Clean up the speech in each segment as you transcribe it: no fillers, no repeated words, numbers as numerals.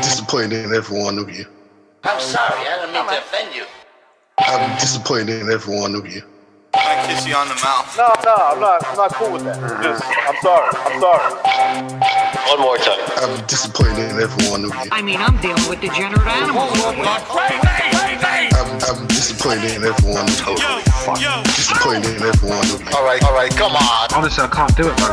disappointed in every one of you. I'm sorry, I don't mean to offend you. I'm disappointed in every one of you. I kiss you on the mouth. No, I'm not cool with that. Just, I'm sorry. One more time. I'm disappointed in every one of you. I mean, I'm dealing with degenerate animals. I'm disappointed in every one of you. Disappointed in every one of you. All right, come on. Honestly, I can't do it, man.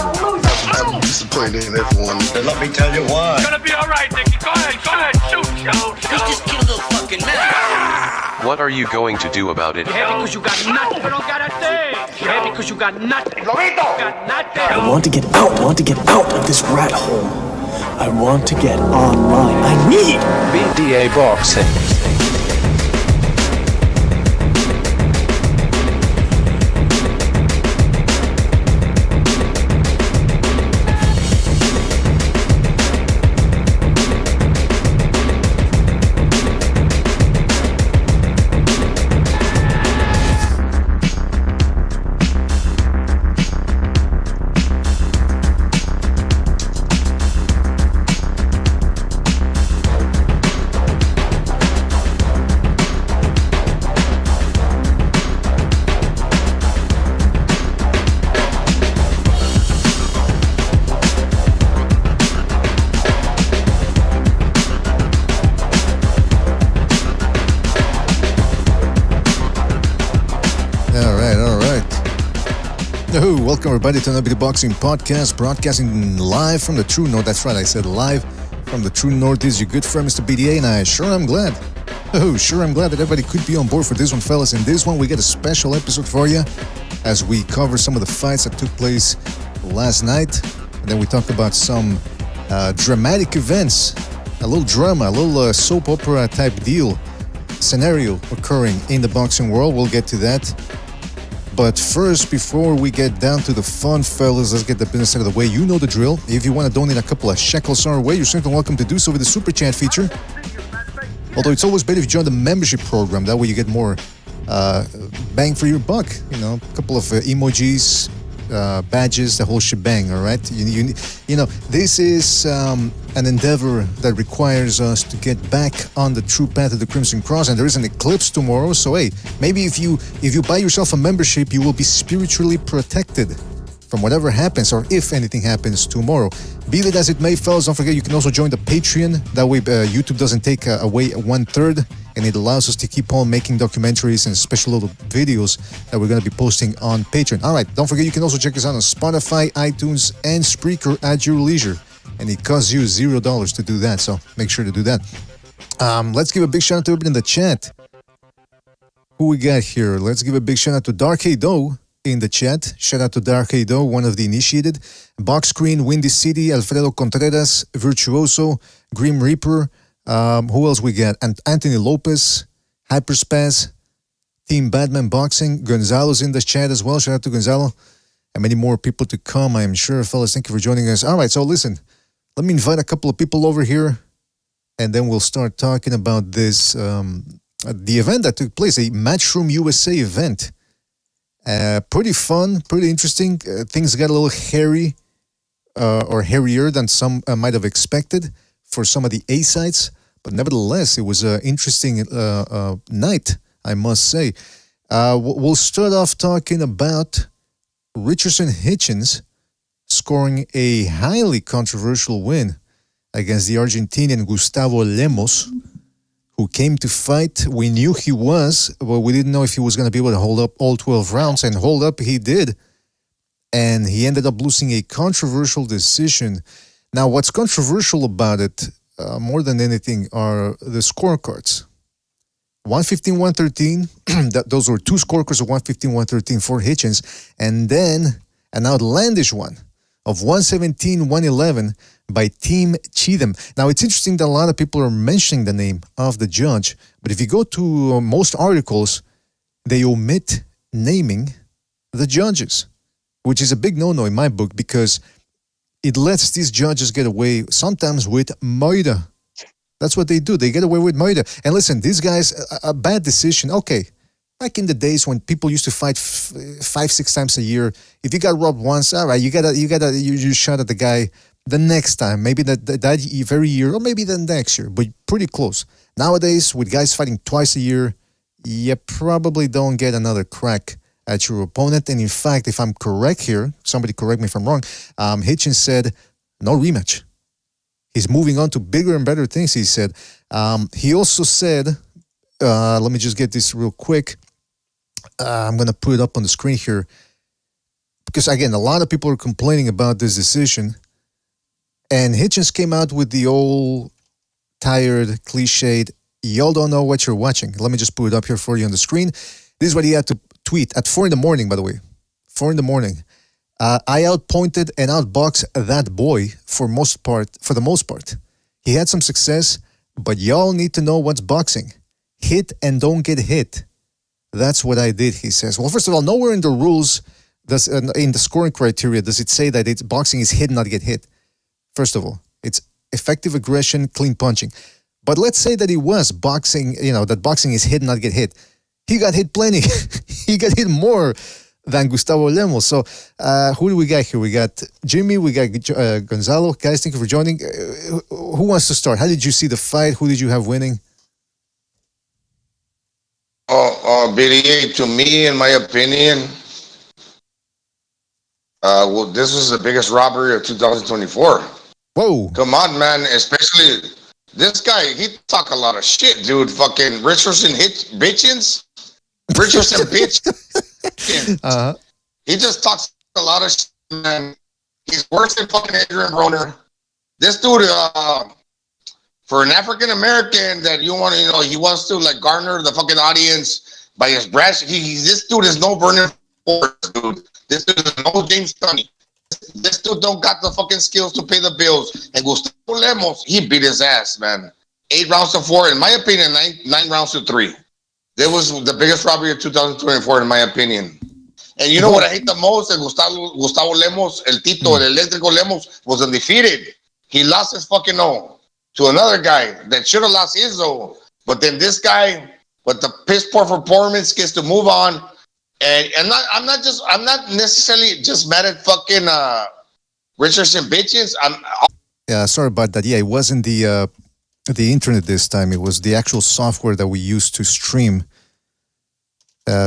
I'm disappointed in every one of you. Let me tell you why. It's gonna be all right, Nicky. Go ahead, shoot. You just killed a little fucking man. What are you going to do about it? You're happy because you got nothing. You don't got a thing. You're happy because you got nothing. Lobito! Got nothing. I want to get out. I want to get out of this rat hole. I want to get online. I need BDA boxing. Welcome everybody to another Boxing Podcast, broadcasting live from the True North. That's right, I said live from the True North. Is your good friend Mr. BDA, and I am glad that everybody could be on board for this one, fellas. In this one, we get a special episode for you as we cover some of the fights that took place last night, and then we talked about some dramatic events, a little drama, a little soap opera type deal scenario occurring in the boxing world. We'll get to that. But first, before we get down to the fun, fellas, let's get the business out of the way. You know the drill. If you want to donate a couple of shekels our way, you're certainly welcome to do so with the Super Chat feature. Although it's always better if you join the membership program. That way you get more bang for your buck. You know, a couple of emojis, badges, the whole shebang, all right? You know, this is an endeavor that requires us to get back on the true path of the Crimson Cross, and there is an eclipse tomorrow, so hey, maybe if you buy yourself a membership, you will be spiritually protected from whatever happens, or if anything happens tomorrow. Be it as it may, fellas, don't forget you can also join the Patreon. That way YouTube doesn't take away 1/3, and it allows us to keep on making documentaries and special little videos that we're going to be posting on Patreon. All right, don't forget you can also check us out on Spotify, iTunes, and Spreaker at your leisure. And it costs you $0 to do that, so make sure to do that. Let's give a big shout out to everybody in the chat. Who we got here? Let's give a big shout out to Dark Hado in the chat. Shout out to Dark Hado, one of the initiated. Box Screen, Windy City, Alfredo Contreras, Virtuoso, Grim Reaper. Who else we got? And Anthony Lopez, Hyperspaz, Team Batman Boxing. Gonzalo's in the chat as well. Shout out to Gonzalo. And many more people to come, I am sure. Fellas, thank you for joining us. All right, so listen. Let me invite a couple of people over here, and then we'll start talking about this, the event that took place, a Matchroom USA event. Pretty fun, pretty interesting. Things got a little hairy, or hairier than some might have expected for some of the A sites, but nevertheless, it was an interesting night, I must say. We'll start off talking about Richardson Hitchens scoring a highly controversial win against the Argentinian Gustavo Lemos, who came to fight. We knew he was, but we didn't know if he was going to be able to hold up all 12 rounds, and hold up he did. And he ended up losing a controversial decision. Now, what's controversial about it, more than anything, are the scorecards. 115-113, those were two scorecards of 115-113 for Hitchens, and then an outlandish one of 117-111 by Team Cheatham. Now, it's interesting that a lot of people are mentioning the name of the judge, but if you go to most articles, they omit naming the judges, which is a big no-no in my book, because it lets these judges get away sometimes with murder. That's what they do. They get away with murder. And listen, these guys, a bad decision. Okay, back in the days when people used to fight 5-6 times a year, if you got robbed once, all right, you shot at the guy the next time, maybe that very year, or maybe the next year, but pretty close. Nowadays, with guys fighting twice a year, you probably don't get another crack at your opponent. And in fact, if I'm correct here, somebody correct me if I'm wrong, Hitchens said no rematch. He's moving on to bigger and better things, he said. He also said, let me just get this real quick. I'm going to put it up on the screen here. Because, again, a lot of people are complaining about this decision. And Hitchens came out with the old, tired, cliched, y'all don't know what you're watching. Let me just put it up here for you on the screen. This is what he had to tweet at 4 in the morning, by the way. 4 in the morning. I outpointed and outboxed that boy for the most part. He had some success, but y'all need to know what's boxing. Hit and don't get hit. That's what I did, he says. Well, first of all, nowhere in the rules, in the scoring criteria, does it say that boxing is hit, not get hit. First of all, it's effective aggression, clean punching. But let's say that it was boxing, that boxing is hit, not get hit. He got hit plenty. He got hit more than Gustavo Lemos. So who do we got here? We got Jimmy, we got Gonzalo. Guys, thank you for joining. Who wants to start? How did you see the fight? Who did you have winning? BDA, to me, in my opinion, this was the biggest robbery of 2024. Whoa. Come on, man. Especially this guy, he talk a lot of shit, dude. Fucking Richardson Hitchens. Richardson bitch. He just talks a lot of shit, man. He's worse than fucking Adrian Broner. This dude, for an African American that he wants to like garner the fucking audience by his brash. This dude is no Vernon Forrest, dude. This dude is no James Tunney. This dude don't got the fucking skills to pay the bills. And Gustavo Lemos, he beat his ass, man. 8 rounds to 4. In my opinion, 9 rounds to 3. That was the biggest robbery of 2024, in my opinion. And you know what I hate the most? Gustavo Lemos, El Tito, El Eléctrico Lemos, was undefeated. He lost his fucking O to another guy that should have lost his O. But then this guy, with the piss poor performance, gets to move on. And I'm not necessarily just mad at fucking Richardson bitches. Yeah, sorry about that. Yeah, it wasn't the internet this time. It was the actual software that we used to stream.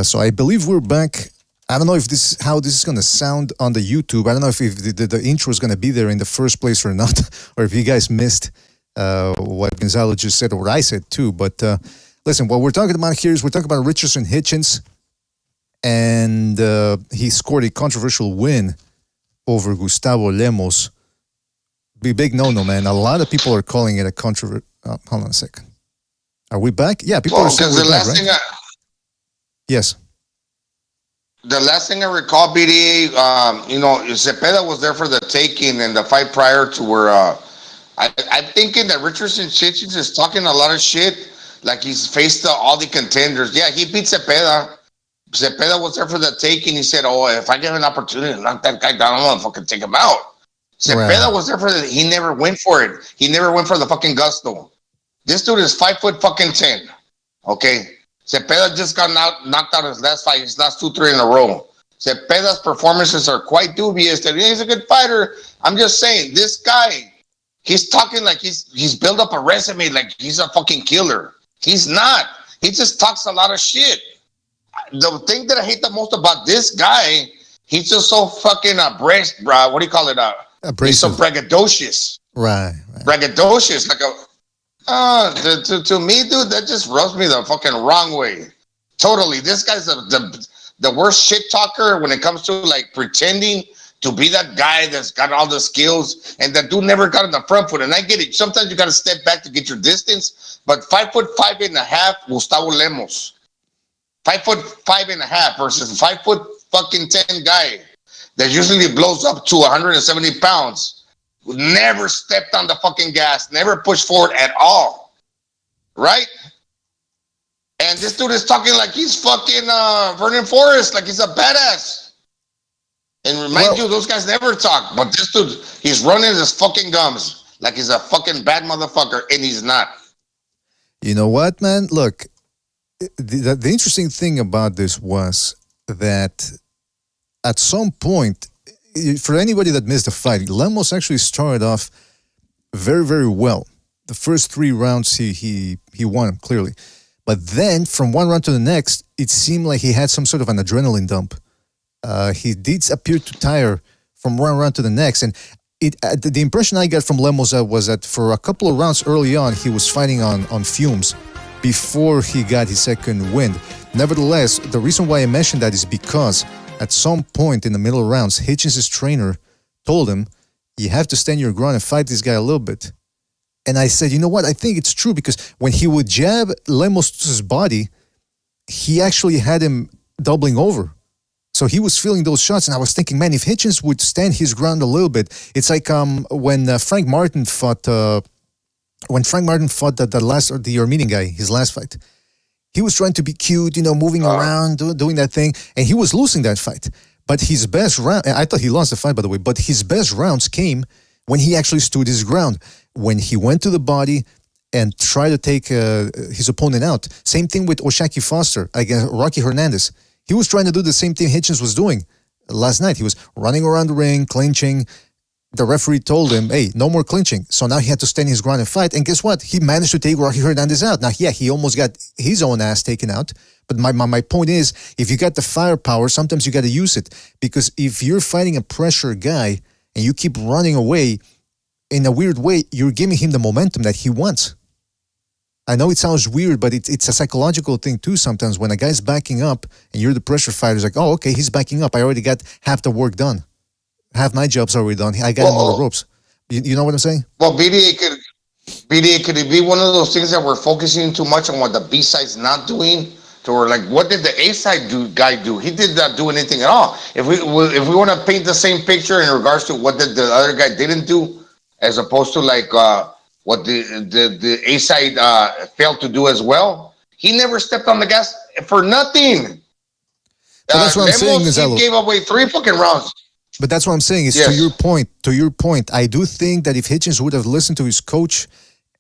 So I believe we're back. I don't know if how this is going to sound on the YouTube. I don't know if the intro is going to be there in the first place or not, or if you guys missed what Gonzalo just said, or what I said too. But listen, what we're talking about here is we're talking about Richardson Hitchens, and he scored a controversial win over Gustavo Lemos. Big no-no, man. A lot of people are calling it a controversial. Hold on a second. Are we back? Yeah, people are saying we're back, right? Yes. The last thing I recall, BDA, Cepeda was there for the taking, and the fight prior to where I'm thinking that Richardson Hitchens is talking a lot of shit, like he's faced all the contenders. Yeah, he beat Cepeda. Cepeda was there for the taking. He said, "Oh, if I get an opportunity to knock that guy down, I'm gonna fucking take him out." Cepeda was there for he never went for it. He never went for the fucking gusto. This dude is 5'10". Okay. Cepeda just got knocked out his last fight, his last 2-3 in a row. Cepeda's performances are quite dubious. He's a good fighter. I'm just saying, this guy, he's talking like he's built up a resume like he's a fucking killer. He's not. He just talks a lot of shit. The thing that I hate the most about this guy, he's just so fucking what do you call it? He's so braggadocious. Right. Braggadocious, like to me, dude, that just rubs me the fucking wrong way. Totally. This guy's the worst shit talker when it comes to like pretending to be that guy that's got all the skills, and that dude never got in the front foot. And I get it. Sometimes you got to step back to get your distance, but 5'5.5" Gustavo Lemos. 5'5.5" versus 5'10" guy that usually blows up to 170 pounds. Never stepped on the fucking gas, never pushed forward at all. Right? And this dude is talking like he's fucking Vernon Forrest, like he's a badass. And remind you, those guys never talk. But this dude, he's running his fucking gums like he's a fucking bad motherfucker, and he's not. You know what, man? Look, the interesting thing about this was that at some point, for anybody that missed the fight, Lemos actually started off very, very well. The first 3 rounds, he won them, clearly. But then, from one round to the next, it seemed like he had some sort of an adrenaline dump. He did appear to tire from one round to the next. And the impression I got from Lemos was that for a couple of rounds early on, he was fighting on fumes before he got his second win. Nevertheless, the reason why I mentioned that is because at some point in the middle rounds, Hitchens' trainer told him, you have to stand your ground and fight this guy a little bit. And I said, you know what? I think it's true because when he would jab Lemos' body, he actually had him doubling over. So he was feeling those shots, and I was thinking, man, if Hitchens would stand his ground a little bit, it's like when Frank Martin fought the Armenian guy, his last fight. He was trying to be cute, moving around, doing that thing, and he was losing that fight. But his best round, I thought he lost the fight, by the way, but his best rounds came when he actually stood his ground, when he went to the body and tried to take his opponent out. Same thing with Oshaki Foster against Rocky Hernandez. He was trying to do the same thing Hitchens was doing last night. He was running around the ring, clinching. The referee told him, hey, no more clinching. So now he had to stand his ground and fight. And guess what? He managed to take Rocky Hernandez out. Now, yeah, he almost got his own ass taken out. But my point is, if you got the firepower, sometimes you got to use it. Because if you're fighting a pressure guy and you keep running away, in a weird way, you're giving him the momentum that he wants. I know it sounds weird, but it's a psychological thing too sometimes. When a guy's backing up and you're the pressure fighter, it's like, oh, okay, he's backing up. I already got half the work done. Half my job's already done. I got him on the ropes. You know what I'm saying? Well, BDA, could it be one of those things that we're focusing too much on what the B side's not doing? So we're like, what did the A side guy do? He did not do anything at all. If we want to paint the same picture in regards to what the other guy didn't do, as opposed to like what the A side failed to do as well, he never stepped on the gas for nothing. That's what I'm saying, he gave away 3 fucking rounds. But that's what I'm saying is, to your point, I do think that if Hitchens would have listened to his coach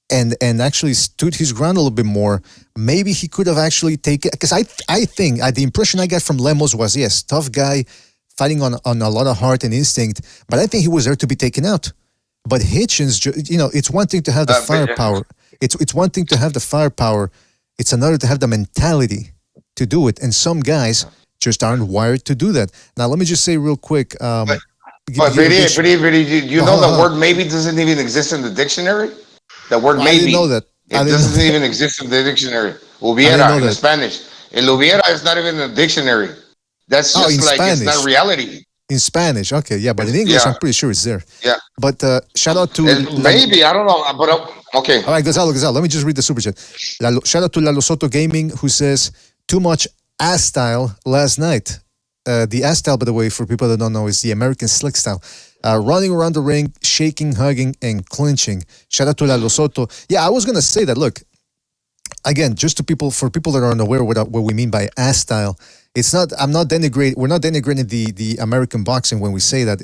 and actually stood his ground a little bit more, maybe he could have actually taken, because I think the impression I got from Lemos was, yes, tough guy, fighting on a lot of heart and instinct, but I think he was there to be taken out. But Hitchens, it's one thing to have the firepower. It's one thing to have the firepower. It's another to have the mentality to do it. And some guys just aren't wired to do that. Now, let me just say real quick. But you know the word maybe doesn't even exist in the dictionary? The word maybe. I didn't know that. It doesn't even exist in the dictionary. Hubiera in Spanish. El hubiera is not even in the dictionary. That's just like, Spanish. It's not reality. In Spanish, okay, yeah, but in English, I'm pretty sure it's there. Yeah. But shout out to... Maybe, I don't know, but okay. All right, Gazal, let me just read the super chat. Shout out to Lalo Soto Gaming, who says, too much ass style last night. The ass style, by the way, for people that don't know, is the American slick style. Running around the ring, shaking, hugging, and clinching. Shout out to Lalo Soto. Yeah, I was going to say that, look, again, just for people that are unaware what we mean by ass style, it's not. We're not denigrating the American boxing when we say that.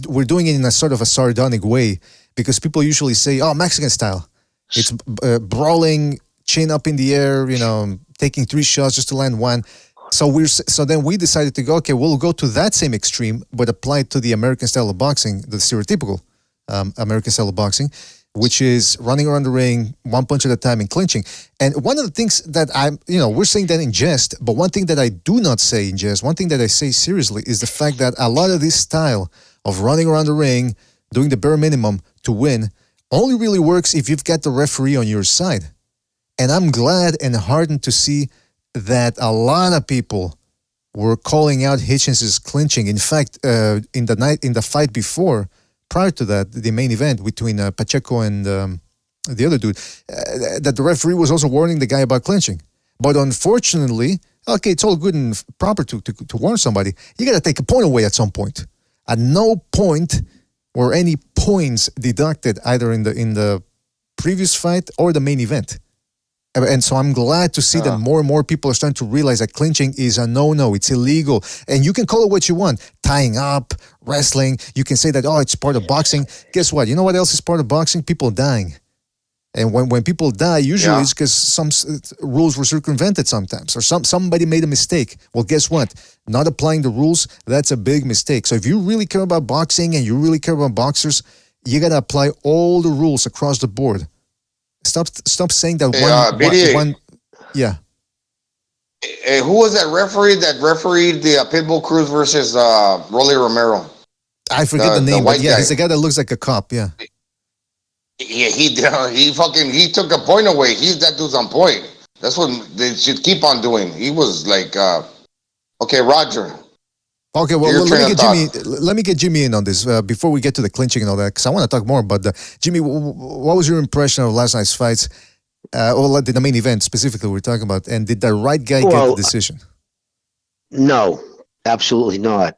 We're doing it in a sort of a sardonic way because people usually say, "Oh, Mexican style." It's brawling, chin up in the air, taking 3 shots just to land 1. So then we decided to go. Okay, we'll go to that same extreme, but apply it to the American style of boxing, the stereotypical American style of boxing, which is running around the ring, 1 punch at a time and clinching. And one of the things that we're saying that in jest, but one thing that I do not say in jest, one thing that I say seriously is the fact that a lot of this style of running around the ring, doing the bare minimum to win, only really works if you've got the referee on your side. And I'm glad and heartened to see that a lot of people were calling out Hitchens' clinching. In fact, in the fight before, prior to that, the main event between Pacheco and the other dude, that the referee was also warning the guy about clinching. But unfortunately, okay, it's all good and proper to warn somebody. You got to take a point away at some point. At no point were any points deducted either in the previous fight or the main event. And so I'm glad to see that more and more people are starting to realize that clinching is a no-no. It's illegal. And you can call it what you want. Tying up, wrestling. You can say that, it's part of boxing. Guess what? You know what else is part of boxing? People dying. And when people die, usually Yeah. it's because some rules were circumvented sometimes, or somebody made a mistake. Well, guess what? Not applying the rules, that's a big mistake. So if you really care about boxing and you really care about boxers, you got to apply all the rules across the board. Stop saying that BDA. one. Yeah. Who was that refereed the Pitbull Cruz versus Rolly Romero? I forget the name, white but yeah, guy. he's the guy that looks like a cop, yeah. Yeah, he took a point away. That dude's on point. That's what they should keep on doing. He was like, okay, Roger. Okay, well, Your train of let me get Jimmy in on this before we get to the clinching and all that, because I want to talk more about the Jimmy. What was your impression of last night's fights? Or the main event specifically we're talking about, and did the right guy get the decision? No, absolutely not.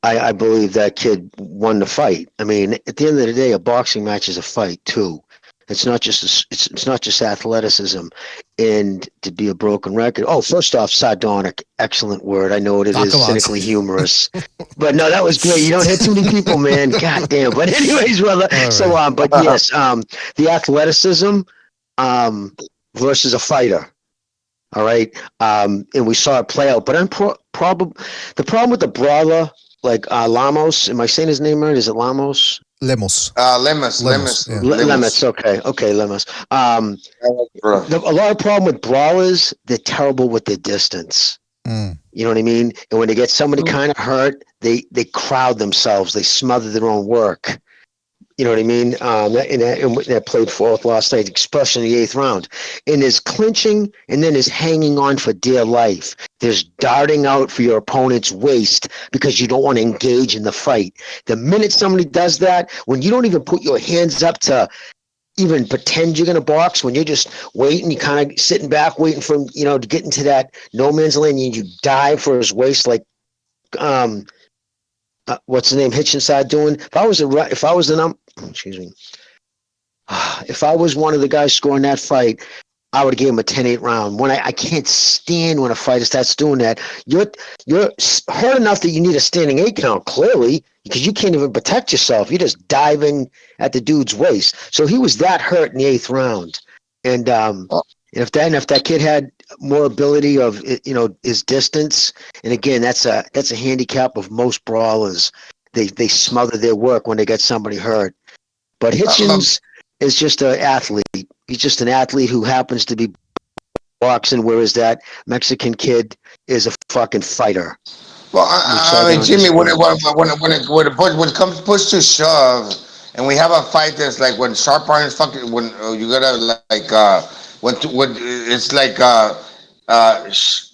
I believe that kid won the fight. I mean, at the end of the day, a boxing match is a fight too. It's not just it's not just athleticism, and to be a broken record. Oh, first off, sardonic, excellent word. I know it is cynically humorous, but no, that was great. You don't hit too many people, man. God damn. But anyways, brother. So but yes, the athleticism versus a fighter. All right, and we saw it play out. But the problem with the brawler, like Lemos. Am I saying his name right? Is it Lemos? Lemos. Lemos. Yeah. Lemos. Okay, Lemos. A lot of problem with brawlers, they're terrible with their distance. You know what I mean? And when they get somebody kind of hurt, they crowd themselves. They smother their own work. You know what I mean? And that played forth last night, especially in the 8th round. And there's clinching, and then there's hanging on for dear life. There's darting out for your opponent's waist because you don't want to engage in the fight. The minute somebody does that, when you don't even put your hands up to even pretend you're going to box, when you're just waiting, you kind of sitting back, waiting for to get into that no man's land, and you dive for his waist like what's the name? Hitchens started doing. If I was one of the guys scoring that fight, I would have gave him a 10-8 round. When I can't stand when a fighter starts doing that. You're hurt enough that you need a standing 8 count, clearly, because you can't even protect yourself. You're just diving at the dude's waist. So he was that hurt in the 8th round. And if that kid had more ability of his distance, and again, that's a handicap of most brawlers. They smother their work when they get somebody hurt. But Hitchens is just an athlete. He's just an athlete who happens to be boxing, whereas that Mexican kid is a fucking fighter. Well, I mean, Jimmy, when it comes push to shove, and we have a fight that's like when sharp irons when you gotta when it's like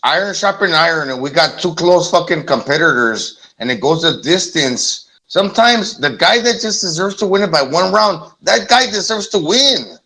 iron sharpen iron, and we got 2 close fucking competitors, and it goes a distance. Sometimes the guy that just deserves to win it by 1 round, that guy deserves to win.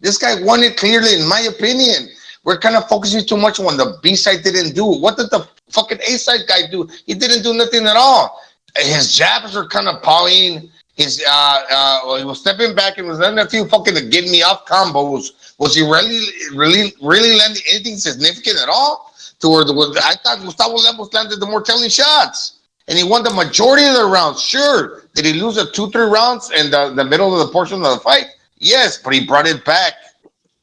This guy won it clearly, in my opinion. We're kind of focusing too much on the B side didn't do. What did the fucking A side guy do? He didn't do nothing at all. His jabs are kind of pawing. He was stepping back and was landing a few fucking get me off combos. Was he really landing anything significant at all? I thought Gustavo Lemos landed the more telling shots, and he won the majority of the rounds. Sure, did he lose the 2-3 rounds in the middle of the portion of the fight? Yes, but he brought it back,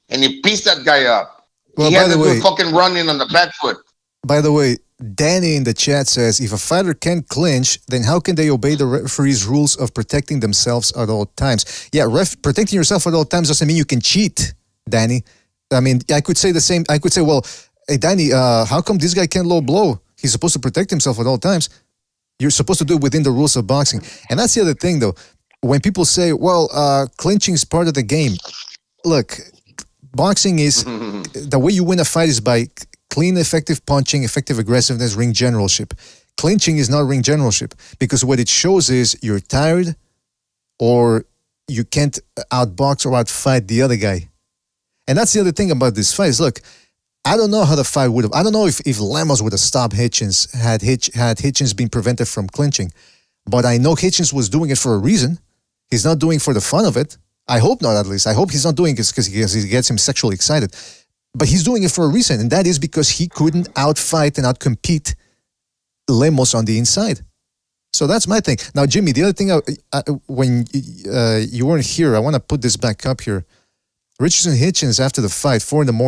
and he pieced that guy up. Well, he had to do fucking running on the back foot. By the way, Danny in the chat says, if a fighter can't clinch, then how can they obey the referee's rules of protecting themselves at all times? Yeah, protecting yourself at all times doesn't mean you can cheat, Danny. I mean, I could say the same. I could say, well, hey, Danny, how come this guy can't low blow? He's supposed to protect himself at all times. You're supposed to do it within the rules of boxing. And that's the other thing, though. When people say, well, clinching is part of the game. Look, boxing is, the way you win a fight is by clean, effective punching, effective aggressiveness, ring generalship. Clinching is not ring generalship, because what it shows is you're tired or you can't outbox or outfight the other guy. And that's the other thing about this fight is, look, I don't know how the fight would have, I don't know if Lemos would have stopped Hitchens had Hitchens been prevented from clinching, but I know Hitchens was doing it for a reason. He's not doing it for the fun of it. I hope not, at least. I hope he's not doing it because he gets him sexually excited. But he's doing it for a reason, and that is because he couldn't outfight and outcompete Lemos on the inside. So that's my thing. Now, Jimmy, the other thing, when you weren't here, I want to put this back up here. Richardson Hitchens after the fight, 4 a.m.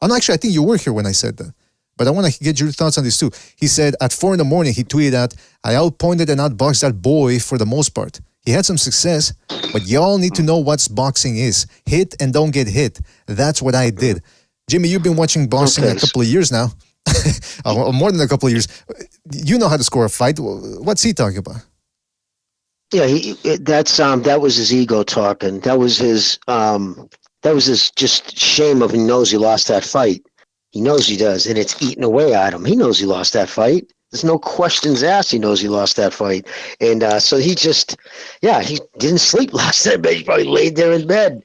And actually, I think you were here when I said that. But I want to get your thoughts on this too. He said at 4 a.m, he tweeted out, I outpointed and outboxed that boy for the most part. He had some success, but y'all need to know what boxing is. Hit and don't get hit. That's what I did. Jimmy, you've been watching boxing a couple of years now. More than a couple of years. You know how to score a fight. What's he talking about? Yeah, that was his ego talking. That was his just shame of he knows he lost that fight. He knows he does, and it's eating away at him. He knows he lost that fight. There's no questions asked. He knows he lost that fight. And so he just, he didn't sleep last night, but he probably laid there in bed.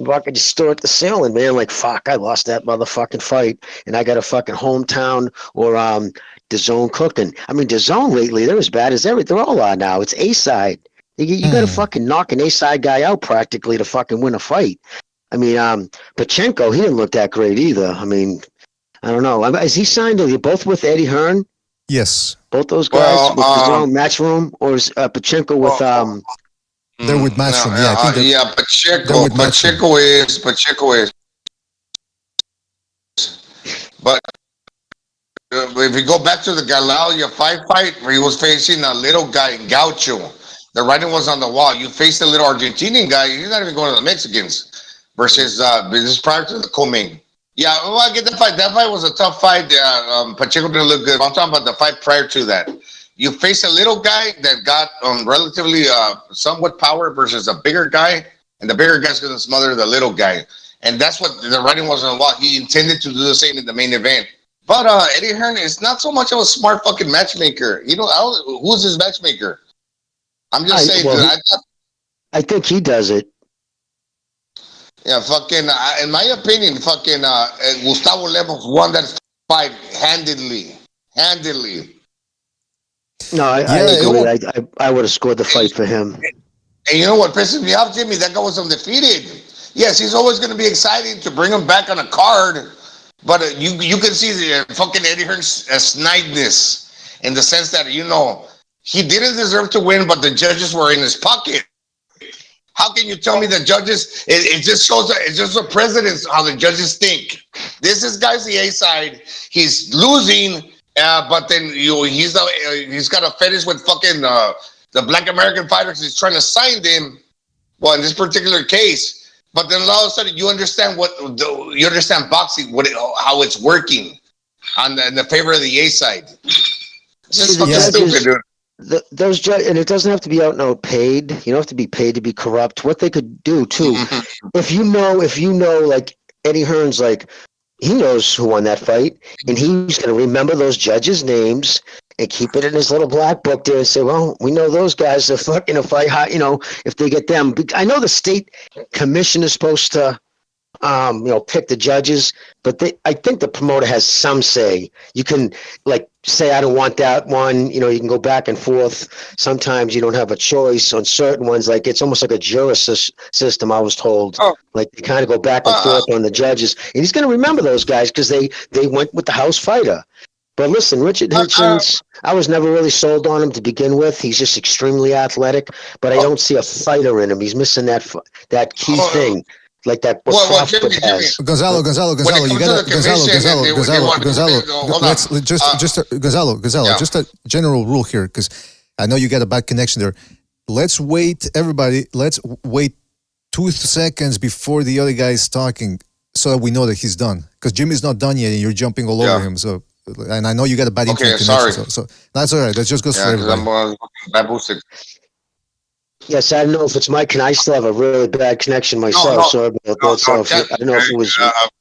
Fucking just stare at the ceiling, man. Like, fuck, I lost that motherfucking fight. And I got a fucking hometown or DAZN cooking. I mean, DAZN lately, they're as bad as everything. They're all on now. It's A-side. You got to fucking knock an A-side guy out practically to fucking win a fight. I mean, Pacheco, he didn't look that great either. I mean, I don't know. Is he signed? Are they both with Eddie Hearn? Yes. Both those guys with DAZN Matchroom, or is Pacheco with they're with Matchroom. Pacheco is. But if you go back to the Galalia fight where he was facing a little guy in Gaucho, the writing was on the wall. You face the little Argentinian guy. He's not even going to the Mexicans. Versus this is prior to the co-main. Yeah, well, I get the fight. That fight was a tough fight. Pacheco didn't look good. I'm talking about the fight prior to that. You face a little guy that got relatively somewhat power versus a bigger guy, and the bigger guy's going to smother the little guy. And that's what the writing was on the wall. He intended to do the same in the main event. But Eddie Hearn is not so much of a smart fucking matchmaker. You know, who's his matchmaker? I'm just saying. Well, I think he does it. Yeah, fucking, in my opinion, fucking Gustavo Lemos won that fight handedly. No, I agree. I would have scored the fight for him. And you know what pisses me off, Jimmy? That guy was undefeated. Yes, he's always going to be exciting to bring him back on a card, but you can see the fucking Eddie Hearn's snideness in the sense that, you know, he didn't deserve to win, but the judges were in his pocket. How can you tell me the judges? It just shows. It's just the presidents how the judges think. This guy's the A side. He's losing, but then he's got a fetish with fucking the Black American fighters. He's trying to sign them. Well, in this particular case, but then all of a sudden you understand boxing, how it's working in the favor of the A side. It's just fucking stupid, dude. Those judges, and it doesn't have to be out and out paid. You don't have to be paid to be corrupt. What they could do too, if you know, like Eddie Hearn's, like he knows who won that fight, and he's going to remember those judges' names and keep it in his little black book there and say, well, we know those guys are fucking if if they get them. I know the state commission is supposed to, pick the judges, but I think the promoter has some say. You can say, I don't want that one. You can go back and forth. Sometimes you don't have a choice on certain ones. Like it's almost like a jury system, I was told. Like they kind of go back and forth on the judges. And he's going to remember those guys because they went with the house fighter. But listen, Richard Hitchens, I was never really sold on him to begin with. He's just extremely athletic, but I don't see a fighter in him. He's missing that key thing. Like that. Jimmy. Gonzalo, you got Gonzalo. Just a general rule here, because I know you got a bad connection there. Let's wait, everybody. Let's wait 2 seconds before the other guy is talking, so that we know that he's done. Because Jimmy's not done yet, and you're jumping all over him. So, and I know you got a bad internet connection. So that's all right. That just goes for everybody. Yes, I don't know if it's my I still have a really bad connection myself. So I don't know if it was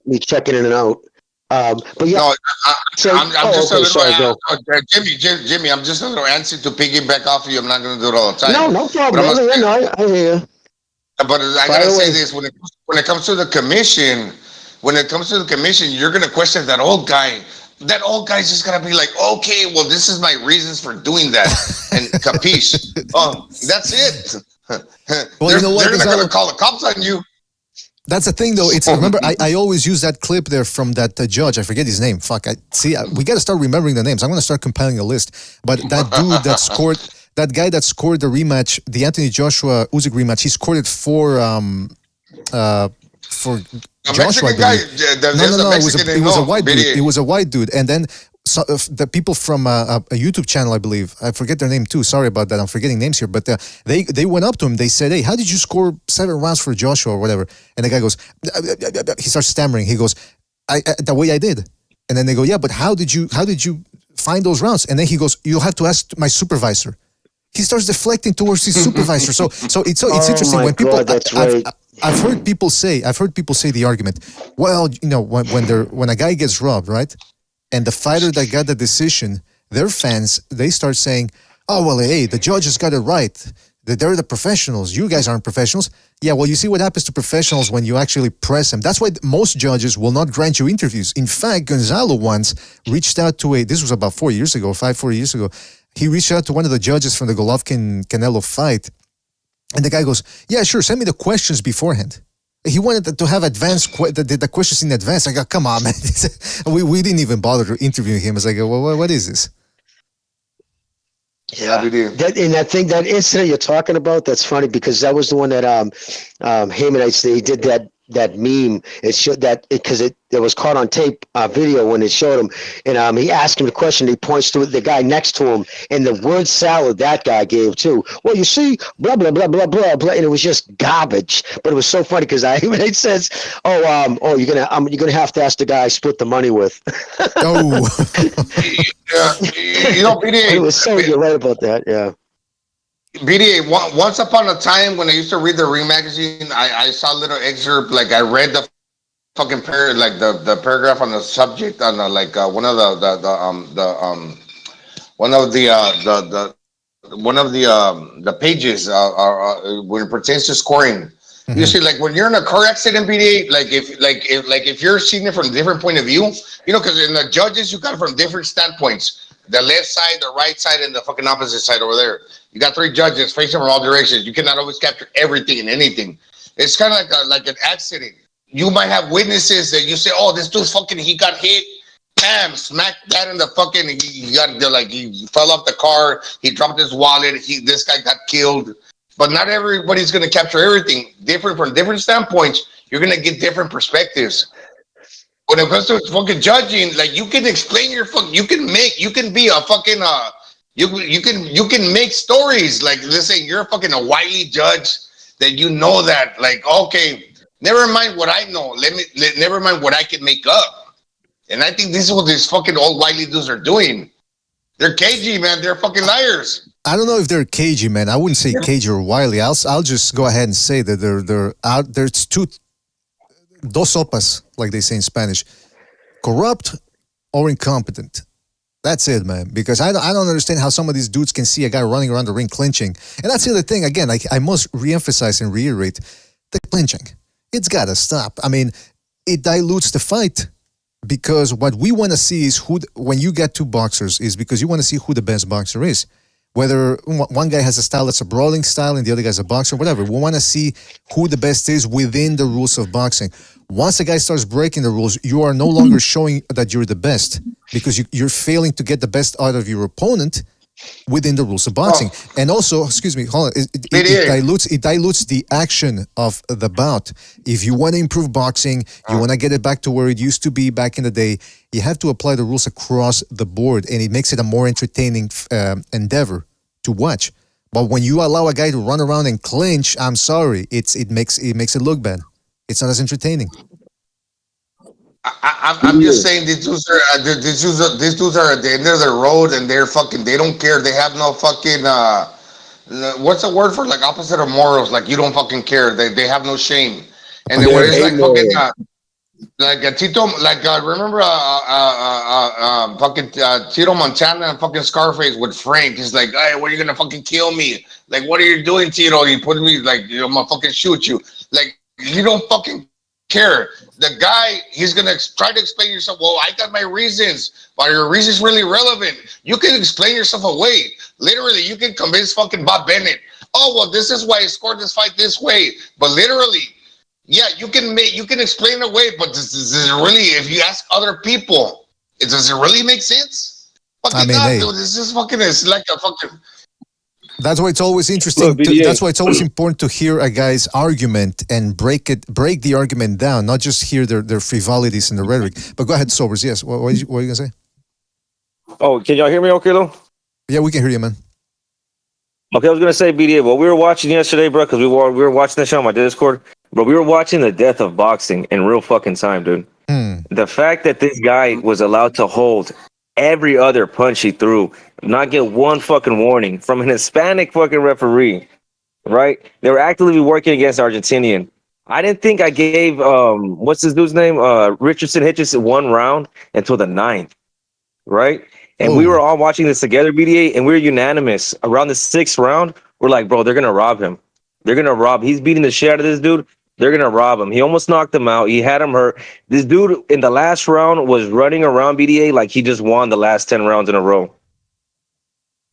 me checking in and out. But yeah. Jimmy, I'm just going to answer to piggyback off of you. I'm not going to do it all the time. No problem. I hear you. But I got to say this: when it comes to the commission, you're going to question that old guy. That old guy's just gonna be like, okay, well, this is my reasons for doing that, and capiche. That's it. Well, you know what? They're not gonna call the cops on you. That's the thing, though. It's remember, I always use that clip there from that judge. I forget his name. Fuck. We got to start remembering the names. I'm gonna start compiling a list. But that dude that scored, that guy that scored the rematch, the Anthony Joshua Usyk rematch, he scored it 4 for The Joshua. Mexican guy, It was a white dude. It was a white dude, and then the people from a YouTube channel, I believe, I forget their name too. Sorry about that. I'm forgetting names here, but they went up to him. They said, "Hey, how did you score 7 rounds for Joshua or whatever?" And the guy goes, he starts stammering. He goes, "I the way I did." And then they go, "Yeah, but how did you find those rounds?" And then he goes, "You'll have to ask my supervisor." He starts deflecting towards his supervisor. So it's interesting when people. God, that's right. I've heard people say the argument. Well, when a guy gets robbed, right, and the fighter that got the decision, their fans, they start saying, "Oh well, hey, the judges got it right. They're the professionals. You guys aren't professionals." Yeah, well, you see what happens to professionals when you actually press them. That's why most judges will not grant you interviews. In fact, Gonzalo once reached out to this was about 4 years ago. He reached out to one of the judges from the Golovkin-Canelo fight, and the guy goes, "Yeah, sure, send me the questions beforehand." He wanted to have the questions in advance. I go, "Come on, man." we didn't even bother to interview him. It's like, well, what is this? Yeah, that incident you're talking about, that's funny because that was the one that Haymanites, they did that meme. It showed that because it was caught on tape video when it showed him, and he asked him the question. He points to the guy next to him, and the word salad that guy gave too. Well, you see, blah blah blah blah blah blah, and it was just garbage. But it was so funny because it says, you're gonna have to ask the guy I split the money with. Oh, BDA. It was so you're right about that. Yeah. BDA, once upon a time when I used to read the Ring magazine, I saw a little excerpt, like I read the fucking the paragraph on the subject on one of the pages when it pertains to scoring. Mm-hmm. You see, like when you're in a car accident, BDA, if you're seeing it from a different point of view, because in the judges you got it from different standpoints. The left side, the right side, and the fucking opposite side over there. You got 3 judges facing from all directions. You cannot always capture everything and anything. It's kind of like an accident. You might have witnesses that you say, "Oh, this dude's he got hit, bam, smacked that in the fucking, he fell off the car, he dropped his wallet, this guy got killed." But not everybody's going to capture everything. From different standpoints, you're going to get different perspectives. When it comes to fucking judging, you can explain you can be a fucking you can make stories let's say you're a wily judge that that okay, never mind what I know, never mind what I can make up. And I think this is what these fucking old wily dudes are doing. They're cagey, man. They're fucking liars. I don't know if they're cagey, man. I wouldn't say cagey or wily. I'll just go ahead and say that they're out. There's dos sopas, like they say in Spanish, corrupt or incompetent. That's it, man. Because I don't understand how some of these dudes can see a guy running around the ring clinching. And that's the other thing. Again, I must reemphasize and reiterate the clinching. It's got to stop. I mean, it dilutes the fight because what we want to see is when you get 2 boxers is because you want to see who the best boxer is. Whether one guy has a style that's a brawling style and the other guy's a boxer, whatever. We want to see who the best is within the rules of boxing. Once a guy starts breaking the rules, you are no longer showing that you're the best because you're failing to get the best out of your opponent within the rules of boxing. And also, excuse me, hold on, it dilutes the action of the bout. If you want to improve boxing, you want to get it back to where it used to be back in the day, you have to apply the rules across the board, and it makes it a more entertaining endeavor to watch. But when you allow a guy to run around and clinch, I'm sorry, it makes it look bad. It's not as entertaining. I'm just saying these dudes are at the end of the road and they don't care. They have no fucking what's the word for opposite of morals? You don't fucking care. They have no shame. And then it's Tito, remember fucking Tito Montana and fucking Scarface with Frank. He's like, "Hey, what are you gonna fucking kill me? What are you doing, Tito? You put me I'm gonna fucking shoot you." You don't fucking care. The guy, he's gonna try to explain yourself. Well, I got my reasons, but your reasons really relevant. You can explain yourself away. Literally, you can convince fucking Bob Bennett. Oh well, this is why I scored this fight this way. But literally, yeah, you can explain away. But does it really? If you ask other people, does it really make sense? Fucking dude, this is fucking. It's like a fucking. That's why it's always interesting. Look, BDA. That's why it's always important to hear a guy's argument and break the argument down, not just hear their frivolities and the rhetoric. But go ahead, Sobers. Yes. What are you gonna say? Oh, can y'all hear me okay, though? Yeah, we can hear you, man. Okay, I was gonna say, BDA, well, we were watching yesterday, bro, because we were watching the show on my Discord, bro. We were watching the death of boxing in real fucking time, dude. The fact that this guy was allowed to hold every other punch he threw, not get one fucking warning from an Hispanic fucking referee, right? They were actively working against Argentinian. I didn't think I gave what's this dude's name? Richardson Hitchens 1 round until the 9th, right? And we were all watching this together, BDA, and we were unanimous. Around the 6th round, we're like, bro, they're gonna rob him. They're gonna rob. He's beating the shit out of this dude. They're gonna rob him. He almost knocked him out. He had him hurt. This dude in the last round was running around, BDA, like he just won the last 10 rounds in a row.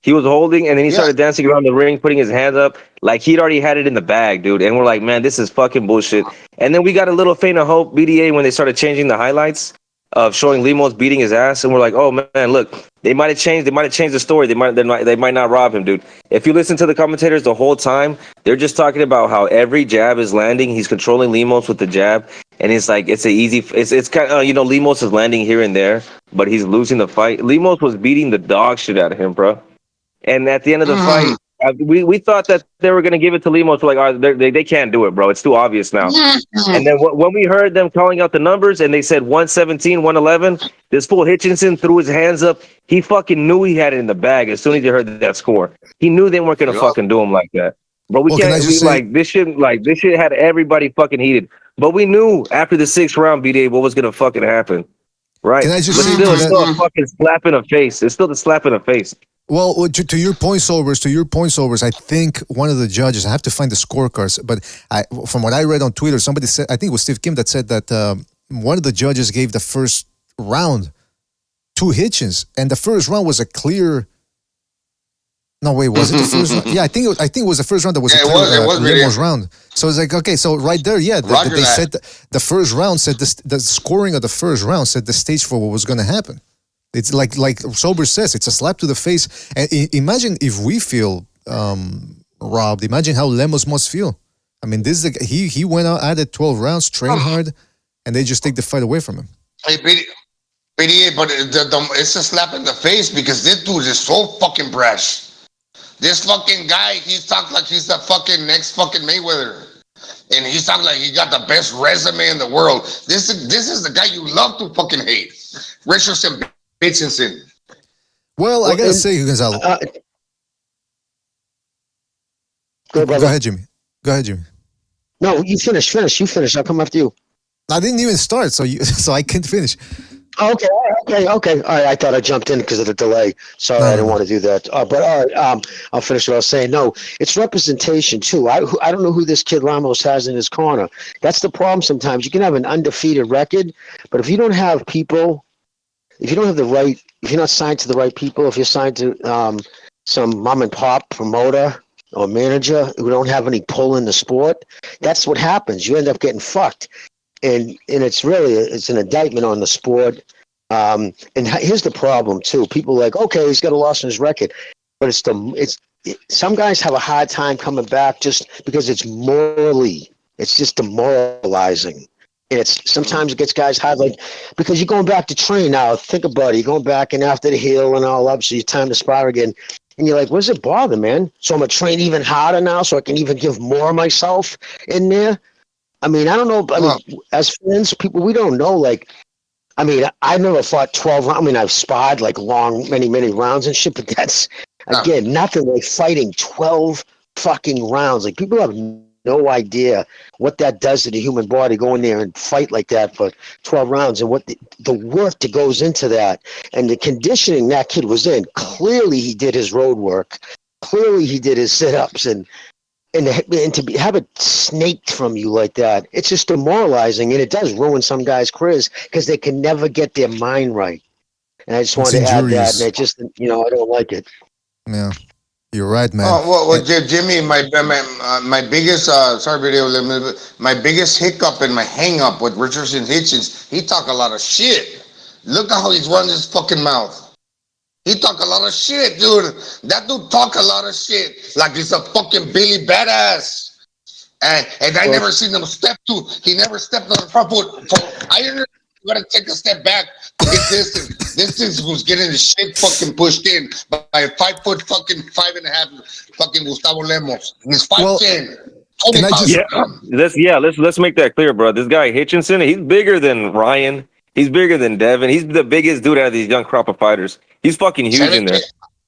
He was holding, and then he started dancing around the ring, putting his hands up like he'd already had it in the bag, dude. And we're like, man, this is fucking bullshit. And then we got a little faint of hope, BDA, when they started changing the highlights of showing Lemos beating his ass, and we're like, oh man, look, they might have changed the story. They might not rob him, dude. If you listen to the commentators the whole time, they're just talking about how every jab is landing. He's controlling Lemos with the jab, and it's like it's kind of Lemos is landing here and there, but he's losing the fight. Lemos was beating the dog shit out of him, bro. And at the end of the fight, we thought that they were going to give it to Lemos. We're like, they can't do it, bro. It's too obvious now. And then when we heard them calling out the numbers and they said 117, 111, this fool Hitchenson threw his hands up. He fucking knew he had it in the bag as soon as he heard that score. He knew they weren't going to fucking do him like that. But we can't this shit had everybody fucking heated. But we knew after the 6th round, BDA, what was going to fucking happen. Right? But still, it's still a fucking slap in the face. It's still the slap in the face. Well, to your point, Sobers, I think one of the judges, I have to find the scorecards, but from what I read on Twitter, somebody said, I think it was Steve Kim that said that one of the judges gave the first round to Hitchens, and the first round was a clear. No, wait, was it the first round? Yeah, I think it was the first round that was a clear Lemos round. So it's like, okay, so right there, yeah, they said the first round said the scoring of the first round set the stage for what was going to happen. It's like Sober says, it's a slap to the face. And imagine if we feel robbed. Imagine how Lemos must feel. I mean, this is he went out, added 12 rounds, trained hard, and they just take the fight away from him. Hey, BDA, but it's a slap in the face because this dude is so fucking brash. This fucking guy, he talks like he's the fucking next fucking Mayweather. And he's talking like he got the best resume in the world. This is the guy you love to fucking hate. Richardson. Well, I gotta say, Gonzalo. Go ahead, Jimmy. No, you finish. You finish. I'll come after you. I didn't even start, so I can't finish. Okay. All right. I thought I jumped in because of the delay. Sorry, I didn't want to do that. But all right, I'll finish what I was saying. No, it's representation too. I don't know who this kid Lemos has in his corner. That's the problem. Sometimes you can have an undefeated record, but if you don't have people. If you don't have if you're not signed to the right people, if you're signed to some mom and pop promoter or manager who don't have any pull in the sport, that's what happens. You end up getting fucked. And it's an indictment on the sport. And here's the problem too. People are like, okay, he's got a loss in his record, but some guys have a hard time coming back just because it's just demoralizing. And sometimes it gets guys hard, like, because you're going back to train now. Think about it. You're going back and after the heel and all up, so it's time to spar again. And you're like, what does it bother, man? So I'm going to train even harder now so I can even give more of myself in there? I mean, I don't know. I mean, as fans, people, we don't know. Like, I mean, I've never fought 12 rounds. I mean, I've sparred like long, many rounds and shit, but that's, again, nothing like fighting 12 fucking rounds. Like, people have no idea what that does to the human body, going there and fight like that for 12 rounds and what the work that goes into that and the conditioning that kid was in. Clearly he did his road work. Clearly he did his sit-ups and to have it snaked from you like that, it's just demoralizing, and it does ruin some guys' careers because they can never get their mind right. And I just wanted to add that, and it just, I don't like it. Yeah. You're right, man. Oh, well, Jimmy, my biggest my biggest hiccup and my hang up with Richardson Hitchens, he talk a lot of shit. Look at how he's running his fucking mouth. He talk a lot of shit, dude. That dude talk a lot of shit. Like he's a fucking Billy Badass. And I never seen him he never stepped on the front foot. You gotta take a step back to get distance. Distance was getting the shit fucking pushed in by a 5 foot fucking 5.5 fucking Gustavo Lemos. He's 5'10". Let's make that clear, bro. This guy Hitchenson, he's bigger than Ryan. He's bigger than Devin. He's the biggest dude out of these young crop of fighters. He's fucking huge in there.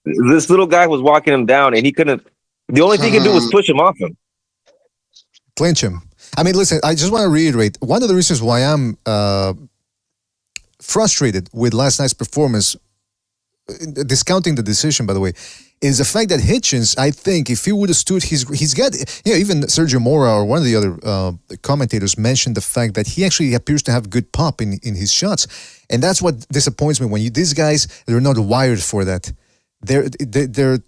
This little guy was walking him down, and he couldn't. The only thing he could do was push him off him. Clinch him. I mean, listen, I just want to reiterate, one of the reasons why I'm frustrated with last night's performance, discounting the decision, by the way, is the fact that Hitchens, I think, if he would have stood, he's got, even Sergio Mora or one of the other commentators mentioned the fact that he actually appears to have good pop in his shots. And that's what disappoints me when these guys, they're not wired for that. They're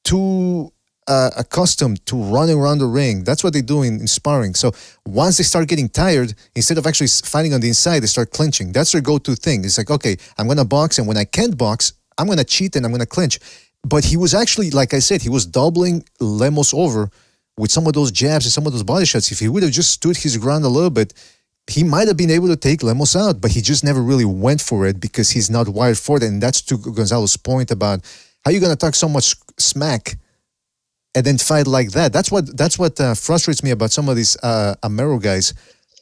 too accustomed to running around the ring. That's what they do in sparring. So once they start getting tired, instead of actually fighting on the inside, they start clinching. That's their go-to thing. It's like, okay, I'm going to box, and when I can't box, I'm going to cheat and I'm going to clinch. But he was actually, like I said, he was doubling Lemos over with some of those jabs and some of those body shots. If he would have just stood his ground a little bit, he might have been able to take Lemos out, but he just never really went for it because he's not wired for it. And that's to Gonzalo's point about how you going to talk so much smack and then fight like that. That's what frustrates me about some of these Amero guys.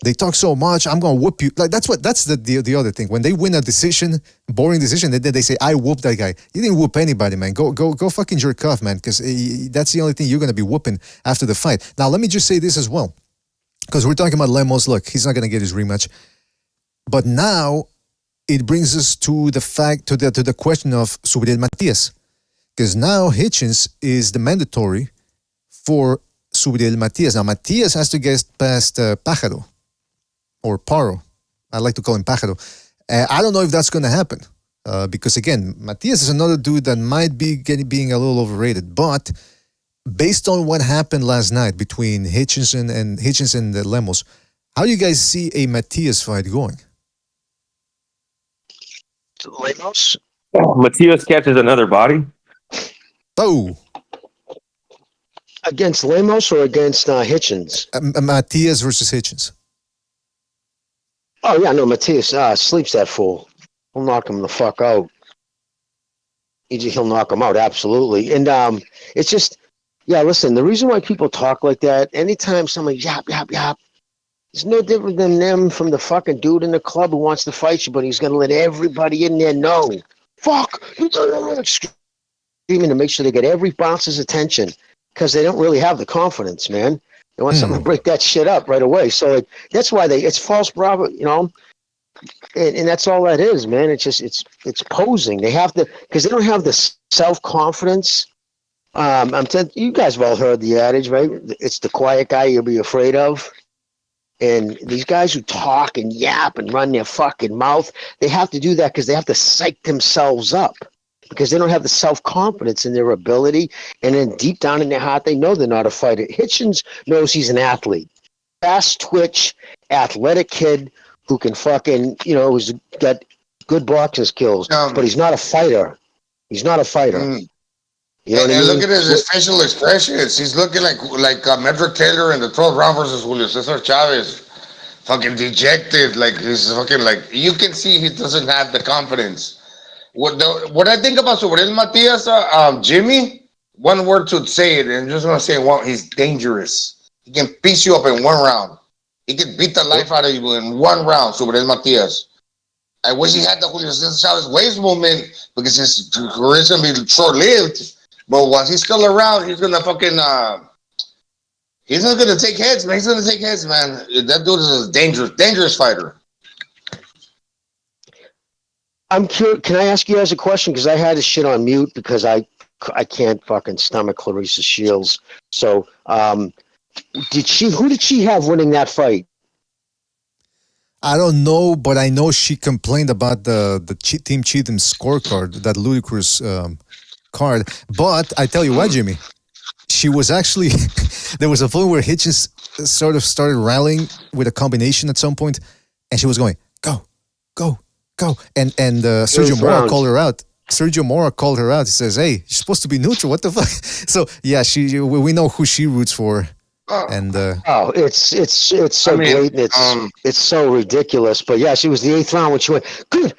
They talk so much, I'm gonna whoop you. Like that's the other thing. When they win a decision, boring decision, then they say, I whooped that guy. You didn't whoop anybody, man. Go fucking jerk off, man, because that's the only thing you're gonna be whooping after the fight. Now let me just say this as well. Because we're talking about Lemos. Look, he's not gonna get his rematch. But now it brings us to the fact to the question of Subriel Matias. Because now Hitchens is the mandatory for Subriel Matias. Now Matias has to get past Pájaro. Or Paro. I like to call him Pacheco. I don't know if that's going to happen. Because again, Matias is another dude that might be being a little overrated. But based on what happened last night between Hitchens and the Lemos, how do you guys see a Matias fight going? Lemos? Matias catches another body? Oh. Against Lemos or against Hitchens? Matias versus Hitchens. Oh, yeah, no, Matias sleeps that fool. He'll knock him the fuck out. He'll knock him out, absolutely. And it's just, listen, the reason why people talk like that, anytime someone yap, it's no different than them from the fucking dude in the club who wants to fight you, but he's going to let everybody in there know. Fuck! Screaming to make sure they get every bouncer's attention because they don't really have the confidence, man. They want someone to break that shit up right away. So that's why it's false bravo, and that's all that is, man. It's just it's posing. They have to because they don't have the self-confidence. I'm telling you guys have all heard the adage, right? It's the quiet guy you'll be afraid of. And these guys who talk and yap and run their fucking mouth, they have to do that because they have to psych themselves up. Because they don't have the self-confidence in their ability, and then deep down in their heart, they know they're not a fighter. Hitchens knows he's an athlete. Fast twitch, athletic kid who can fucking, who's got good boxing skills, but he's not a fighter. He's not a fighter. You know what I mean? Look at his facial expressions. He's looking like Medrick Taylor in the 12th round versus Julio Cesar Chavez. Fucking dejected. Like, he's fucking like, you can see he doesn't have the confidence. What I think about Subriel Matias, Jimmy, one word to say it, and I'm just going to say he's dangerous. He can piece you up in one round. He can beat the life out of you in one round, Subriel Matias. I wish he had the Julio Cesar Chavez waist movement because his career is going to be short-lived. But once he's still around, he's going to fucking... he's not going to take heads, man. He's going to take heads, man. That dude is a dangerous fighter. I'm curious. Can I ask you guys a question? Because I had this shit on mute because I can't fucking stomach Clarissa Shields. So, who did she have winning that fight? I don't know, but I know she complained about the Team Cheatham scorecard, that ludicrous card. But I tell you what, Jimmy, she was actually there was a point where Hitchens sort of started rallying with a combination at some point, and she was going, go. And Sergio Mora called her out. Sergio Mora called her out. He says, "Hey, you're supposed to be neutral. What the fuck?" So yeah, we know who she roots for, and it's so blatant. It's so ridiculous. But yeah, she was the 8th round when she went good.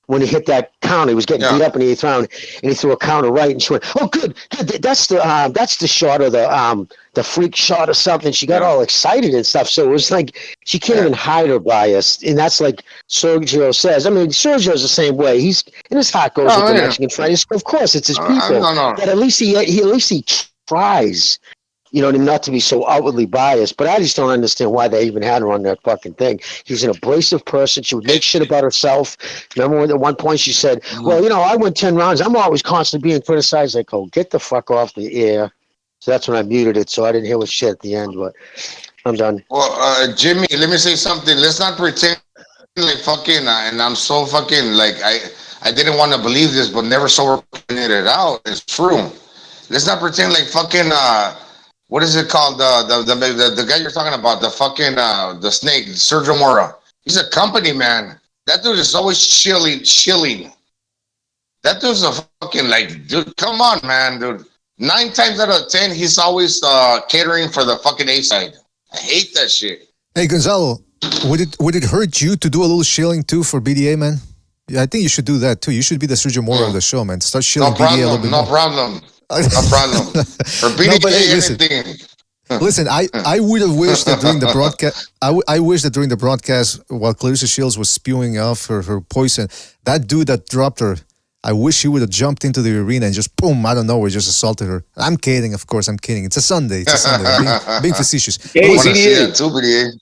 When he hit that counter, he was getting beat up in the 8th round, and he threw a counter right, and she went, "Oh, good. That's the shot of the freak shot or something." She got all excited and stuff. So it was like she can't even hide her bias, and that's like Sergio says. I mean, Sergio's the same way. He's in his heart goes with the Mexican fighters. Of course, it's his people. But at least he tries. You know, not to be so outwardly biased, but I just don't understand why they even had her on that fucking thing. She's an abrasive person. She would make shit about herself. Remember when at one point she said, "Well, you know, I went 10 rounds. I'm always constantly being criticized." Like, oh, get the fuck off the air. So that's when I muted it, so I didn't hear what shit at the end, but I'm done. Well, Jimmy, let me say something. Let's not pretend like fucking, and I'm so fucking, like, I didn't want to believe this, but never so pointed it out. It's true. Let's not pretend like fucking, what is it called? The guy you're talking about, the fucking the snake, Sergio Mora. He's a company man. That dude is always chilling. That dude's a fucking dude. Come on, man, dude. 9 times out of 10, he's always catering for the fucking A side. I hate that shit. Hey, Gonzalo, would it hurt you to do a little shilling too for BDA, man? Yeah, I think you should do that too. You should be the Sergio Mora of the show, man. Start shilling BDA a little bit more. No problem. For BDA, anything. Listen, I would have wished that during the broadcast, I wish that during the broadcast, while Clarissa Shields was spewing off her poison, that dude that dropped her, I wish he would have jumped into the arena and just boom, I don't know, we just assaulted her. I'm kidding, of course, I'm kidding. It's a Sunday. I'm being facetious. Hey, I want to see that too, BDA.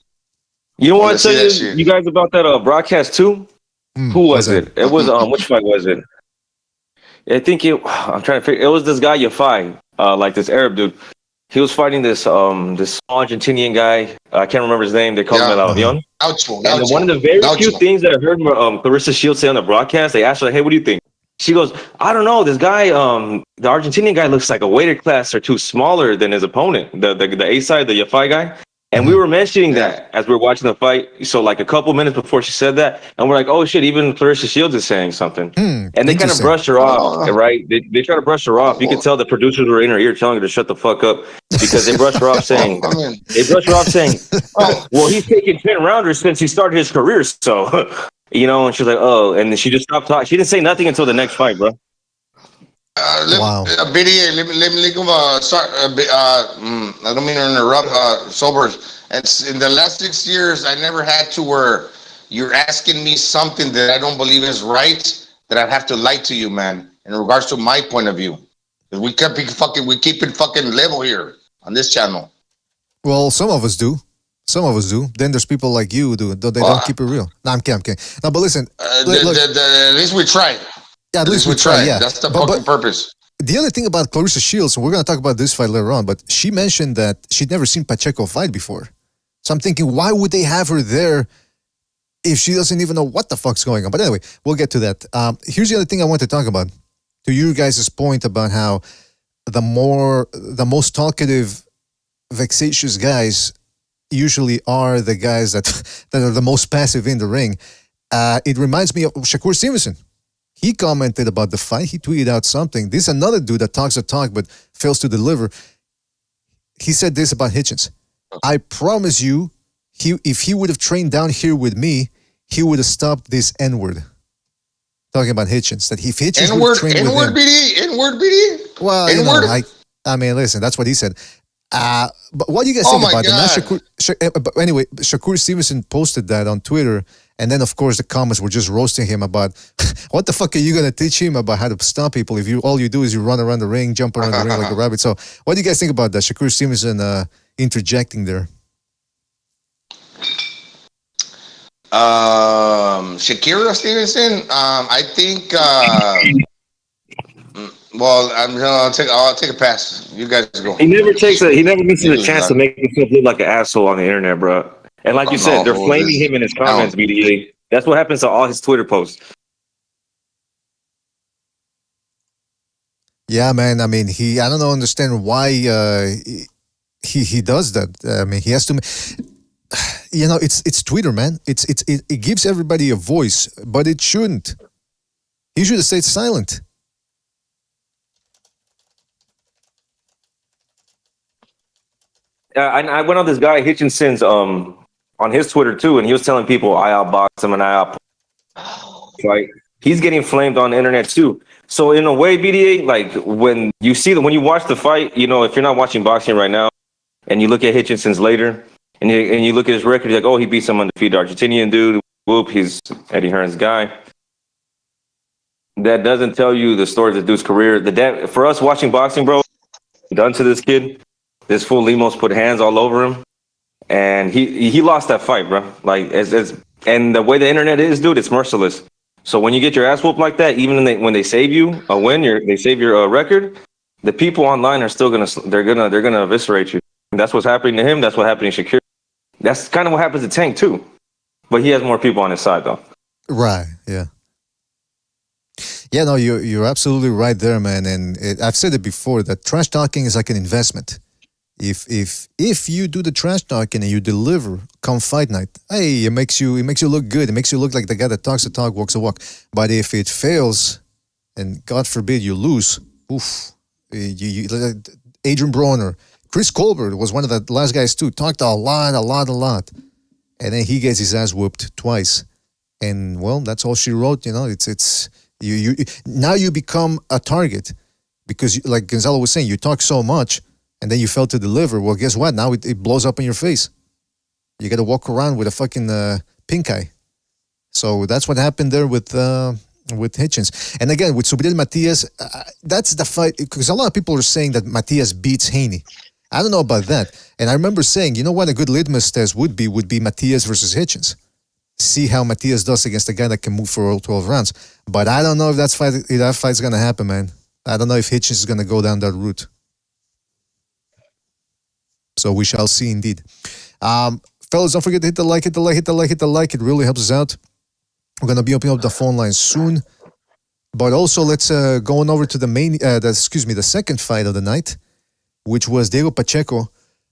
You know what I tell you guys about that broadcast too? Who was it? It was which fight was it? I think I'm trying to figure. It was this guy Yafai, like this Arab dude. He was fighting this small Argentinian guy. I can't remember his name. They called him El Avion. And one of the very few things that I heard Clarissa Shields say on the broadcast, they asked her, "Hey, what do you think?" She goes, "I don't know. This guy, the Argentinian guy, looks like a weighted class or two smaller than his opponent, the A side, the Yafai guy." And we were mentioning that as we were watching the fight. So like a couple minutes before she said that, and we're like, "Oh shit!" Even Clarissa Shields is saying something, and they kind of brushed her off, right? They try to brush her off. You could tell the producers were in her ear telling her to shut the fuck up because they brushed her off saying, "Oh, well, he's taken 10 rounders since he started his career." So, you know, and she's like, "Oh," and then she just stopped talking. She didn't say nothing until the next fight, bro. Wow. BDA, let me start. I don't mean to interrupt. Sobers. It's in the last 6 years, I never had to where you're asking me something that I don't believe is right, that I have to lie to you, man. In regards to my point of view, we keep it fucking level here on this channel. Well, some of us do. Then there's people like you who don't keep it real. No, I'm kidding. No, but listen. At least we try. Yeah, at least we try. Yeah, that's the fucking purpose. The other thing about Clarissa Shields, we're going to talk about this fight later on, but she mentioned that she'd never seen Pacheco fight before. So I'm thinking, why would they have her there if she doesn't even know what the fuck's going on? But anyway, we'll get to that. Here's the other thing I want to talk about. To you guys' point about how the most talkative, vexatious guys usually are the guys that are the most passive in the ring. It reminds me of Shakur Stevenson. He commented about the fight. He tweeted out something. This is another dude that talks the talk but fails to deliver. He said this about Hitchens. "I promise you, if he would have trained down here with me, he would have stopped this N-word." Talking about Hitchens. That if Hitchens would have trained with him. N-word, BD? Well, you know, I mean, listen, that's what he said. But what do you guys think about that? But anyway, Shakur Stevenson posted that on Twitter. And then, of course, the comments were just roasting him about, what the fuck are you going to teach him about how to stop people if all you do is you run around the ring, jump around the ring like a rabbit. So what do you guys think about that? Shakur Stevenson interjecting there. Shakira Stevenson, I think, well, I'll take a pass. You guys go. He never misses a chance to make himself look like an asshole on the internet, bro. And like you said, they're flaming him in his comments, BDA. That's what happens to all his Twitter posts. Yeah, man. I mean, I don't understand why he does that. I mean, he has to. You know, it's Twitter, man. It gives everybody a voice, but it shouldn't. He should have stayed silent. I went on this guy Hitchenson's on his Twitter too, and he was telling people I outboxed him and I out. Like he's getting flamed on the internet too. So in a way, BDA, like when you watch the fight, you know, if you're not watching boxing right now, and you look at Hitchenson's later, and you look at his record, you're like, oh, he beat some undefeated Argentinian dude. Whoop, he's Eddie Hearn's guy. That doesn't tell you the story of the dude's career. For us watching boxing, bro, done to this kid. This fool Lemos put hands all over him, and he lost that fight, bro. Like and the way the internet is, dude, it's merciless. So when you get your ass whooped like that, even when they save you a win, they save your record. The people online are still gonna eviscerate you. And that's what's happening to him. That's what happened to Shakir. That's kind of what happens to Tank too, but he has more people on his side though. Right. Yeah. Yeah. No, you're absolutely right there, man. And I've said it before that trash talking is like an investment. If you do the trash talking and you deliver come fight night, hey, it makes you look good. It makes you look like the guy that talks the talk, walks the walk. But if it fails, and God forbid you lose, oof. Adrian Broner, Chris Colbert was one of the last guys too. Talked a lot, and then he gets his ass whooped twice. And well, that's all she wrote. You know, it's you now you become a target because, like Gonzalo was saying, you talk so much. And then you fail to deliver. Well, guess what? Now it blows up in your face. You got to walk around with a fucking pink eye. So that's what happened there with Hitchens. And again, with Subriel Matias, that's the fight. Because a lot of people are saying that Matias beats Haney. I don't know about that. And I remember saying, you know what a good litmus test would be Matias versus Hitchens. See how Matias does against a guy that can move for all 12 rounds. But I don't know if that fight's going to happen, man. I don't know if Hitchens is going to go down that route. So we shall see indeed. Fellas, don't forget to hit the like. It really helps us out. We're going to be opening up the phone line soon. But also, let's go on over to the second fight of the night, which was Diego Pacheco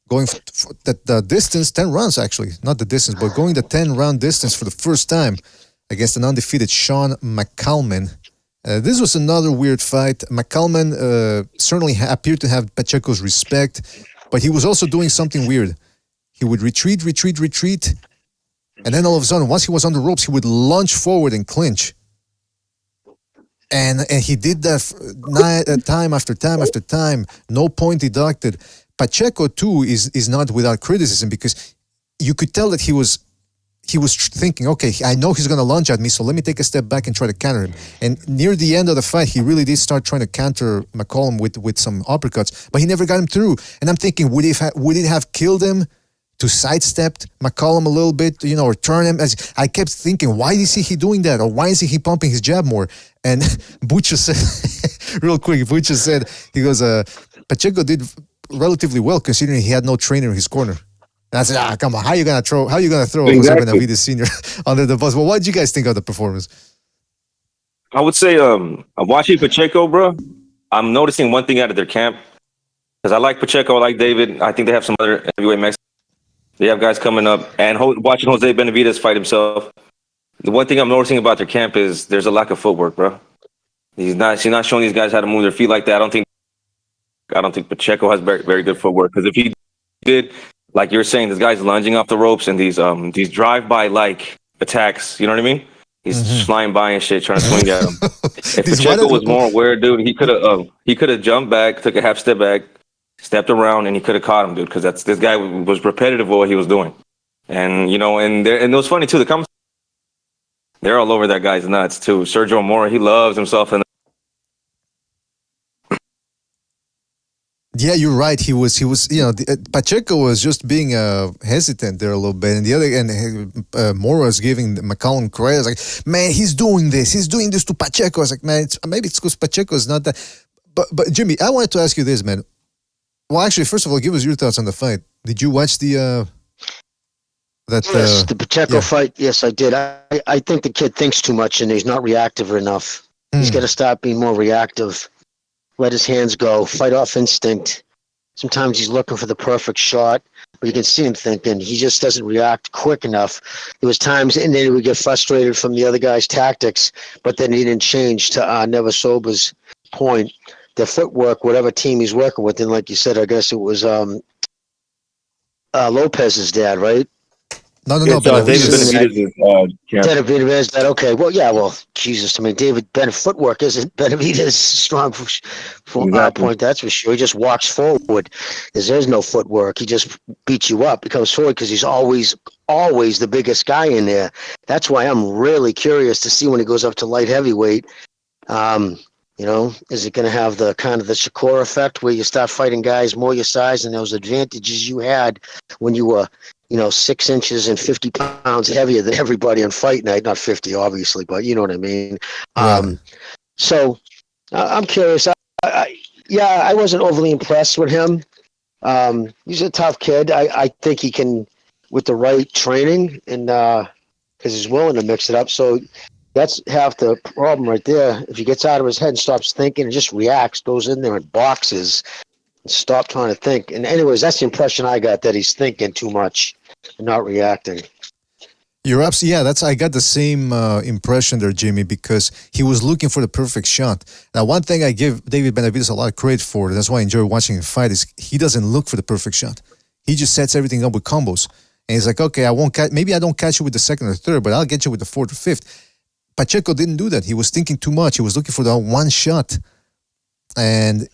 going the distance, 10 rounds actually. Not the distance, but going the 10-round distance for the first time against an undefeated Sean McCalman. This was another weird fight. McCalman certainly appeared to have Pacheco's respect, but he was also doing something weird. He would retreat, and then all of a sudden, once he was on the ropes, he would lunge forward and clinch. And he did that time after time, no point deducted. Pacheco, too, is not without criticism because you could tell that he was thinking, okay, I know he's going to lunge at me, so let me take a step back and try to counter him. And near the end of the fight, he really did start trying to counter McCalman with some uppercuts, but he never got him through. And I'm thinking, would it have killed him to sidestep McCalman a little bit, or turn him? As I kept thinking, why is he doing that? Or why is he pumping his jab more? And Butcher said, real quick, he goes, Pacheco did relatively well considering he had no trainer in his corner. And I said, come on, how you gonna throw exactly. Jose Benavidez Sr. under the bus? Well, what did you guys think of the performance? I would say, watching Pacheco, bro, I'm noticing one thing out of their camp. Because I like Pacheco, I like David. I think they have some other heavyweight Mexicans. They have guys coming up. And watching Jose Benavidez fight himself, the one thing I'm noticing about their camp is there's a lack of footwork, bro. She's not showing these guys how to move their feet like that. I don't think Pacheco has very, very good footwork. Because if he did, like you're saying, this guy's lunging off the ropes and these drive-by like attacks. You know what I mean? He's just flying by and shit, trying to swing at him. If Pacheco was more aware, dude, he could have jumped back, took a half step back, stepped around, and he could have caught him, dude. Because this guy was repetitive of what he was doing, and and it was funny too. They're all over that guy's nuts too. Sergio Mora, he loves himself in. Yeah, you're right. He was. Pacheco was just being hesitant there a little bit, and the other, and Mora was giving McCalman credit. Like, man, he's doing this to Pacheco. I was like, man, maybe it's because Pacheco is not that. But Jimmy, I wanted to ask you this, man. Well, actually, first of all, give us your thoughts on the fight. Did you watch the the Pacheco fight? Yes, I did. I think the kid thinks too much and he's not reactive enough. He's got to stop being more reactive. Let his hands go, fight off instinct. Sometimes he's looking for the perfect shot, but you can see him thinking he just doesn't react quick enough. There was times, and then he would get frustrated from the other guy's tactics, but then he didn't change to Nevasoba's point. The footwork, whatever team he's working with, and like you said, I guess it was Lopez's dad, right? No, It's, David Benavidez' camp. Benavidez, that okay. Well, yeah. Well, Jesus. I mean, footwork isn't Benavidez' strong point. That's for sure. He just walks forward. There's no footwork. He just beats you up. He comes forward because he's always the biggest guy in there. That's why I'm really curious to see when he goes up to light heavyweight. Is it going to have the kind of the Shakur effect where you start fighting guys more your size and those advantages you had when you were 6 inches and 50 pounds heavier than everybody on fight night? Not 50, obviously, but you know what I mean. So I'm curious. I wasn't overly impressed with him. He's a tough kid. I think he can, with the right training, and because he's willing to mix it up. So that's half the problem right there. If he gets out of his head and stops thinking and just reacts, goes in there and boxes, and stop trying to think. And anyways, that's the impression I got, that he's thinking too much and not reacting. You're absolutely, I got the same impression there, Jimmy, because he was looking for the perfect shot. Now, one thing I give David Benavidez a lot of credit for, that's why I enjoy watching him fight, is he doesn't look for the perfect shot. He just sets everything up with combos. And he's like, okay, maybe I don't catch you with the second or third, but I'll get you with the fourth or fifth. Pacheco didn't do that. He was thinking too much. He was looking for that one shot. And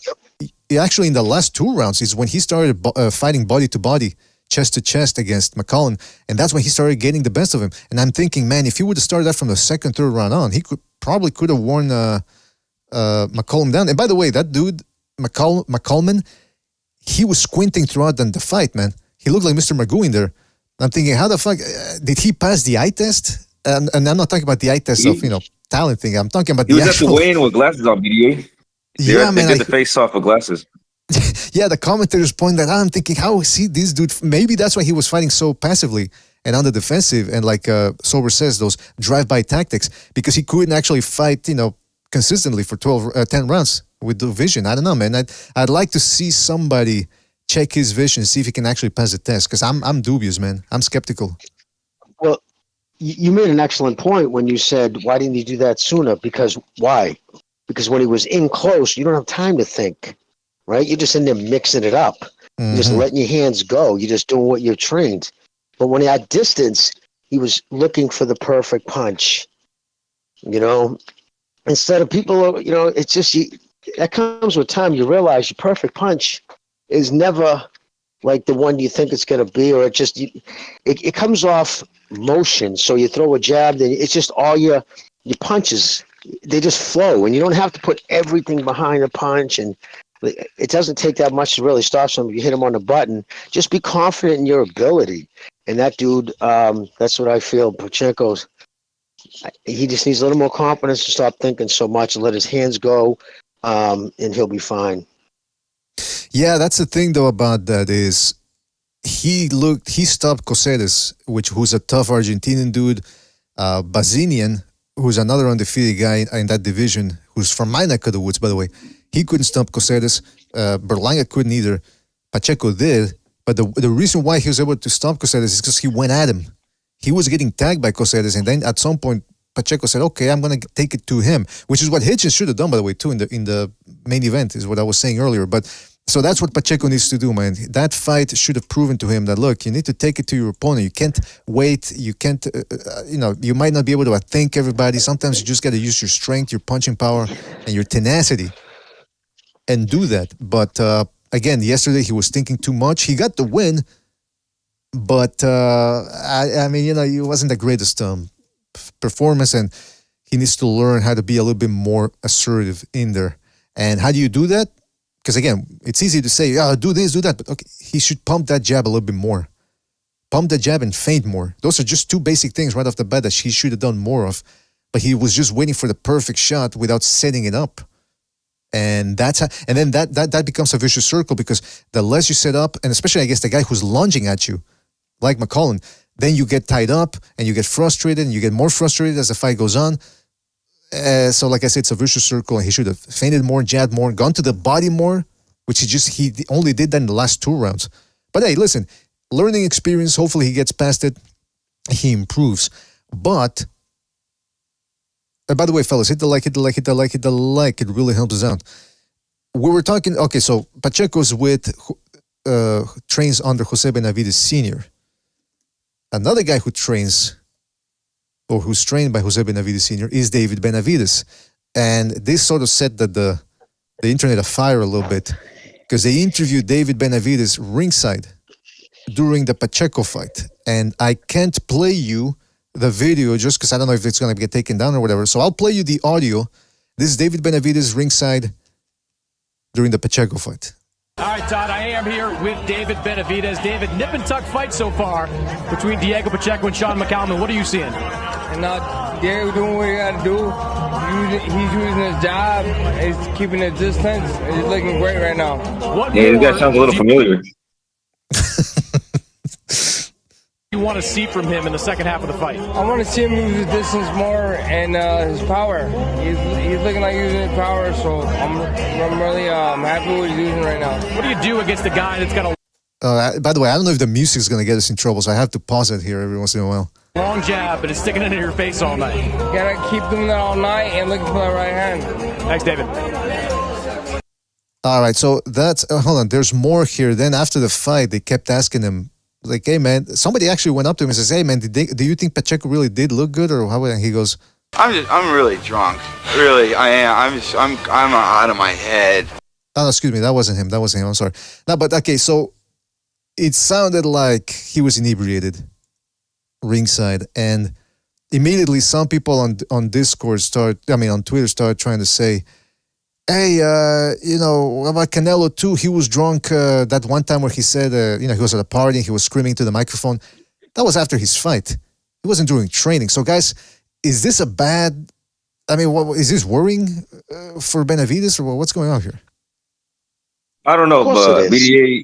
actually, in the last 2 rounds is when he started fighting body to body, chest to chest against McCalman, and that's when he started getting the best of him. And I'm thinking, man, if he would have started that from the second, third round on, he could have worn McCalman down. And by the way, that dude, McCalman, he was squinting throughout the fight, man. He looked like Mr. Magoo in there. I'm thinking, how the fuck did he pass the eye test? And I'm not talking about the eye test of talent thing. I'm talking about he was actual... at the weigh-in with glasses on, BDA. They did the face off with glasses. Yeah, the commentators point that out. I'm thinking, how is this dude? Maybe that's why he was fighting so passively and on the defensive, and like Sober says, those drive-by tactics, because he couldn't actually fight, consistently for 10 rounds with the vision. I don't know, man. I'd like to see somebody check his vision, see if he can actually pass the test, because I'm dubious, man. I'm skeptical. Well, you made an excellent point when you said, why didn't you do that sooner? Because why? Because when he was in close, you don't have time to think, right? You're just in there mixing it up. Mm-hmm. You're just letting your hands go. You're just doing what you're trained. But when he had distance, he was looking for the perfect punch. Instead of people, it's just that comes with time. You realize your perfect punch is never like the one you think it's going to be, or it comes off motion. So you throw a jab, then it's just all your punches, they just flow, and you don't have to put everything behind the punch, and it doesn't take that much to really stop someone. You hit him on the button. Just be confident in your ability. And that dude, that's what I feel. Pacheco's, he just needs a little more confidence to stop thinking so much and let his hands go, and he'll be fine. Yeah, that's the thing though about that is he stopped Cosedes, who's a tough Argentinian dude, Bazinian, who's another undefeated guy in that division, who's from my neck of the woods, by the way. He couldn't stop Cosedes. Berlanga couldn't either. Pacheco did, but the reason why he was able to stop Cosedes is because he went at him. He was getting tagged by Cosedes, and then at some point Pacheco said, okay, I'm going to take it to him, which is what Hitchens should have done, by the way, too, in the main event, is what I was saying earlier. But so that's what Pacheco needs to do, man. That fight should have proven to him that, look, you need to take it to your opponent. You can't wait. You can't, you might not be able to outthink everybody. Sometimes you just got to use your strength, your punching power, and your tenacity and do that. But again, yesterday he was thinking too much. He got the win, but I mean, it wasn't the greatest performance, and he needs to learn how to be a little bit more assertive in there. And how do you do that? Because again, it's easy to say, do this, do that. But okay, he should pump that jab a little bit more. Pump the jab and feint more. Those are just two basic things right off the bat that he should have done more of. But he was just waiting for the perfect shot without setting it up. And then that becomes a vicious circle, because the less you set up, and especially against the guy who's lunging at you, like McCalman, then you get tied up and you get frustrated, and you get more frustrated as the fight goes on. So like I said, it's a vicious circle, and he should have feinted more, jabbed more, gone to the body more, which he only did that in the last 2 rounds. But hey, listen, learning experience, hopefully he gets past it, he improves. But, by the way, fellas, hit the like, it really helps us out. We were talking, okay, so Pacheco's with trains under Jose Benavidez Sr. Another guy who trains or who's trained by Jose Benavidez Sr. is David Benavidez. And this sort of set the internet afire a little bit because they interviewed David Benavidez ringside during the Pacheco fight. And I can't play you the video just because I don't know if it's going to get taken down or whatever. So I'll play you the audio. This is David Benavidez ringside during the Pacheco fight. All right, Todd, I am here with David Benavidez. David, nip and tuck fight so far between Diego Pacheco and Sean McCalman. What are you seeing? And Diego doing what he got to do. He's using his job. He's keeping his distance. He's looking great right now. Yeah, this guy sounds a little familiar. You want to see from him in the second half of the fight? I want to see him use his distance more and his power. He's looking like using his power, so I'm really happy with what he's using right now. What do you do against a guy that's got a by the way, I don't know if the music is going to get us in trouble, so I have to pause it here every once in a while. long jab, but it's sticking into your face all night? You gotta keep doing that all night and looking for that right hand. Thanks, David. All right, so that's hold on. There's more here. Then after the fight, they kept asking him, like, "Hey man," somebody actually went up to him and says, "Hey man, do you think Pacheco really did look good, or how?" And he goes, I'm really drunk. Really, I am. I'm out of my head. "Oh, no, excuse me, that wasn't him. I'm sorry." No, but okay, so it sounded like he was inebriated ringside, and immediately some people on Discord on Twitter started trying to say, "Hey, what about Canelo too? He was drunk that one time where he said, he was at a party and he was screaming to the microphone. That was after his fight. It wasn't during training. So, guys, is this is this worrying for Benavidez, or what's going on here?" I don't know, but BDA,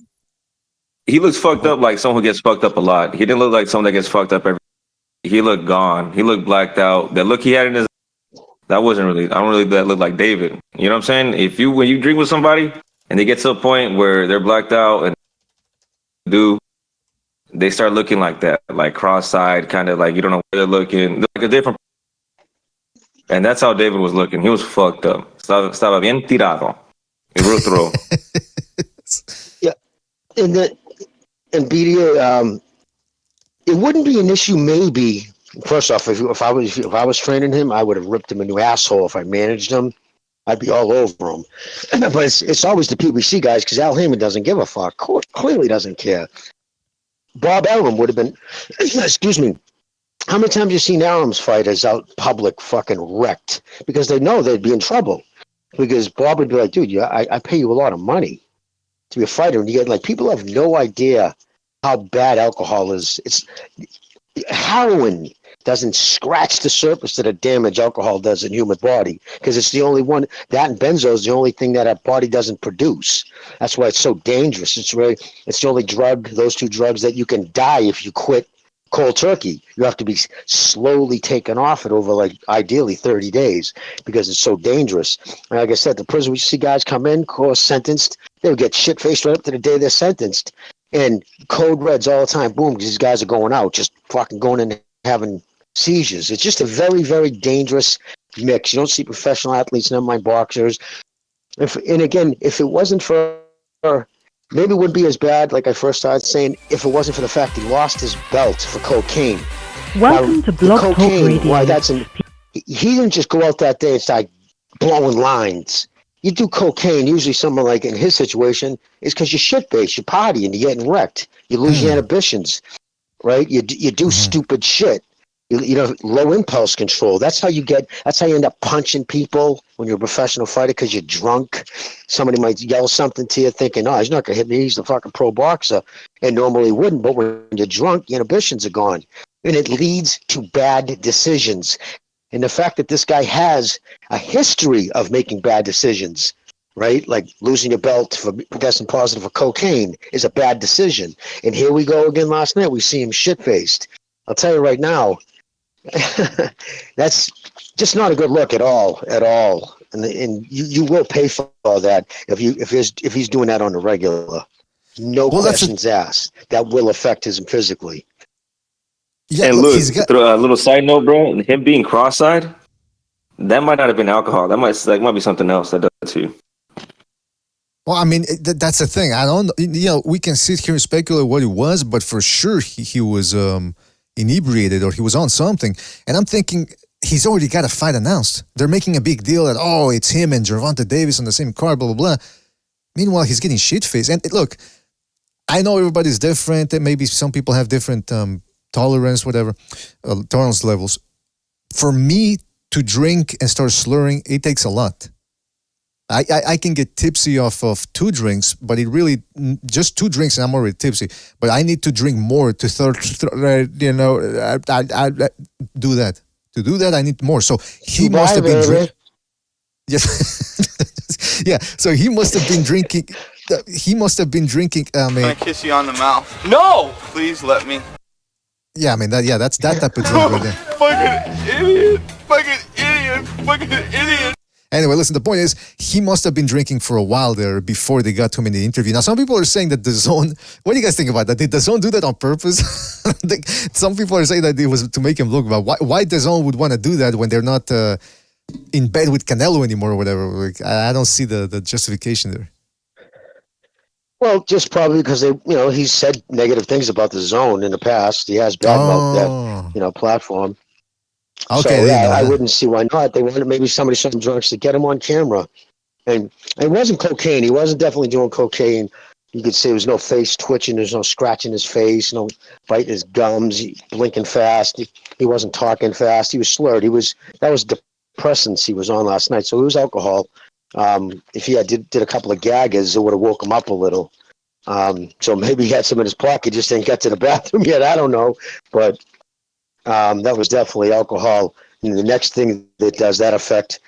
he looks fucked up like someone who gets fucked up a lot. He didn't look like someone that gets fucked up every. He looked gone. He looked blacked out. That look he had in his. That wasn't really. I don't really that look like David. You know what I'm saying? When you drink with somebody and they get to a point where they're blacked out and they start looking like that, like cross-eyed, kind of like you don't know where they're looking, like a different. And that's how David was looking. He was fucked up. Estaba bien tirado. In real throw. Yeah, and BDA, it wouldn't be an issue. Maybe first off, if I was training him, I would have ripped him a new asshole. If I managed him, I'd be all over him. But it's always the PBC guys because Al Heyman doesn't give a fuck. Clearly doesn't care. Bob Arum would have been. Excuse me. How many times you seen Arum's fighters out public fucking wrecked because they know they'd be in trouble? Because Bob would be like, dude, I pay you a lot of money to be a fighter, and you get people have no idea how bad alcohol is. It's heroin doesn't scratch the surface of the damage alcohol does in human body because it's the only one that and benzo is the only thing that our body doesn't produce. That's why it's so dangerous. It's the only drug, those two drugs that you can die if you quit cold turkey. You have to be slowly taken off it over ideally 30 days because it's so dangerous. And like I said, the prison we see guys come in, course sentenced, they would get shit faced right up to the day they're sentenced. And code reds all the time, boom, these guys are going out, just fucking going in and having seizures. It's just a very, very dangerous mix. You don't see professional athletes, never mind boxers. And again, if it wasn't for maybe it wouldn't be as bad, like I first started saying, if it wasn't for the fact he lost his belt for cocaine. Welcome to Blog Talk Radio. Why he didn't just go out that day and start blowing lines. You do cocaine, usually someone like in his situation, is because you're shit-faced, you're partying, you're getting wrecked. You lose your inhibitions, right? You do stupid shit. You low impulse control. That's how you end up punching people when you're a professional fighter because you're drunk. Somebody might yell something to you thinking, oh, he's not going to hit me. He's the fucking pro boxer. And normally wouldn't. But when you're drunk, your inhibitions are gone. And it leads to bad decisions. And the fact that this guy has a history of making bad decisions, right? Like losing your belt for testing positive for cocaine is a bad decision. And here we go again last night. We see him shit-faced. I'll tell you right now, that's just not a good look at all. And you will pay for all that if he's doing that on the regular. No questions asked. That will affect him physically. Yeah, and look, a little side note, bro. Him being cross-eyed, that might not have been alcohol. That might be something else that does it to you. Well, I mean, that's the thing. I don't, we can sit here and speculate what it was, but for sure he was inebriated or he was on something. And I'm thinking he's already got a fight announced. They're making a big deal that, it's him and Gervonta Davis on the same card, blah, blah, blah. Meanwhile, he's getting shit-faced. And look, I know everybody's different. And maybe some people have different tolerance, whatever, tolerance levels. For me to drink and start slurring, it takes a lot. I can get tipsy off of 2 drinks, but it really, just 2 drinks and I'm already tipsy. But I need to drink more to do that. To do that, I need more. So he must have been drinking. Yes. Yeah. So he must have been drinking. He must have been drinking. Can I kiss you on the mouth? No! Please let me. Yeah, I mean, that's that type of drink right there. Fucking idiot. Fucking idiot. Fucking idiot. Anyway, listen, the point is, he must have been drinking for a while there before they got to him in the interview. Now, some people are saying that DAZN, what do you guys think about that? Did DAZN do that on purpose? Some people are saying that it was to make him look bad. Why DAZN would want to do that when they're not in bed with Canelo anymore or whatever? Like, I don't see the justification there. Well, just probably because he's said negative things about the zone in the past. He has badmouthed that, platform. Okay, so, yeah, I wouldn't see why not. They wanted maybe some drugs to get him on camera. And it wasn't cocaine. He wasn't definitely doing cocaine. You could see there was no face twitching. There's no scratching his face, no biting his gums, blinking fast. He wasn't talking fast. He was slurred. That was depressants he was on last night. So it was alcohol. If he did a couple of gaggers, it would have woke him up a little. So maybe he had some in his pocket, just didn't get to the bathroom yet. I don't know. But that was definitely alcohol. And the next thing that does that effect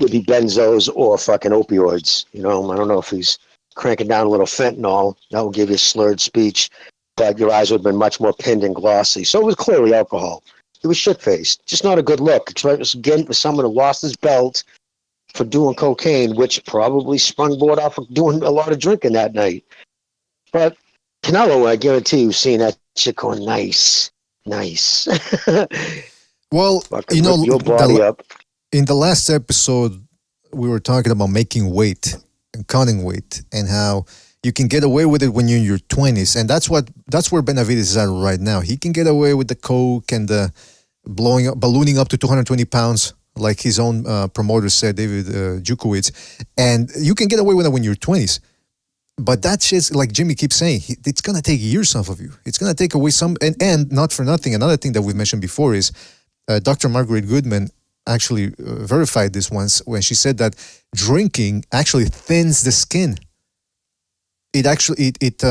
would be benzos or fucking opioids. I don't know if he's cranking down a little fentanyl. That will give you slurred speech, but your eyes would have been much more pinned and glossy. So it was clearly alcohol. He was shit-faced. Just not a good look. Again, for someone who lost his belt for doing cocaine, which probably sprung off of doing a lot of drinking that night. But Canelo, I guarantee you, seeing that shit going nice. Well, your body up. In the last episode, we were talking about making weight and cutting weight and how you can get away with it when you're in your 20s. And that's where Benavidez is at right now. He can get away with the coke and the ballooning up to 220 pounds, like his own promoter said, David Jukowitz. And you can get away with it when you're 20s. But that shit's, like Jimmy keeps saying, it's going to take years off of you. It's going to take away some, and not for nothing, another thing that we've mentioned before is Dr. Margaret Goodman actually verified this once when she said that drinking actually thins the skin. It actually, it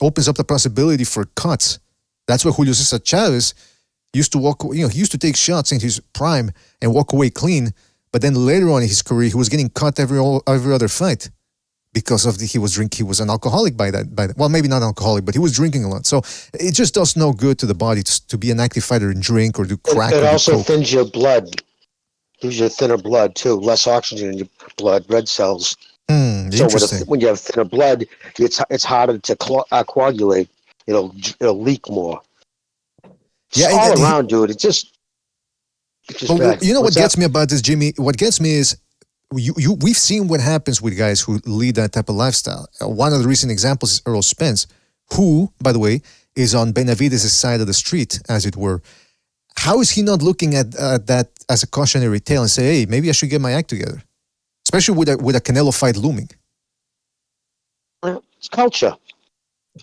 opens up the possibility for cuts. That's why Julio Cesar Chavez used to he used to take shots in his prime and walk away clean. But then later on in his career, he was getting cut every other fight. Because of he was an alcoholic by that. Well, maybe not alcoholic, but he was drinking a lot. So it just does no good to the body to be an active fighder and drink or do crack. It also thins your blood. Gives you thinner blood too, less oxygen in your blood, red cells. So when you have thinner blood, it's harder to coagulate. It'll leak more. Just all around, dude. It's just bad. You know what gets me about this, Jimmy? What gets me is. We've seen what happens with guys who lead that type of lifestyle. One of the recent examples is Earl Spence, who, by the way, is on Benavidez' side of the street, as it were. How is he not looking at that as a cautionary tale and say, hey, maybe I should get my act together? Especially with a Canelo fight looming. It's culture.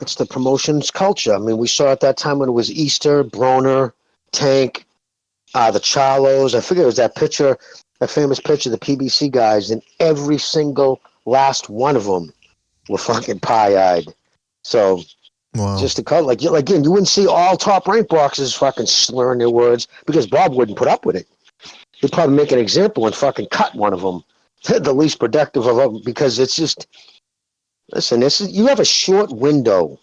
It's the promotion's culture. I mean, we saw at that time when it was Easter, Broner, Tank, the Charlos. I figure it was that picture, that famous picture of the PBC guys, and every single last one of them were fucking pie-eyed. So, just to cut, again, you wouldn't see all top-ranked boxers fucking slurring their words because Bob wouldn't put up with it. He'd probably make an example and fucking cut one of them, the least productive of them, because it's just, listen, you have a short window.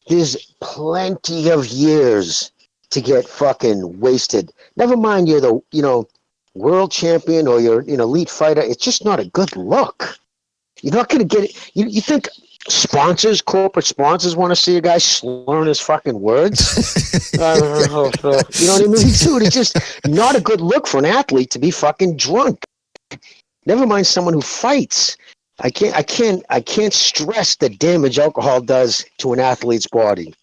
There's plenty of years to get fucking wasted. Never mind you're the, world champion or you're an elite fighter. It's just not a good look. You're not going to get it. You think corporate sponsors want to see a guy slurring his fucking words? You know what I mean? Dude, it's just not a good look for an athlete to be fucking drunk. Never mind someone who fights. I can't stress the damage alcohol does to an athlete's body.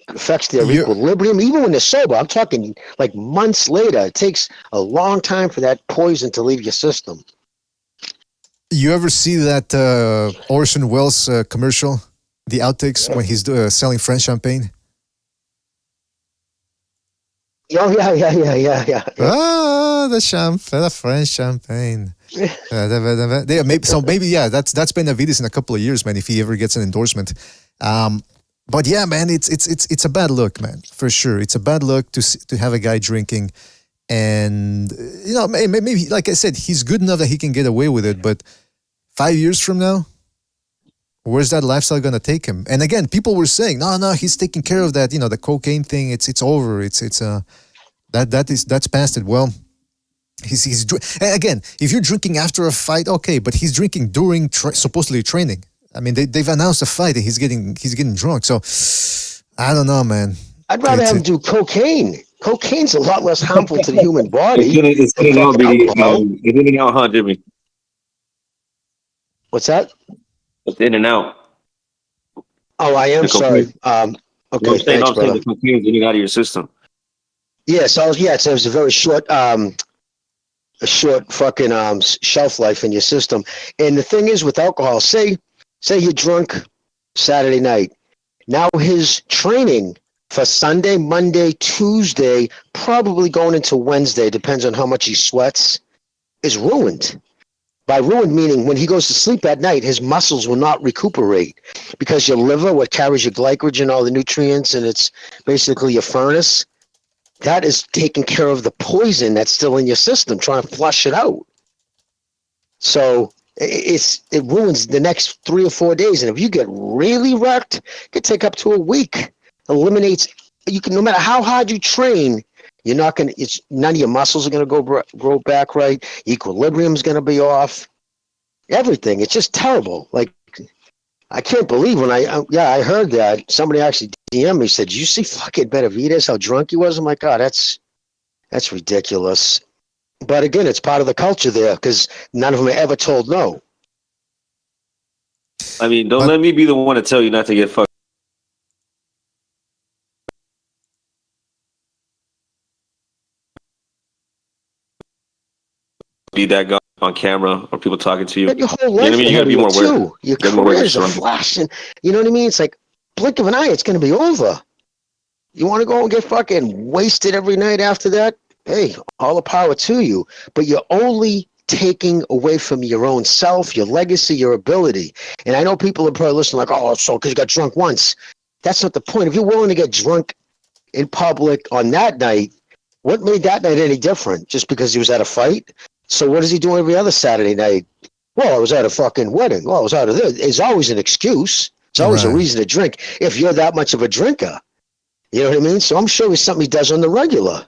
It affects their equilibrium, even when they're sober. I'm talking like months later. It takes a long time for that poison to leave your system. You ever see that Orson Welles commercial, the outtakes, when he's selling French champagne? Oh, yeah. Ah, the French champagne. Maybe that's Benavidez in a couple of years, man, if he ever gets an endorsement. But yeah, man, it's a bad look, man, for sure. It's a bad look to have a guy drinking, and maybe like I said, he's good enough that he can get away with it. But 5 years from now, where's that lifestyle gonna take him? And again, people were saying, no, he's taking care of that. The cocaine thing. It's over. That's past it. Well, he's again. If you're drinking after a fight, okay, but he's drinking during supposedly training. I mean, they've announced a fight and he's getting drunk. So I don't know, man. I'd rather have him do cocaine. Cocaine's a lot less harmful to the human body. It's in and out, huh, Jimmy? What's that? It's in and out. Oh, I am sorry. Okay, thanks, brother. The cocaine's in and out of your system. Yeah, so it was a very short fucking shelf life in your system. And the thing is with alcohol, say you're drunk Saturday night. Now his training for Sunday, Monday, Tuesday, probably going into Wednesday, depends on how much he sweats, is ruined. By ruined meaning when he goes to sleep at night, his muscles will not recuperate because your liver, what carries your glycogen, all the nutrients, and it's basically your furnace, that is taking care of the poison that's still in your system, trying to flush it out. So it ruins the next 3 or 4 days. And if you get really wrecked, it could take up to a week. Eliminates, no matter how hard you train, you're not going to, none of your muscles are going to grow back right. Equilibrium's going to be off. Everything. It's just terrible. Like, I can't believe when I heard that. Somebody actually DM'd me, said, "Did you see fucking Benavidez, how drunk he was?" I'm like, God, that's ridiculous. But again, it's part of the culture there because none of them are ever told no. I mean, don't let me be the one to tell you not to get fucked. Be that guy on camera or people talking to you. But your whole life, you gotta be more aware. Your careers are flashing. You know what I mean? It's like blink of an eye, it's going to be over. You want to go and get fucking wasted every night after that? Hey, all the power to you. But you're only taking away from your own self, your legacy, your ability. And I know people are probably listening like, oh, so because you got drunk once. That's not the point. If you're willing to get drunk in public on that night, what made that night any different? Just because he was at a fight? So what does he do every other Saturday night? Well, I was at a fucking wedding. Well, I was out of this. It's always an excuse. It's always a reason to drink if you're that much of a drinker. You know what I mean? So I'm sure it's something he does on the regular.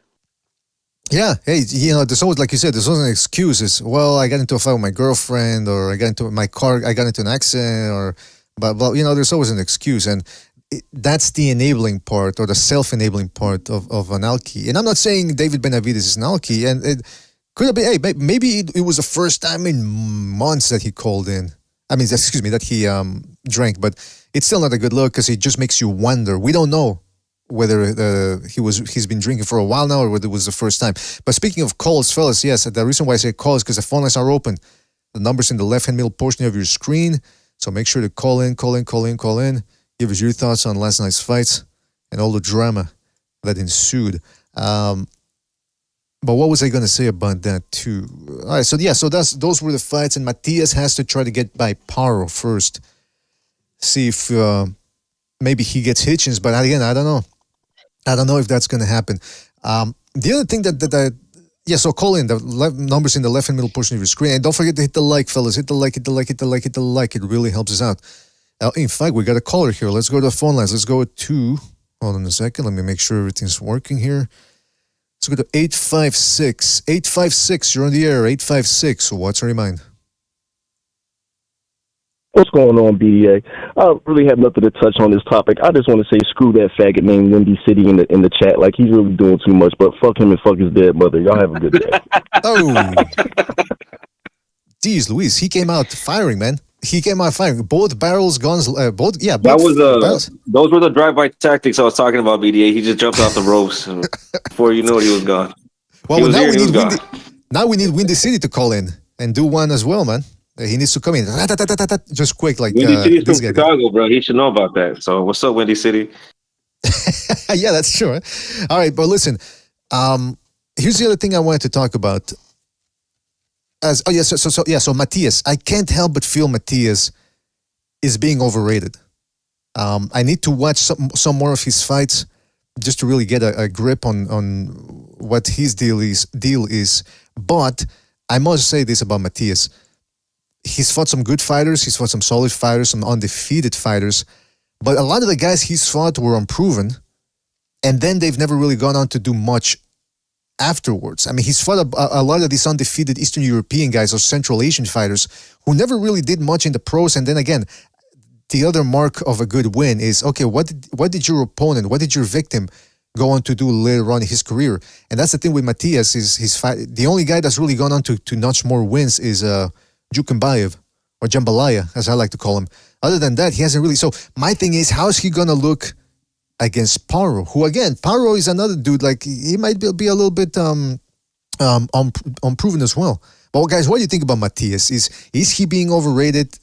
Yeah. Hey, there's always, like you said, there's always an excuse. Well, I got into a fight with my girlfriend, or I got into my car, I got into an accident, or, but there's always an excuse. And that's the enabling part or the self-enabling part of an alkie. And I'm not saying David Benavidez is an alkie. And it could have been, hey, maybe it was the first time in months that he called in. I mean, that he drank, but it's still not a good look because it just makes you wonder. We don't know whether he's been drinking for a while now or whether it was the first time. But speaking of calls, fellas, yes, the reason why I say call is because the phone lines are open. The number's in the left-hand middle portion of your screen, so make sure to call in. Give us your thoughts on last night's fights and all the drama that ensued. But what was I going to say about that too? All right, so those were the fights, and Matias has to try to get by Paro first. See if maybe he gets Hitchens, but again, I don't know. I don't know if that's going to happen. The other thing so call in. The numbers in the left and middle portion of your screen, and don't forget to hit the like, fellas. Hit the like. It really helps us out. In fact, we got a caller here. Let's go to the phone lines. Let's go to. Hold on a second. Let me make sure everything's working here. Let's go to 856. 856, you're on the air. 856, what's on your mind? What's going on, BDA? I really have nothing to touch on this topic. I just want to say screw that faggot named Windy City in the chat. Like, he's really doing too much, but fuck him and fuck his dead mother. Y'all have a good day. Oh. Jeez, Luis, he came out firing, man. he came out firing. Both barrels, guns, both. Yeah, That both was barrels. those were the drive-by tactics I was talking about, BDA. He just jumped off the ropes and before you knew it, he was gone. Well, he was now here we and he was need gone. Now we need Windy City to call in and do one as well, man. He needs to come in just quick, like Windy City's from this guy did. Chicago, bro. He should know about that. So what's up, Windy City? Yeah, that's true. All right, but listen, here's the other thing I wanted to talk about. So Matias, I can't help but feel Matias is being overrated. I need to watch some more of his fights just to really get a grip on what his deal is. But I must say this about Matias. He's fought some good fighters. He's fought some solid fighters, some undefeated fighters. But a lot of the guys he's fought were unproven. And then they've never really gone on to do much afterwards. I mean, he's fought a lot of these undefeated Eastern European guys or Central Asian fighters who never really did much in the pros. And then again, the other mark of a good win is, okay, what did your opponent, what did your victim go on to do later on in his career? And that's the thing with Matias is his fight. The only guy that's really gone on to notch more wins is Jukenbaev, or Jambalaya, as I like to call him. Other than that, he hasn't really. So my thing is, how's he gonna look against Paro? Who again, Paro is another dude. Like he might be a little bit unproven as well. But guys, what do you think about Matias? Is he being overrated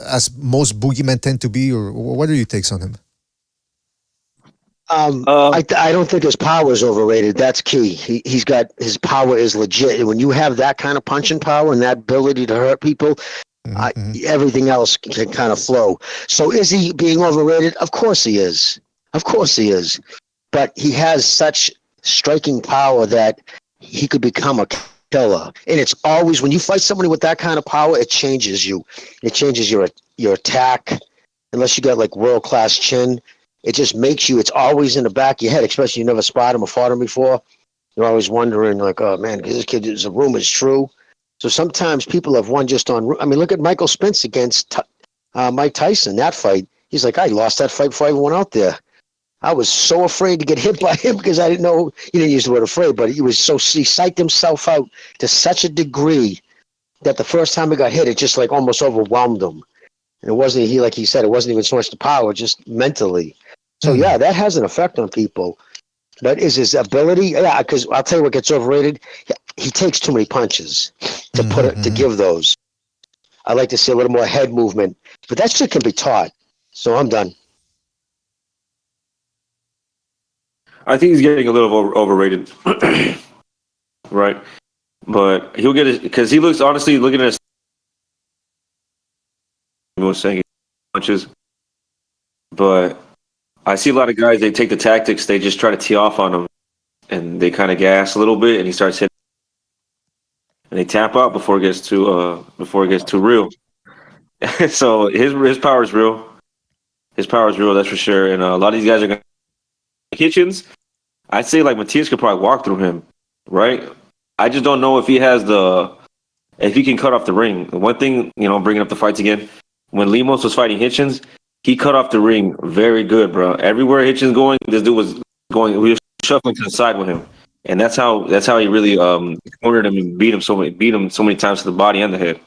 as most boogeymen tend to be, or what are your takes on him? I don't think his power is overrated. That's key. He's got his power is legit. And when you have that kind of punching power and that ability to hurt people, everything else can kind of flow. So is he being overrated? Of course he is. Of course he is. But he has such striking power that he could become a killer. And it's always when you fight somebody with that kind of power, it changes you. It changes your attack. Unless you got like world-class chin. It just makes you, it's always in the back of your head, especially you never spotted him or fought him before. You're always wondering, like, oh, man, this kid, the rumor is true. So sometimes people have won just on, I mean, look at Michael Spence against Mike Tyson, that fight. He's like, I lost that fight before I even went out there. I was so afraid to get hit by him because I didn't know, he didn't use the word afraid, but he psyched himself out to such a degree that the first time he got hit, it just like almost overwhelmed him. And it wasn't, like he said, it wasn't even so much the power, just mentally. So, yeah, that has an effect on people. But is his ability? Yeah, because I'll tell you what gets overrated. He takes too many punches to give those. I like to see a little more head movement. But that shit can be taught. So I'm done. I think he's getting a little overrated. Right. But he'll get it because he looks, honestly, looking at his was saying punches. But I see a lot of guys, they take the tactics, they just try to tee off on him and they kind of gas a little bit and he starts hitting and they tap out before it gets too real. So his power is real. His power is real, that's for sure. And a lot of these guys are going to Hitchens. I'd say like Matias could probably walk through him, right? I just don't know if he has if he can cut off the ring. One thing, bringing up the fights again, when Lemos was fighting Hitchens, he cut off the ring very good, bro. Everywhere Hitchens going, this dude was going. We were shuffling to the side with him, and that's how he really cornered him and beat him so many times to the body and the head.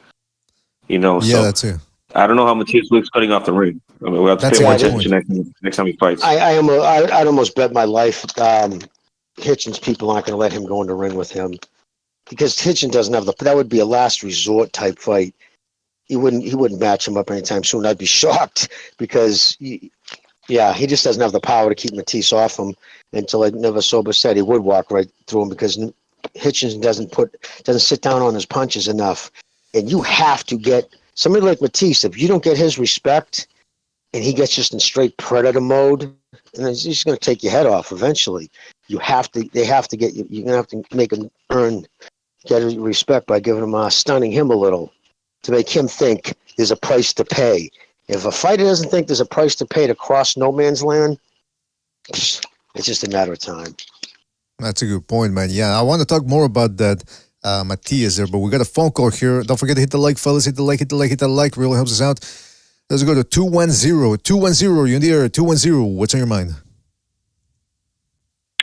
Yeah, so that's it. I don't know how Matias looks cutting off the ring. I mean, we'll have to pay more attention next time he fights. I'd almost bet my life Hitchens people aren't going to let him go in the ring with him because Hitchens doesn't have that would be a last resort type fight. He wouldn't match him up anytime soon. I'd be shocked because he just doesn't have the power to keep Matisse off him. Until I never sober said he would walk right through him because Hitchens doesn't sit down on his punches enough. And you have to get somebody like Matisse, if you don't get his respect and he gets just in straight predator mode, and he's just going to take your head off eventually. They have to get you. You're going to have to make him get his respect by stunning him a little. To make him think there's a price to pay. If a fighter doesn't think there's a price to pay to cross no man's land, it's just a matter of time. That's a good point, man. Yeah, I want to talk more about that Matias there, but we got a phone call here. Don't forget to hit the like, fellas. Hit the like. Really helps us out. Let's go to 210. 210, you're in the air. 210, what's on your mind?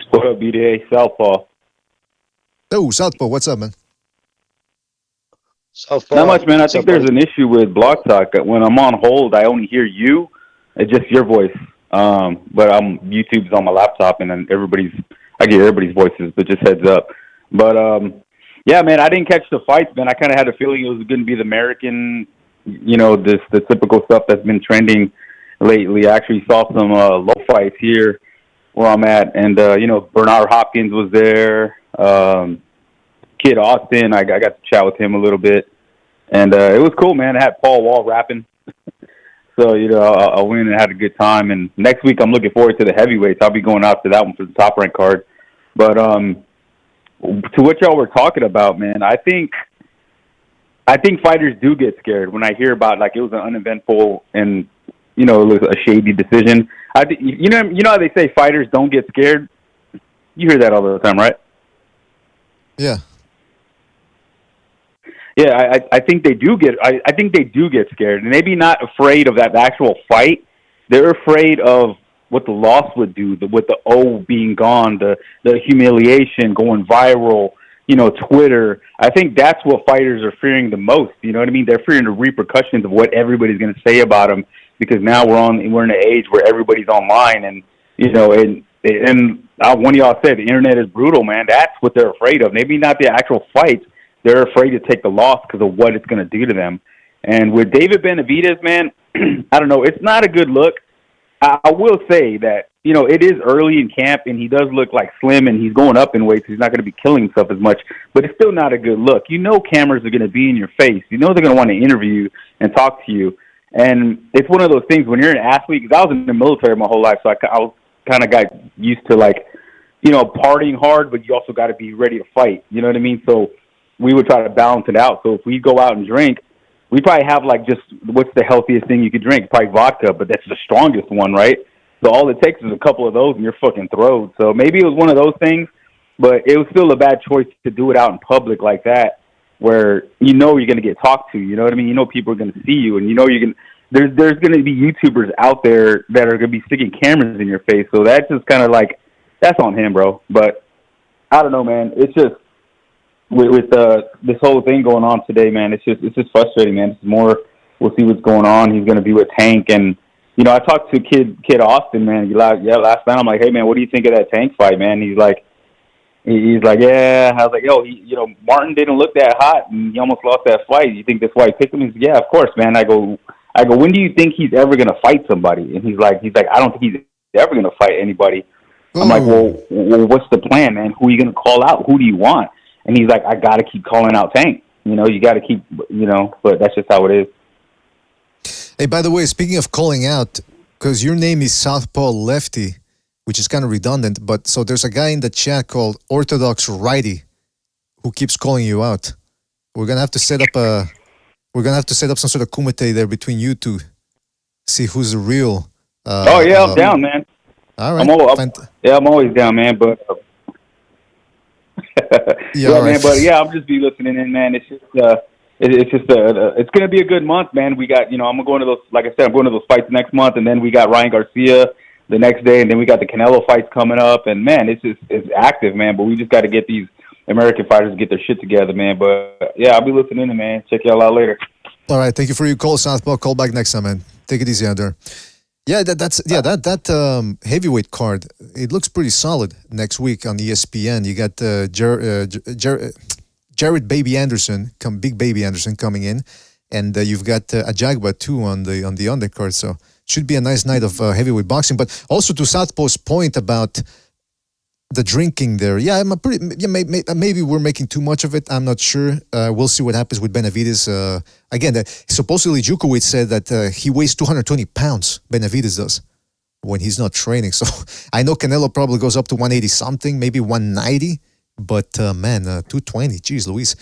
What up, BDA? Southpaw. Oh, Southpaw, what's up, man? Not much, man. I think there's an issue with Block Talk. When I'm on hold, I only hear you. It's just your voice. But YouTube's on my laptop, and then I get everybody's voices, but just heads up. But, yeah, man, I didn't catch the fights, man. I kind of had a feeling it was going to be the American, the typical stuff that's been trending lately. I actually saw some low fights here where I'm at, and Bernard Hopkins was there. Kid Austin, I got to chat with him a little bit, and it was cool, man. I had Paul Wall rapping, so I went and had a good time. And next week I'm looking forward to the heavyweights. I'll be going out to that one for the top rank card. But to what y'all were talking about, man, I think fighters do get scared when I hear about it was an uneventful and it was a shady decision. I think you know how they say fighters don't get scared. You hear that all the time, right? Yeah. Yeah, I think they do get. I think they do get scared, and maybe not afraid of that actual fight. They're afraid of what the loss would do, with the O being gone, the humiliation, going viral. Twitter. I think that's what fighters are fearing the most. You know what I mean? They're fearing the repercussions of what everybody's going to say about them, because now we're in an age where everybody's online, and and one of y'all said the internet is brutal, man. That's what they're afraid of. Maybe not the actual fights. They're afraid to take the loss because of what it's going to do to them. And with David Benavidez, man, I don't know. It's not a good look. I will say that, it is early in camp, and he does look like slim, and he's going up in weight, so he's not going to be killing himself as much. But it's still not a good look. Cameras are going to be in your face. They're going to want to interview you and talk to you. And it's one of those things when you're an athlete, because I was in the military my whole life, so I was kind of got used to, partying hard, but you also got to be ready to fight. You know what I mean? So we would try to balance it out. So if we go out and drink, we probably have just what's the healthiest thing you could drink? Probably vodka, but that's the strongest one, right? So all it takes is a couple of those and you're fucking throwed. So maybe it was one of those things, but it was still a bad choice to do it out in public like that, where you're going to get talked to. You know what I mean? People are going to see you, and there's going to be YouTubers out there that are going to be sticking cameras in your face. So that's just kind of that's on him, bro. But I don't know, man. It's just with this whole thing going on today, man. It's just frustrating, man. It's more. We'll see what's going on. He's going to be with Tank, and I talked to Kid Austin, man. Last night I'm like, hey, man, what do you think of that Tank fight, man? He's like, yeah. I was like, yo, Martin didn't look that hot, and he almost lost that fight. You think this fight picked him? He's like, yeah, of course, man. I go, when do you think he's ever going to fight somebody? And he's like, I don't think he's ever going to fight anybody. I'm like, well, what's the plan, man? Who are you going to call out? Who do you want? And he's like, I got to keep calling out Tank. You got to keep, but that's just how it is. Hey, by the way, speaking of calling out, because your name is Southpaw Lefty, which is kind of redundant, but so there's a guy in the chat called Orthodox Righty who keeps calling you out. We're gonna have to set up some sort of kumite there between you two. See who's the real. I'm down, man. All right. I'm always down, man. But man. But yeah, I'll just be listening in, man. It's just it's gonna be a good month, man. We got I'm going to those. Like I said, I'm going to those fights next month, and then we got Ryan Garcia the next day, and then we got the Canelo fights coming up, and man, it's active, man. But we just got to get these American fighters to get their shit together, man. But yeah, I'll be listening in, man. Check y'all out later. All right, thank you for your call, Southpaw. Call back next time, man. Take it easy out there. Yeah, that heavyweight card, it looks pretty solid next week on ESPN. You got Jared Baby Anderson, Big Baby Anderson coming in, and you've got Ajagba too on the undercard. So should be a nice night of heavyweight boxing. But also to Southpaw's point about the drinking there, maybe we're making too much of it. I'm not sure. We'll see what happens with Benavidez. Again, supposedly Djokovic said that he weighs 220 pounds. Benavidez does when he's not training. So I know Canelo probably goes up to 180 something, maybe 190. But 220. Geez, Louise.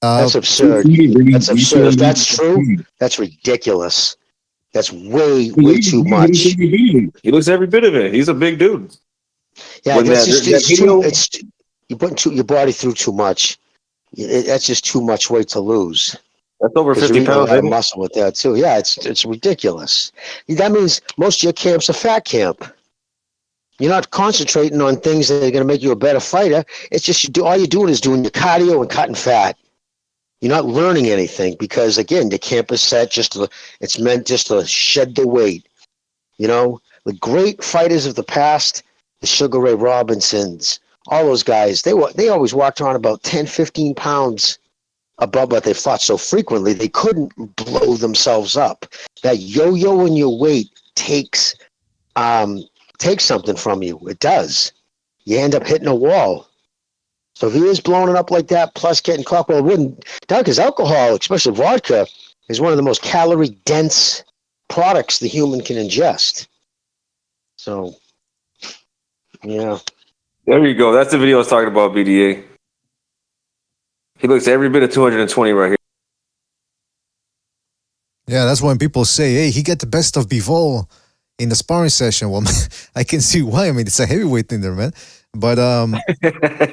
That's absurd. That's absurd. If that's true, that's ridiculous. That's way too much. He looks every bit of it. He's a big dude. Yeah, you put your body through too much. That's just too much weight to lose. That's over 50 pounds. Of muscle with that too. Yeah, it's ridiculous. That means most of your camp's a fat camp. You're not concentrating on things that are going to make you a better fighter. It's just all you're doing is doing your cardio and cutting fat. You're not learning anything because, again, the camp is set it's meant just to shed the weight. You know, the great fighters of the past, the Sugar Ray Robinsons, all those guys, they always walked around about 10, 15 pounds above what they fought so frequently, they couldn't blow themselves up. That yo-yo in your weight takes something from you. It does. You end up hitting a wall. So if he is blowing it up like that, plus getting caught, well, it wouldn't. Because alcohol, especially vodka, is one of the most calorie-dense products the human can ingest. So, yeah. There you go. That's the video I was talking about, BDA. He looks every bit of 220 right here. Yeah, that's when people say, hey, he got the best of Bivol in the sparring session. Well, I can see why. I mean, it's a heavyweight in there, man. But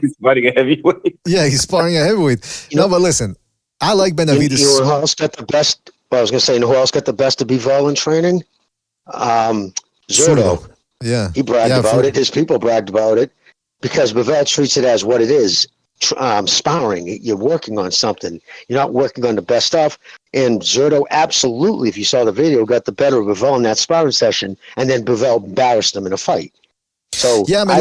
he's fighting a heavyweight. Yeah, he's sparring a heavyweight. But listen, I like Benavidez. You know who else got the best? Well, I was going to say, you know who else got the best of Bivol in training? Zurdo. Yeah. He bragged about it. His people bragged about it because Bivol treats it as what it is. Sparring. You're working on something. You're not working on the best stuff. And Zurdo absolutely, if you saw the video, got the better of Bivol in that sparring session, and then Bivol embarrassed him in a fight. So yeah, I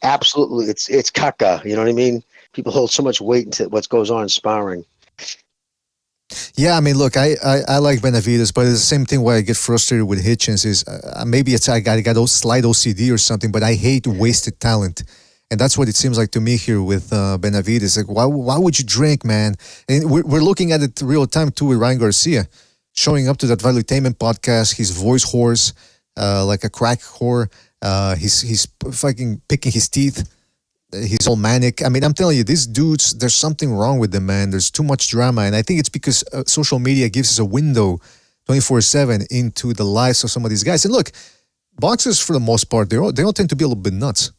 absolutely, it's caca. You know what I mean? People hold so much weight into what goes on in sparring. Yeah, I mean, look, I like Benavidez, but it's the same thing where I get frustrated with Hitchens is maybe I got slight OCD or something, but I hate wasted talent. And that's what it seems like to me here with Benavidez. Like, why would you drink, man? And we're looking at it real time too with Ryan Garcia, showing up to that Valuetainment podcast, his voice hoarse, like a crack whore. He's fucking picking his teeth. He's all manic. I mean, I'm telling you, these dudes, there's something wrong with them, man. There's too much drama. And I think it's because social media gives us a window 24/7 into the lives of some of these guys. And look, boxers, for the most part, they all tend to be a little bit nuts.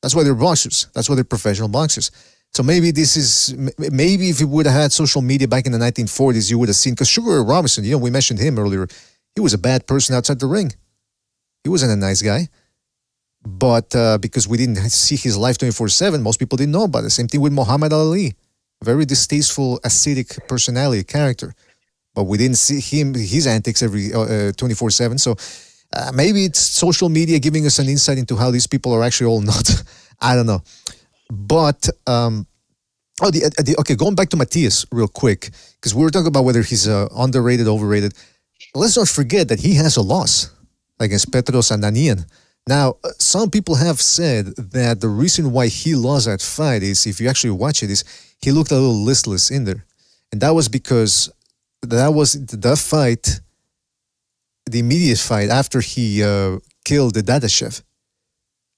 That's why they're boxers. That's why they're professional boxers. So maybe if you would have had social media back in the 1940s, you would have seen, because Sugar Ray Robinson, we mentioned him earlier, he was a bad person outside the ring. He wasn't a nice guy. But because we didn't see his life 24/7, most people didn't know about it. Same thing with Muhammad Ali. Very distasteful, acidic personality, character. But we didn't see his antics every 24/7. So maybe it's social media giving us an insight into how these people are actually all nuts. I don't know. But, okay, going back to Matias real quick, because we were talking about whether he's underrated, overrated. Let's not forget that he has a loss against Petros Ananian. Now, some people have said that the reason why he lost that fight is, if you actually watch it, is he looked a little listless in there. And that was because that was the fight, the immediate fight after he killed the Dadashev.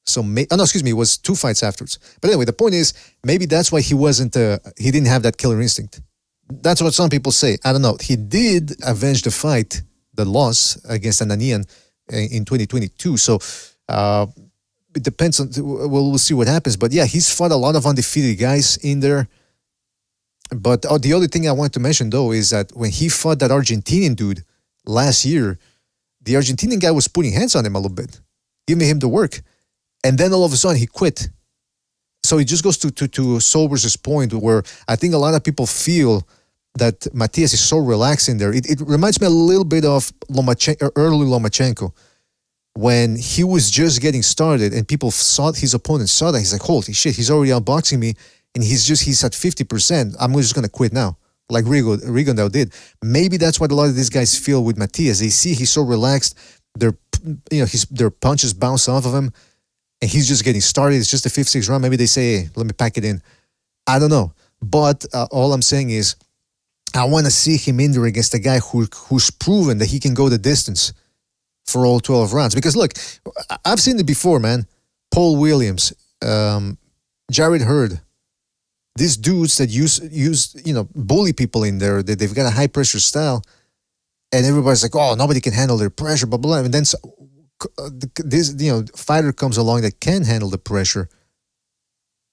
So, it was 2 fights afterwards. But anyway, the point is, maybe that's why he didn't have that killer instinct. That's what some people say. I don't know. He did avenge the fight, the loss against Ananian in 2022. So, it depends on, we'll see what happens. But yeah, he's fought a lot of undefeated guys in there. But the other thing I wanted to mention, though, is that when he fought that Argentinian dude last year, the Argentinian guy was putting hands on him a little bit, giving him the work. And then all of a sudden he quit. So it just goes to Sober's point, where I think a lot of people feel that Matias is so relaxed in there. It reminds me a little bit of early Lomachenko, when he was just getting started and people saw his opponent, saw that. He's like, holy shit, he's already outboxing me. And he's at 50%. I'm just going to quit now, like Rigondeaux did. Maybe that's what a lot of these guys feel with Matias. They see he's so relaxed. Their punches bounce off of him. And he's just getting started. It's just the 5th, 6th round. Maybe they say, hey, let me pack it in. I don't know. But all I'm saying is, I want to see him in there against a guy who's proven that he can go the distance for all 12 rounds. Because look, I've seen it before, man. Paul Williams, Jared Hurd, these dudes that use bully people in there. They've got a high pressure style, and everybody's like, oh, nobody can handle their pressure, blah blah. And then this fighter comes along that can handle the pressure,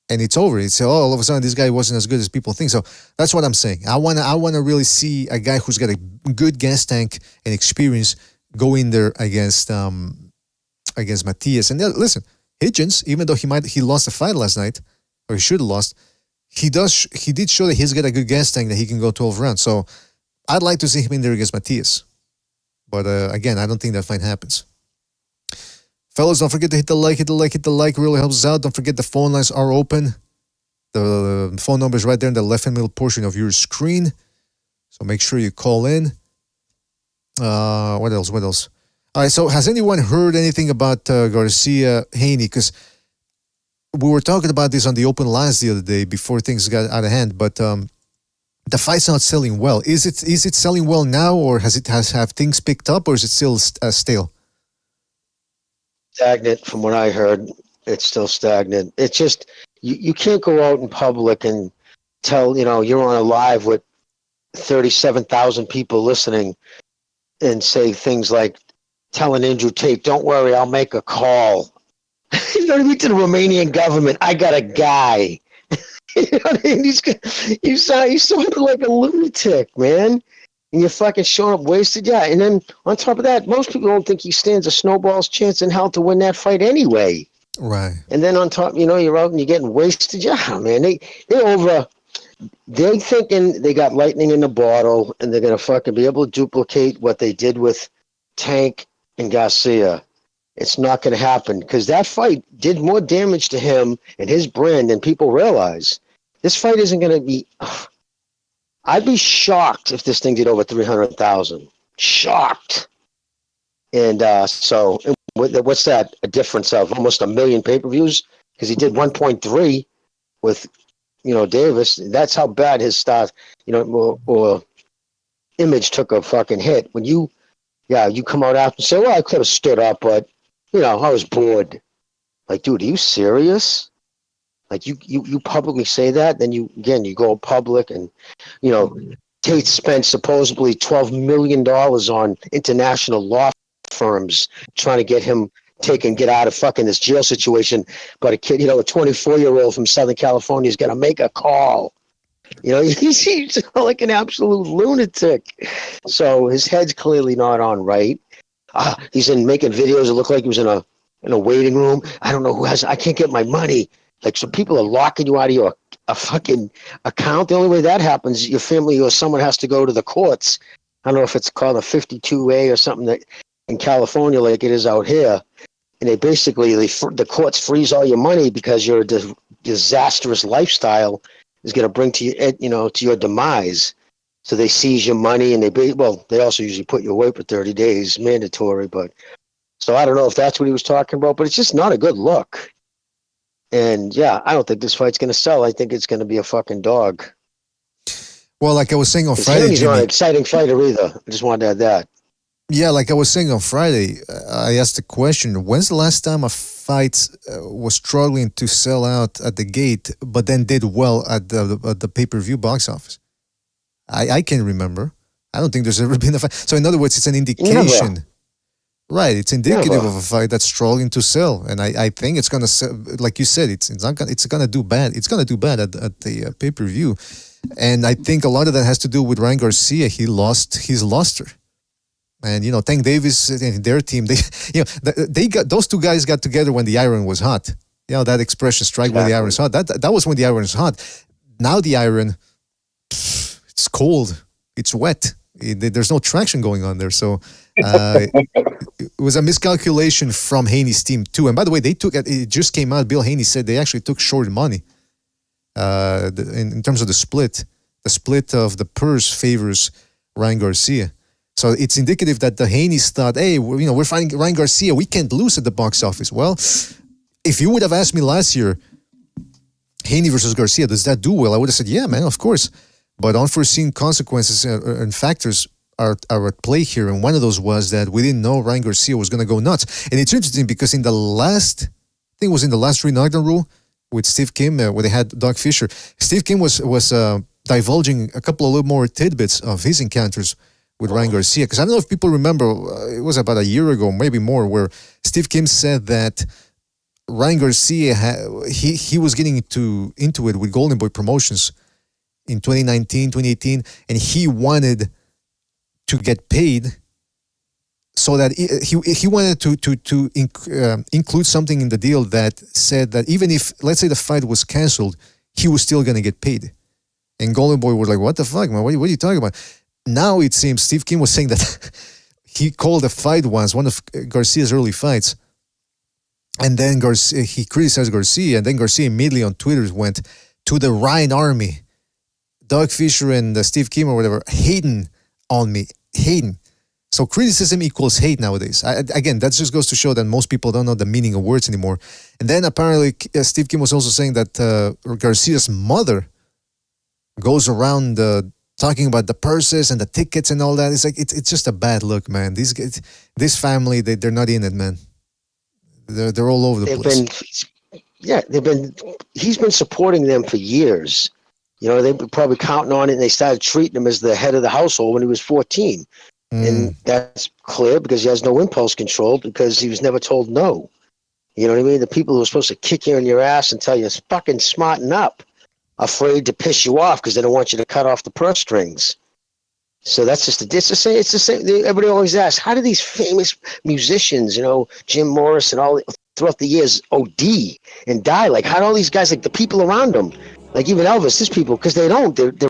and it's over. It's all of a sudden this guy wasn't as good as people think. So that's what I'm saying. I wanna really see a guy who's got a good gas tank and experience go in there against Matias. And listen, Hitchens, even though he lost the fight last night, or he should have lost, he did show that he's got a good gas tank that he can go 12 rounds. So I'd like to see him in there against Matias. But again, I don't think that fight happens. Fellas, don't forget to hit the like. Really helps us out. Don't forget the phone lines are open. The phone number is right there in the left-hand middle portion of your screen. So make sure you call in. What else? All right, so has anyone heard anything about Garcia Haney? Because we were talking about this on the open last the other day before things got out of hand, but the fight's not selling well. Is it selling well now, or have things picked up, or is it still stale? Stagnant, from what I heard. It's still stagnant. It's just you can't go out in public and tell you're on a live with 37,000 people listening and say things like telling Andrew Tate, "Don't worry, I'll make a call." You know what I mean? To the Romanian government, I got a guy. You know what I mean? You sound like a lunatic, man. And you're fucking showing up wasted. Yeah, and then on top of that, most people don't think he stands a snowball's chance in hell to win that fight anyway. Right. And then on top, you're out and you're getting wasted. Yeah, man. They're thinking they got lightning in the bottle and they're going to fucking be able to duplicate what they did with Tank and Garcia. It's not going to happen because that fight did more damage to him and his brand than people realize. This fight isn't going to be... I'd be shocked if this thing did over 300,000. Shocked. And so what's that? A difference of almost 1 million pay-per-views? Because he did 1.3 with, Davis. That's how bad his start, or image took a fucking hit. When you come out after and say, well, I could have stood up, but, I was bored. Like, dude, are you serious? Like, you publicly say that, then you go public and, Tate spent supposedly $12 million on international law firms trying to get him get out of fucking this jail situation. But a kid, a 24-year-old from Southern California is going to make a call. He seems like an absolute lunatic. So his head's clearly not on right. He's making videos that look like he was in a waiting room. I don't know I can't get my money. Like, so people are locking you out of a fucking account. The only way that happens, your family or someone has to go to the courts. I don't know if it's called a 52A or something that in California like it is out here. And they basically, the courts freeze all your money because your disastrous lifestyle is going to bring to you, to your demise. So they seize your money and they also usually put you away for 30 days, mandatory. But so I don't know if that's what he was talking about, but it's just not a good look. And yeah, I don't think this fight's going to sell. I think it's going to be a fucking dog. Well, like I was saying on Friday, he's not an exciting fighter either. I just wanted to add that. Yeah, like I was saying on Friday, I asked the question, when's the last time a fight was struggling to sell out at the gate, but then did well at the pay-per-view box office? I can't remember. I don't think there's ever been a fight. So in other words, it's an indication. Never. Right, it's indicative of a fight that's struggling to sell, and I think it's gonna sell, like you said, it's gonna do bad. It's gonna do bad at the pay-per-view, and I think a lot of that has to do with Ryan Garcia. He's lost her, and Tank Davis and their team, they got those two guys got together when the iron was hot. That expression, strike while the iron is hot. That was when the iron is hot. Now the iron, it's cold, it's wet. There's no traction going on there, so. It was a miscalculation from Haney's team too. And by the way, it just came out. Bill Haney said they actually took short money in terms of the split. The split of the purse favors Ryan Garcia. So it's indicative that the Haneys thought, hey, we're fighting Ryan Garcia. We can't lose at the box office. Well, if you would have asked me last year, Haney versus Garcia, does that do well? I would have said, yeah, man, of course. But unforeseen consequences and factors are at play here, and one of those was that we didn't know Ryan Garcia was going to go nuts. And it's interesting because in the last Reenactment Rule with Steve Kim, where they had Doug Fisher, Steve Kim was divulging a couple of little more tidbits of his encounters with Ryan Garcia. Because I don't know if people remember, it was about a year ago, maybe more, where Steve Kim said that Ryan Garcia, he was getting into it with Golden Boy Promotions in 2019, 2018, and he wanted to get paid, so that he wanted to include something in the deal that said that even if, let's say, the fight was canceled, he was still going to get paid. And Golden Boy was like, what the fuck, man? What are you talking about? Now it seems Steve Kim was saying that he called a fight once, one of Garcia's early fights. And then he criticized Garcia. And then Garcia immediately on Twitter went to the Ryan Army. Doug Fisher and Steve Kim or whatever, hating on me. Hating. So criticism equals hate nowadays. Again, that just goes to show that most people don't know the meaning of words anymore. And then apparently Steve Kim was also saying that Garcia's mother goes around talking about the purses and the tickets and all that. It's like it's just a bad look, man. This family, they're not in it, man. They're all over the place. He's been supporting them for years. You know, they've been probably counting on it, and they started treating him as the head of the household when he was 14. And that's clear because he has no impulse control because he was never told no. You know what I mean? The people who are supposed to kick you in your ass and tell you it's fucking smarten up, afraid to piss you off because they don't want you to cut off the purse strings. So that's just it's the same. Everybody always asks, how do these famous musicians, you know, Jim Morris and all throughout the years OD and die? Like, how do all these guys, like the people around them, like even Elvis, these people, because they're enablers.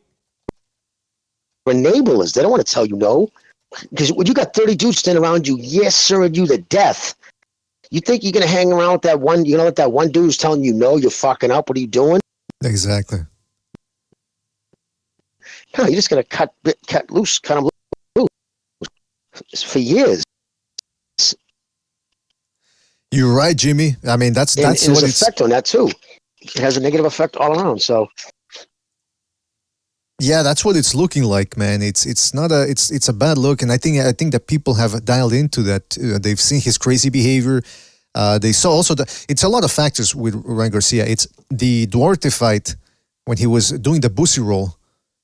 They don't want to tell you no. Because when you got 30 dudes standing around you, yes, sir, and you to death. You think you're going to hang around with that one, you know, what that one dude who's telling you no, you're fucking up, what are you doing? Exactly. No, you're just going to cut them loose for years. You're right, Jimmy. I mean, that's what it's effect on that too. It has a negative effect all around. So. Yeah, that's what it's looking like, man. It's a bad look, and I think that people have dialed into that. They've seen his crazy behavior. They saw also it's a lot of factors with Ryan Garcia. It's the Duarte fight when he was doing the bussy roll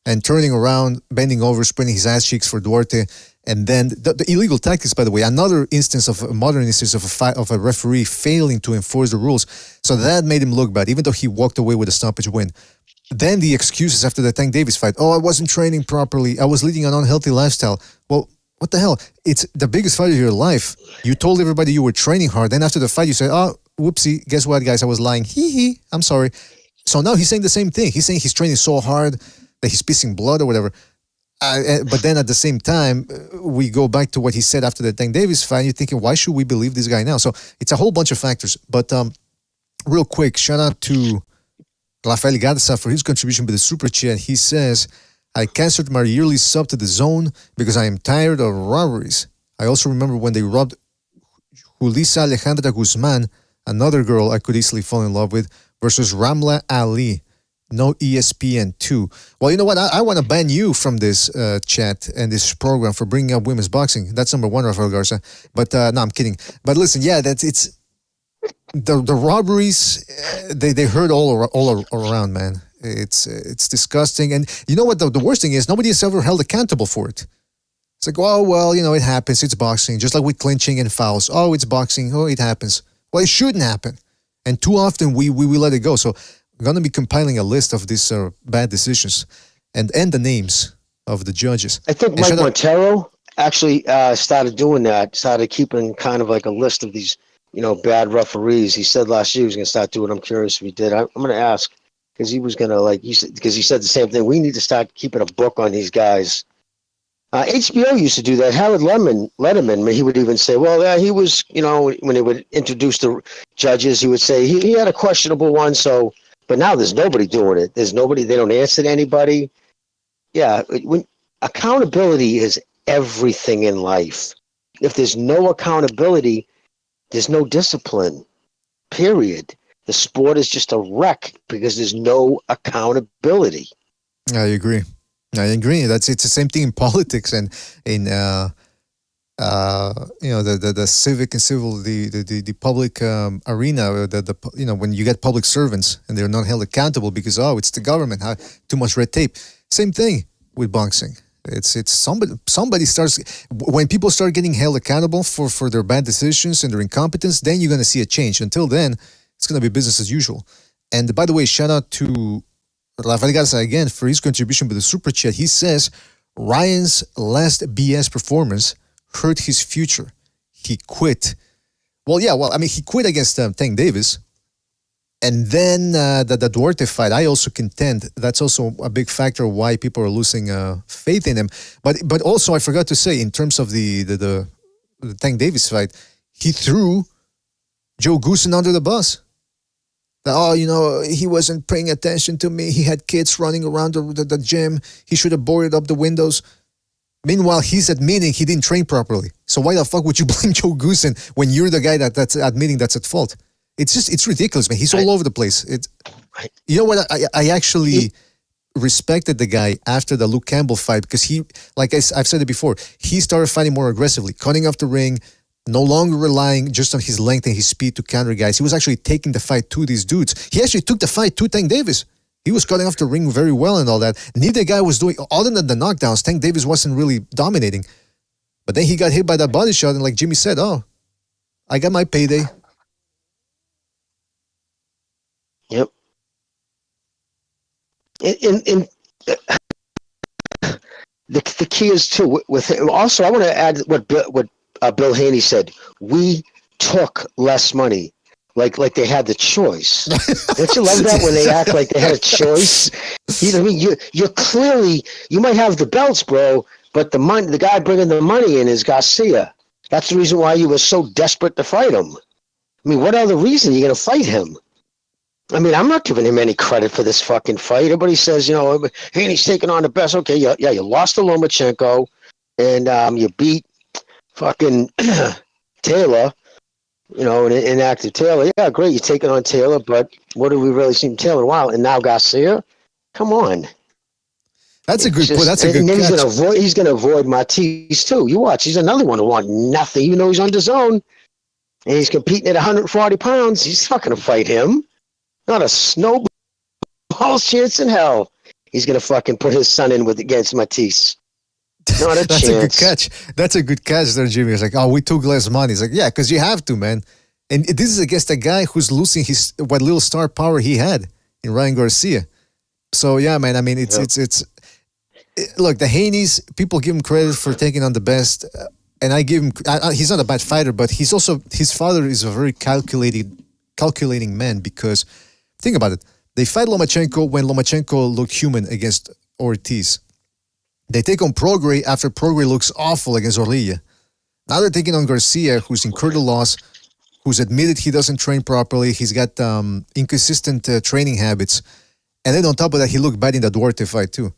and turning around, bending over, spreading his ass cheeks for Duarte, and then the illegal tactics. By the way, another instance of a modern instance of a referee failing to enforce the rules. So that made him look bad, even though he walked away with a stoppage win. Then the excuses after the Tank Davis fight. Oh, I wasn't training properly. I was leading an unhealthy lifestyle. Well, what the hell? It's the biggest fight of your life. You told everybody you were training hard. Then after the fight, you said, oh, whoopsie. Guess what, guys? I was lying. Hee. I'm sorry. So now he's saying the same thing. He's saying he's training so hard that he's pissing blood or whatever. But then at the same time, we go back to what he said after the Tank Davis fight. You're thinking, why should we believe this guy now? So it's a whole bunch of factors. But real quick, shout out to Rafael Garza for his contribution with the Super Chat. He says, I canceled my yearly sub to the Zone because I am tired of robberies. I also remember when they robbed Julissa Alejandra Guzman, another girl I could easily fall in love with, versus Ramla Ali. No ESPN2. Well, you know what? I want to ban you from this chat and this program for bringing up women's boxing. That's number one, Rafael Garza. But no, I'm kidding. But listen, yeah, it's the robberies. They hurt all around, man. It's disgusting. And you know what? The worst thing is nobody is ever held accountable for it. It's like, oh well, you know, it happens. It's boxing, just like with clinching and fouls. Oh, it's boxing. Oh, it happens. Well, it shouldn't happen. And too often we let it go. So I'm going to be compiling a list of these bad decisions and the names of the judges. I think Mike Montero actually started doing that, started keeping kind of like a list of these, you know, bad referees. He said last year he was going to start doing it. I'm curious if he did. I'm going to ask because he was going to because he said the same thing. We need to start keeping a book on these guys. HBO used to do that. Howard Letterman, he would even say, well, he was, you know, when he would introduce the judges, he would say he had a questionable one, so... But now there's nobody doing it. There's nobody. They don't answer to anybody. Yeah, when accountability is everything in life. If there's no accountability, there's no discipline. Period. The sport is just a wreck because there's no accountability. I agree. It's the same thing in politics and in you know, the civic and civil, the public arena, you know, when you get public servants and they're not held accountable because, oh, it's the government, too much red tape. Same thing with boxing. It's somebody starts, when people start getting held accountable for their bad decisions and their incompetence, then you're going to see a change. Until then, it's going to be business as usual. And by the way, shout out to Rafael Garza again for his contribution with the Super Chat. He says, Ryan's last BS performance hurt his future. He quit. Well, yeah, I mean, he quit against Tank Davis. And then the Duarte fight, I also contend that's also a big factor why people are losing faith in him. But also, I forgot to say, in terms of the Tank Davis fight, he threw Joe Goosen under the bus. Oh, he wasn't paying attention to me. He had kids running around the gym. He should have boarded up the windows. Meanwhile, he's admitting he didn't train properly. So why the fuck would you blame Joe Goosen when you're the guy that's admitting that's at fault? It's ridiculous, man. He's all over the place. You know what? I actually respected the guy after the Luke Campbell fight because he, like I've said it before, he started fighting more aggressively, cutting off the ring, no longer relying just on his length and his speed to counter guys. He was actually taking the fight to these dudes. He actually took the fight to Tank Davis. He was cutting off the ring very well and all that. Neither guy was doing, other than the knockdowns, Tank Davis wasn't really dominating. But then he got hit by that body shot and like Jimmy said, oh, I got my payday. Yep. And the key is too with him. Also, I want to add what Bill Haney said. We took less money, like they had the choice. Don't you love that when they act like they had a choice? You're clearly, you might have the belts, bro, but the guy bringing the money in is Garcia. That's the reason why you were so desperate to fight him. I mean, what other reason are you going to fight him? I mean, I'm not giving him any credit for this fucking fight. Everybody says, Haney's taking on the best. Okay, yeah, you lost to Lomachenko, and you beat fucking Taylor, an inactive Taylor. Yeah, great, you're taking on Taylor, but what have we really seen Taylor in a while? And now Garcia? Come on. That's a good point. That's a good catch. He's going to avoid Matisse, too. You watch. He's another one who wants nothing, even though he's on the zone. And he's competing at 140 pounds. He's not going to fight him. Not a snowball's chance in hell. He's going to fucking put his son in against Matisse. Not a That's chance. a good catch. That's a good catch there, Jimmy. It's like, oh, we took less money. It's like, yeah, because you have to, man. And this is against a guy who's losing what little star power he had in Ryan Garcia. So, yeah, man, I mean, it's look, the Haneys, people give him credit for taking on the best. And I give him, he's not a bad fighter, but he's also, his father is a very calculating man because, think about it. They fight Lomachenko when Lomachenko looked human against Ortiz. They take on Prograis after Prograis looks awful against Orlilla. Now they're taking on Garcia, who's incurred a loss, who's admitted he doesn't train properly. He's got inconsistent training habits. And then on top of that, he looked bad in the Duarte fight too.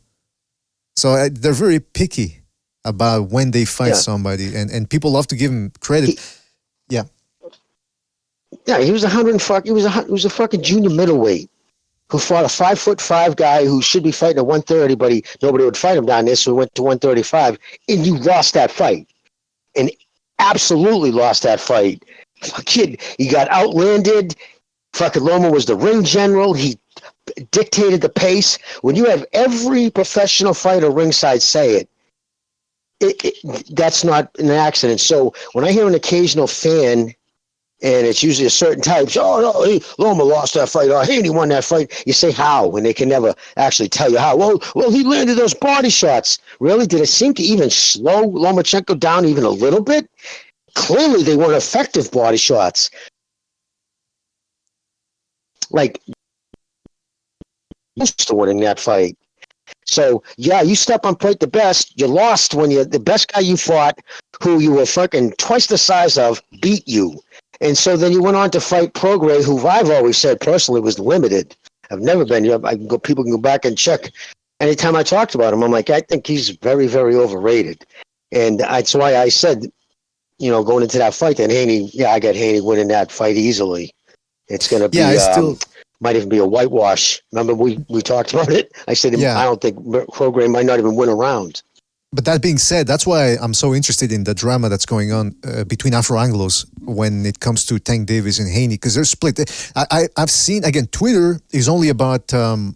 So they're very picky about when they fight somebody. And people love to give him credit. Yeah, he was he was a fucking junior middleweight who fought a 5'5" guy who should be fighting at 130, but nobody would fight him down there, so he went to 135, and you lost that fight. And absolutely lost that fight. Kid, he got outlanded. Fucking Loma was the ring general. He dictated the pace. When you have every professional fighter ringside say that's not an accident. So when I hear an occasional fan, and it's usually a certain type, Loma lost that fight, or Haney won that fight, you say how, when they can never actually tell you how. Well, he landed those body shots. Really? Did it seem to even slow Lomachenko down even a little bit? Clearly they weren't effective body shots. Like, used to winning that fight. So, yeah, you step on plate the best. You lost when the best guy you fought, who you were fucking twice the size of, beat you. And so then you went on to fight Prograis, who I've always said personally was limited. I've never been. People can go back and check. Anytime I talked about him, I'm like, I think he's very, very overrated. And that's why I said, going into that fight, that Haney, I got Haney winning that fight easily. It's going to be, might even be a whitewash. Remember, we talked about it? I said, I don't think Prograis might not even win a round. But that being said, that's why I'm so interested in the drama that's going on between Afro-Anglos when it comes to Tank Davis and Haney, because they're split. I've seen, again, Twitter is only about,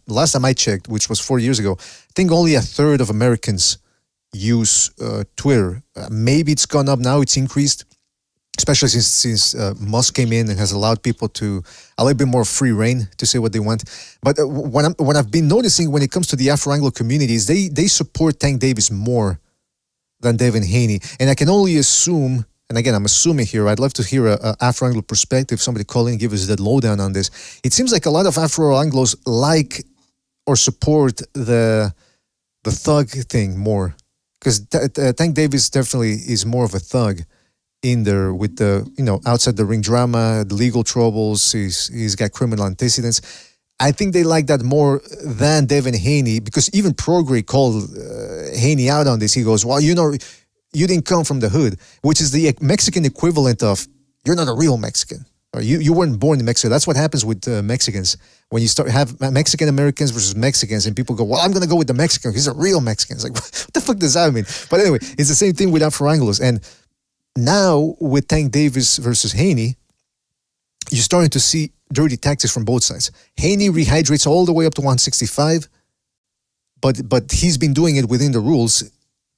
last time I checked, which was 4 years ago, I think only a third of Americans use Twitter. Maybe it's gone up now, it's increased, especially since Musk came in and has allowed people to a little bit more free reign to say what they want. But what I've been noticing when it comes to the Afro-Anglo communities, they support Tank Davis more than Devin Haney. And I can only assume, and again, I'm assuming here, I'd love to hear a Afro-Anglo perspective, somebody call in and give us the lowdown on this. It seems like a lot of Afro-Anglos like or support the thug thing more, because Tank Davis definitely is more of a thug in there with the, outside the ring drama, the legal troubles, he's got criminal antecedents. I think they like that more than Devin Haney, because even Progre called Haney out on this. He goes, well, you didn't come from the hood, which is the Mexican equivalent of, you're not a real Mexican. Or you weren't born in Mexico. That's what happens with Mexicans. When you have Mexican Americans versus Mexicans, and people go, well, I'm going to go with the Mexican. He's a real Mexican. It's like, what the fuck does that mean? But anyway, it's the same thing with Afro-Anglos. And now with Tank Davis versus Haney, you're starting to see dirty tactics from both sides. Haney rehydrates all the way up to 165, but he's been doing it within the rules,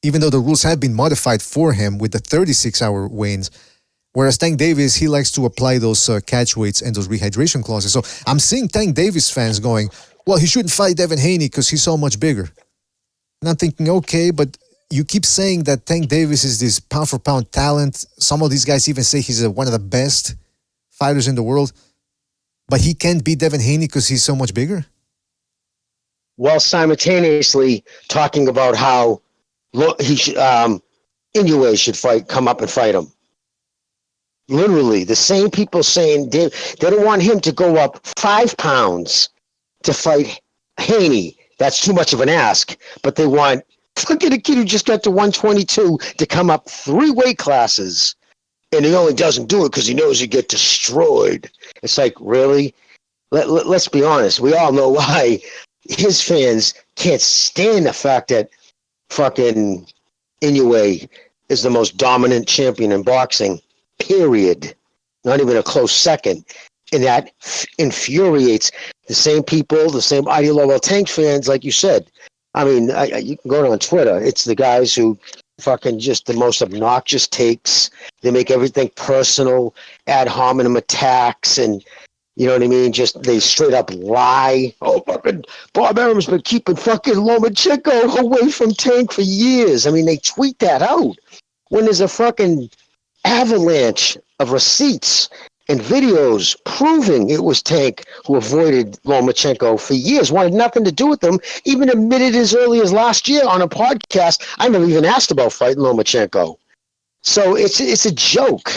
even though the rules have been modified for him with the 36-hour weigh-ins. Whereas Tank Davis, he likes to apply those catch weights and those rehydration clauses. So I'm seeing Tank Davis fans going, well, he shouldn't fight Devin Haney because he's so much bigger. And I'm thinking, okay, but you keep saying that Tank Davis is this pound-for-pound talent. Some of these guys even say he's one of the best fighters in the world, but he can't beat Devin Haney because he's so much bigger? While simultaneously talking about how Inoue should come up and fight him. Literally, the same people saying they don't want him to go up 5 pounds to fight Haney. That's too much of an ask. But they want fucking a kid who just got to 122 to come up 3 weight classes. And he only doesn't do it because he knows he'd get destroyed. It's like, really? Let's be honest. We all know why his fans can't stand the fact that fucking Inoue is the most dominant champion in boxing, period. Not even a close second. And that infuriates the same people, the same ideological Tank fans, like you said. I mean, you can go on Twitter. It's the guys who fucking just the most obnoxious takes. They make everything personal, ad hominem attacks, and you know what I mean? Just they straight up lie. Oh, fucking Bob Arum's been keeping fucking Lomachenko away from Tank for years. I mean, they tweet that out when there's a fucking avalanche of receipts and videos proving it was Tank who avoided Lomachenko for years, wanted nothing to do with them, even admitted as early as last year on a podcast, I never even asked about fighting Lomachenko. So it's a joke.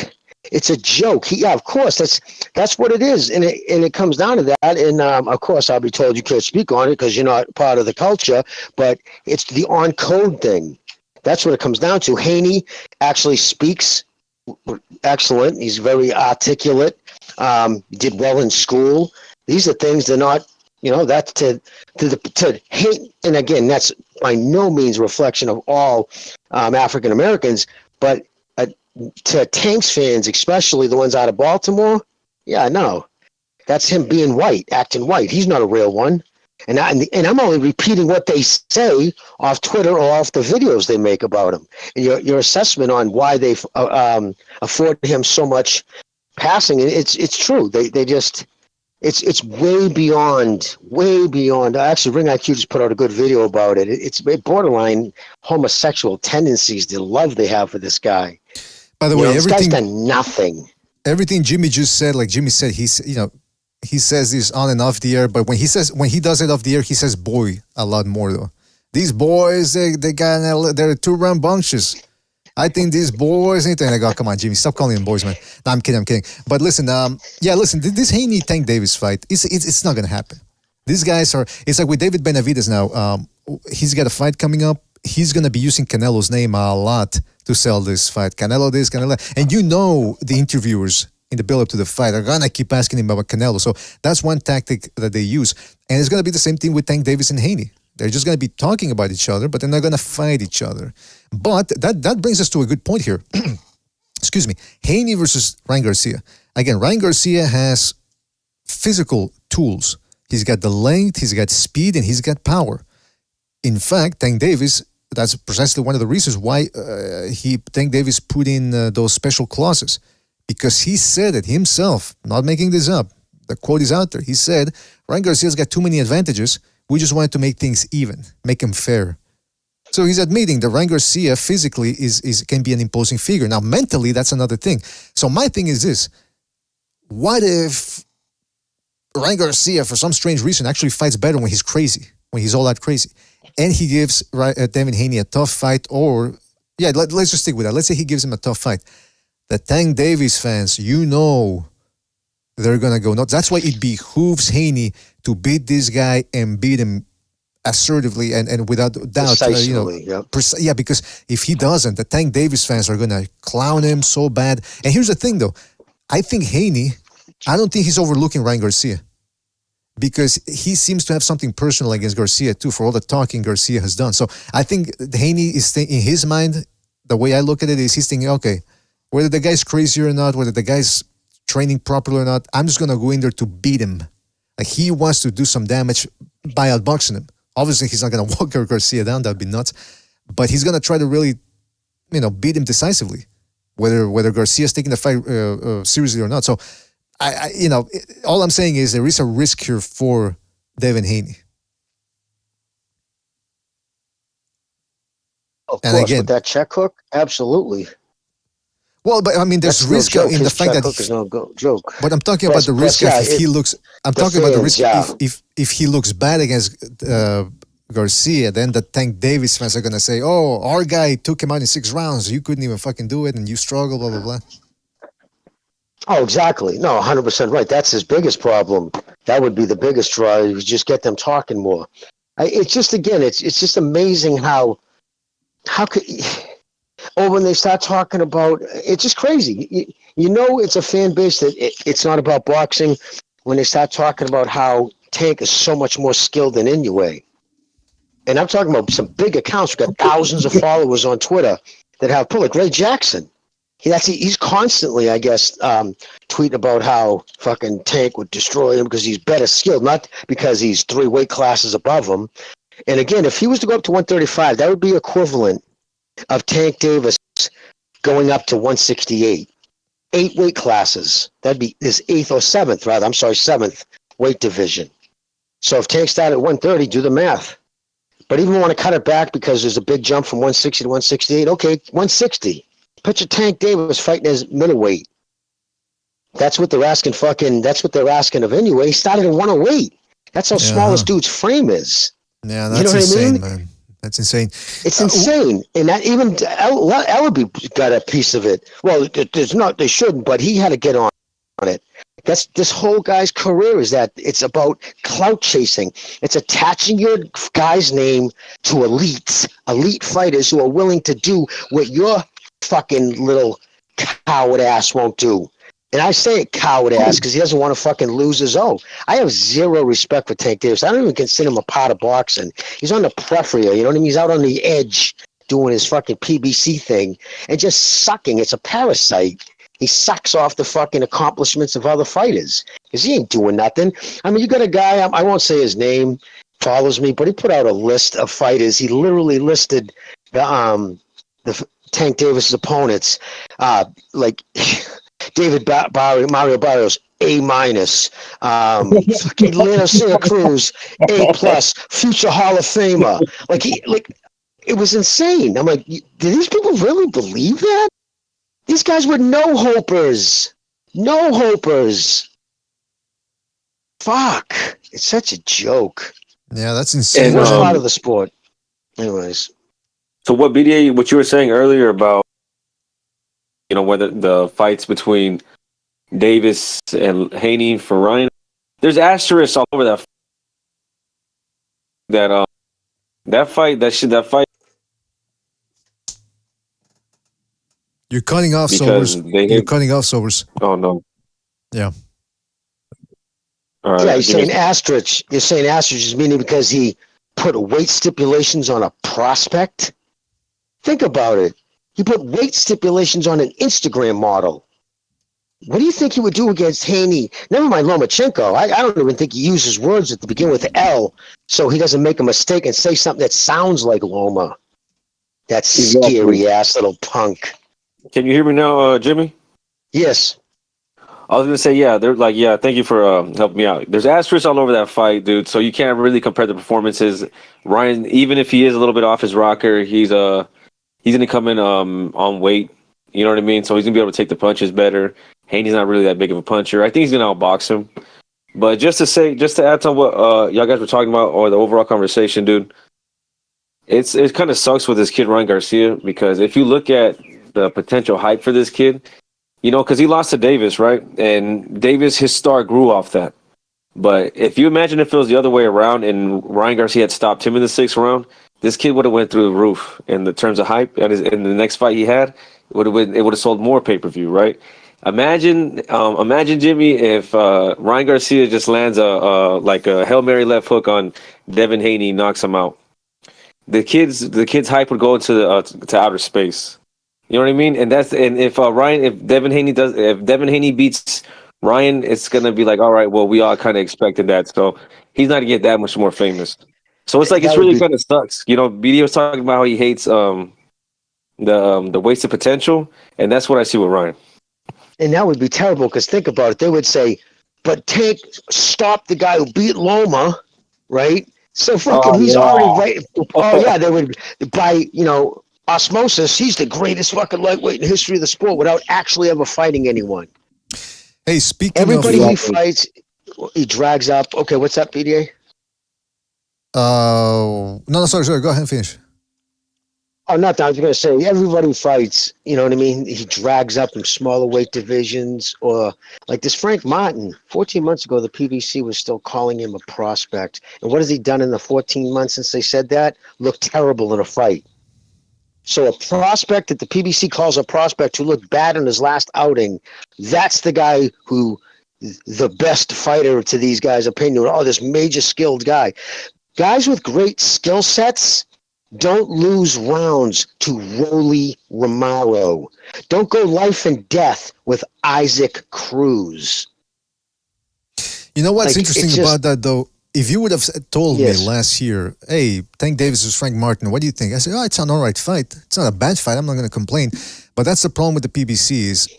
It's a joke. Of course, that's what it is, and it comes down to that. And of course, I'll be told you can't speak on it because you're not part of the culture. But it's the on code thing. That's what it comes down to. Haney actually speaks excellent. He's very articulate. Did well in school. These are things they're not. That's to hate. And again, that's by no means a reflection of all African Americans, but. To Tank's fans, especially the ones out of Baltimore, yeah, no, that's him being white, acting white. He's not a real one, and I'm only repeating what they say off Twitter or off the videos they make about him. And your assessment on why they afford him so much passing, it's true. They just it's way beyond. Actually, Ring IQ just put out a good video about it. It's borderline homosexual tendencies, the love they have for this guy. By the way, this guy's done nothing. Everything Jimmy just said, like Jimmy said, he says this on and off the air, but when he does it off the air, he says boy a lot more though. These boys, they're 2 rambunctious. I think these boys need to. And I go, come on, Jimmy, stop calling them boys, man. No, I'm kidding. But listen, this Haney Tank Davis fight, it's not gonna happen. These guys are. It's like with David Benavidez now. He's got a fight coming up. He's gonna be using Canelo's name a lot to sell this fight. Canelo this, Canelo that. And the interviewers in the build-up to the fight are gonna keep asking him about Canelo. So that's one tactic that they use. And it's gonna be the same thing with Tank Davis and Haney. They're just gonna be talking about each other, but they're not gonna fight each other. But that brings us to a good point here. Excuse me. Haney versus Ryan Garcia. Again, Ryan Garcia has physical tools. He's got the length, he's got speed, and he's got power. In fact, Tank Davis, that's precisely one of the reasons why Tank Davis put in those special clauses, because he said it himself, not making this up. The quote is out there. He said, Ryan Garcia's got too many advantages. We just wanted to make things even, make him fair. So he's admitting that Ryan Garcia physically can be an imposing figure. Now, mentally, that's another thing. So my thing is this. What if Ryan Garcia, for some strange reason, actually fights better when he's crazy, when he's all out crazy, and he gives Devin Haney a tough fight, or, let's just stick with that. Let's say he gives him a tough fight. The Tank Davis fans, they're going to go nuts. That's why it behooves Haney to beat this guy and beat him assertively and without doubt. Because if he doesn't, the Tank Davis fans are going to clown him so bad. And here's the thing, though. I think Haney, I don't think he's overlooking Ryan Garcia, because he seems to have something personal against Garcia, too, for all the talking Garcia has done. So I think Haney is in his mind, the way I look at it is he's thinking, okay, whether the guy's crazy or not, whether the guy's training properly or not, I'm just going to go in there to beat him. Like, he wants to do some damage by outboxing him. Obviously, he's not going to walk Garcia down. That'd be nuts. But he's going to try to really, beat him decisively, whether Garcia's taking the fight seriously or not. So, all I'm saying is there is a risk here for Devin Haney. Of course, with that check hook, absolutely. Well, but I mean, there's risk in the fact that is no joke. But I'm talking about the risk if he looks. I'm talking about the risk if he looks bad against Garcia. Then the Tank Davis fans are gonna say, "Oh, our guy took him out in 6 rounds. You couldn't even fucking do it, and you struggle." Blah blah blah. Oh, exactly. No, 100% right. That's his biggest problem. That would be the biggest draw. You just get them talking more. It's just it's just amazing how could. Or when they start talking about, it's just crazy. It's a fan base that it's not about boxing. When they start talking about how Tank is so much more skilled than Inoue. And I'm talking about some big accounts. We've got thousands of followers on Twitter that have, like Ray Jackson. He's constantly, I guess, tweeting about how fucking Tank would destroy him because he's better skilled, not because he's 3 weight classes above him. And again, if he was to go up to 135, that would be equivalent of Tank Davis going up to 168. 8 weight classes. That'd be his 8th or 7th, rather. I'm sorry, 7th weight division. So if Tank started at 130, do the math. But even want to cut it back because there's a big jump from 160 to 168, okay, 160. Picture Tank Davis fighting as middleweight. That's what they're asking of Inoue. He started at 108. That's how small this dude's frame is. Yeah, that's insane, man. That's insane. It's insane, and that even Ellaby got a piece of it. Well, there's not. They shouldn't, but he had to get on it. That's this whole guy's career is that it's about clout chasing. It's attaching your guy's name to elite fighters who are willing to do what your fucking little coward ass won't do. And I say it coward ass because he doesn't want to fucking lose his own. I have zero respect for Tank Davis. I don't even consider him a part of boxing. He's on the periphery, you know what I mean? He's out on the edge doing his fucking PBC thing and just sucking. It's a parasite. He sucks off the fucking accomplishments of other fighters because he ain't doing nothing. I mean, you got a guy, I won't say his name, follows me, but he put out a list of fighters. He literally listed the Tank Davis's opponents, like David Mario Barrios, A-, fucking Leonard Santa Cruz, A+, future Hall of Famer. It was insane. I'm like, do these people really believe that? These guys were no-hopers. No-hopers. Fuck. It's such a joke. Yeah, that's insane. And worst part of the sport. Anyways. So what you were saying earlier about, whether the fights between Davis and Haney for Ryan, there's asterisks all over that fight. You're cutting off, Sobers. You're cutting off, Sobers. Oh no. Yeah. All right. Yeah, you're saying asterisk meaning because he put weight stipulations on a prospect. Think about it. He put weight stipulations on an Instagram model. What do you think he would do against Haney? Never mind Lomachenko. I don't even think he uses words at the beginning with L, so he doesn't make a mistake and say something that sounds like Loma. That scary ass little punk. Can you hear me now, Jimmy? Yes. I was gonna say, yeah, they're like, yeah, thank you for helping me out. There's asterisks all over that fight, dude. So you can't really compare the performances. Ryan, even if he is a little bit off his rocker, he's gonna come in on weight. You know what I mean? So he's gonna be able to take the punches better. Haney's not really that big of a puncher. I think he's gonna outbox him. But just to add to what y'all guys were talking about, or the overall conversation, dude, it kind of sucks with this kid Ryan Garcia, because if you look at the potential hype for this kid, you know, because he lost to Davis, right? And Davis, his star grew off that. But if you imagine if it was the other way around and Ryan Garcia had stopped him in the 6th round, this kid would have went through the roof in the terms of hype. And in the next fight he had, it would have sold more pay-per-view, right? Imagine Jimmy, if Ryan Garcia just lands a Hail Mary left hook on Devin Haney, knocks him out. The kid's hype would go into to outer space. You know what I mean? And if Devin Haney beats Ryan, it's gonna be like, all right, well, we all kind of expected that, so he's not gonna get that much more famous. So it's like, it's really kind of sucks. You know, BD was talking about how he hates the wasted potential, and that's what I see with Ryan. And that would be terrible, because think about it. They would say, but stop the guy who beat Loma, right? So fucking he's already right. Oh yeah, they would, by osmosis, he's the greatest fucking lightweight in the history of the sport without actually ever fighting anyone. Hey, speaking everybody of... he fights, he drags up. Okay, what's up, PDA? No, sorry. Go ahead and finish. Oh, nothing. I was going to say, everybody who fights, you know what I mean? He drags up in smaller weight divisions, or like this Frank Martin. 14 months ago, the PBC was still calling him a prospect. And what has he done in the 14 months since they said that? Looked terrible in a fight. So a prospect that the PBC calls a prospect who looked bad in his last outing, that's the guy who, the best fighter to these guys' opinion. Oh, this major skilled guy. Guys with great skill sets don't lose rounds to Rolly Romero. Don't go life and death with Isaac Cruz. You know what's interesting about that, though? If you would have told me last year, hey, Tank Davis is Frank Martin, what do you think? I said, it's an all right fight. It's not a bad fight. I'm not going to complain. But that's the problem with the PBC is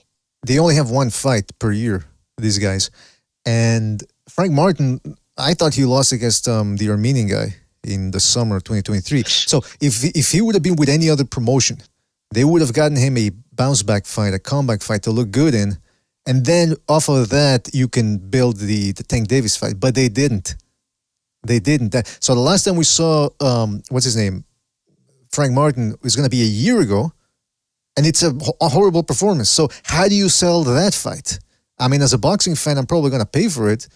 they only have one fight per year, these guys. And Frank Martin, I thought he lost against the Armenian guy in the summer of 2023. So if he would have been with any other promotion, they would have gotten him a bounce-back fight, a comeback fight to look good in. And then off of that, you can build the Tank Davis fight. But they didn't. They didn't. So the last time we saw, what's his name? Frank Martin was going to be a year ago. And it's a horrible performance. So how do you sell that fight? I mean, as a boxing fan, I'm probably going to pay for it.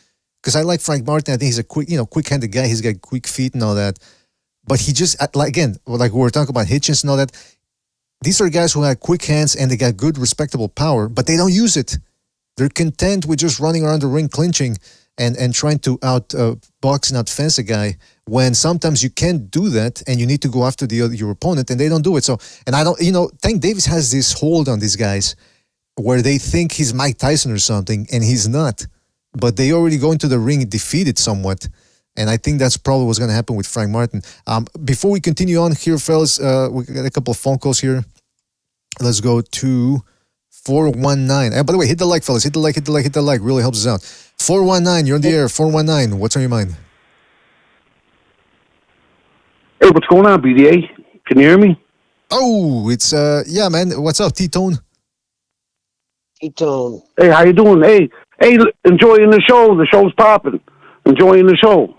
Because I like Frank Martin. I think he's a quick-handed guy. He's got quick feet and all that. But he just, like we were talking about Hitchens and all that. These are guys who have quick hands and they got good, respectable power, but they don't use it. They're content with just running around the ring, clinching, and trying to box and outfence a guy. When sometimes you can't do that, and you need to go after your opponent, and they don't do it. So, and I don't, Tank Davis has this hold on these guys, where they think he's Mike Tyson or something, and he's not. But they already go into the ring defeated somewhat. And I think that's probably what's going to happen with Frank Martin. Before we continue on here, fellas, we got a couple of phone calls here. Let's go to 419. By the way, hit the like, fellas. Hit the like. Really helps us out. 419, you're on the air. 419, what's on your mind? Hey, what's going on, BDA? Can you hear me? Oh, it's, yeah, man. What's up, T-Tone? T-Tone. Hey, how you doing? Hey, enjoying the show. The show's popping. Enjoying the show.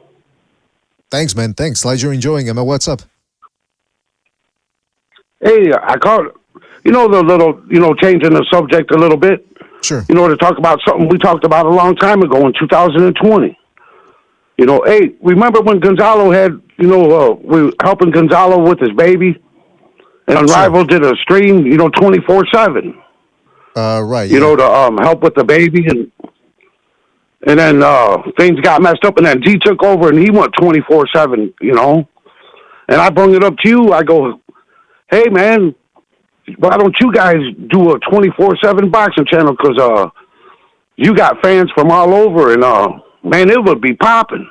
Thanks, man. Thanks. Glad you're enjoying it. What's up? Hey, I caught, the little, changing the subject a little bit. Sure. To talk about something we talked about a long time ago in 2020. Hey, remember when Gonzalo had, we were helping Gonzalo with his baby? And Unrivaled did a stream, 24/7. Right. To help with the baby, and then things got messed up, and then G took over, and he went 24/7. And I brought it up to you. I go, hey man, why don't you guys do a 24/7 boxing channel? Because you got fans from all over, and man, it would be popping.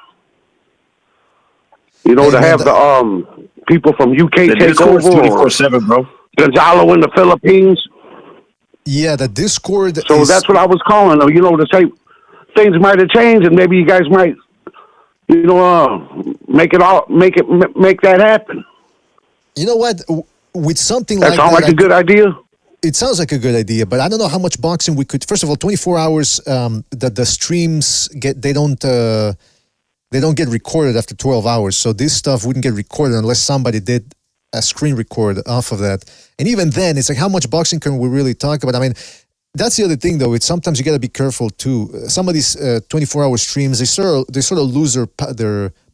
To have the people from UK take over, 24/7, bro. Gonzalo in the Philippines. Yeah, the Discord. So that's what I was calling, you know, to say things might have changed, and maybe you guys might, you know, make that happen. You know what? With something That like sound that, like a good idea. It sounds like a good idea, but I don't know how much boxing we could. First of all, 24 hours. The streams they don't get recorded after 12 hours. So this stuff wouldn't get recorded unless somebody did a screen record off of that. And even then, it's like, how much boxing can we really talk about? I mean, that's the other thing, though. It's sometimes you got to be careful too. Some of these 24-hour streams, they sort of lose their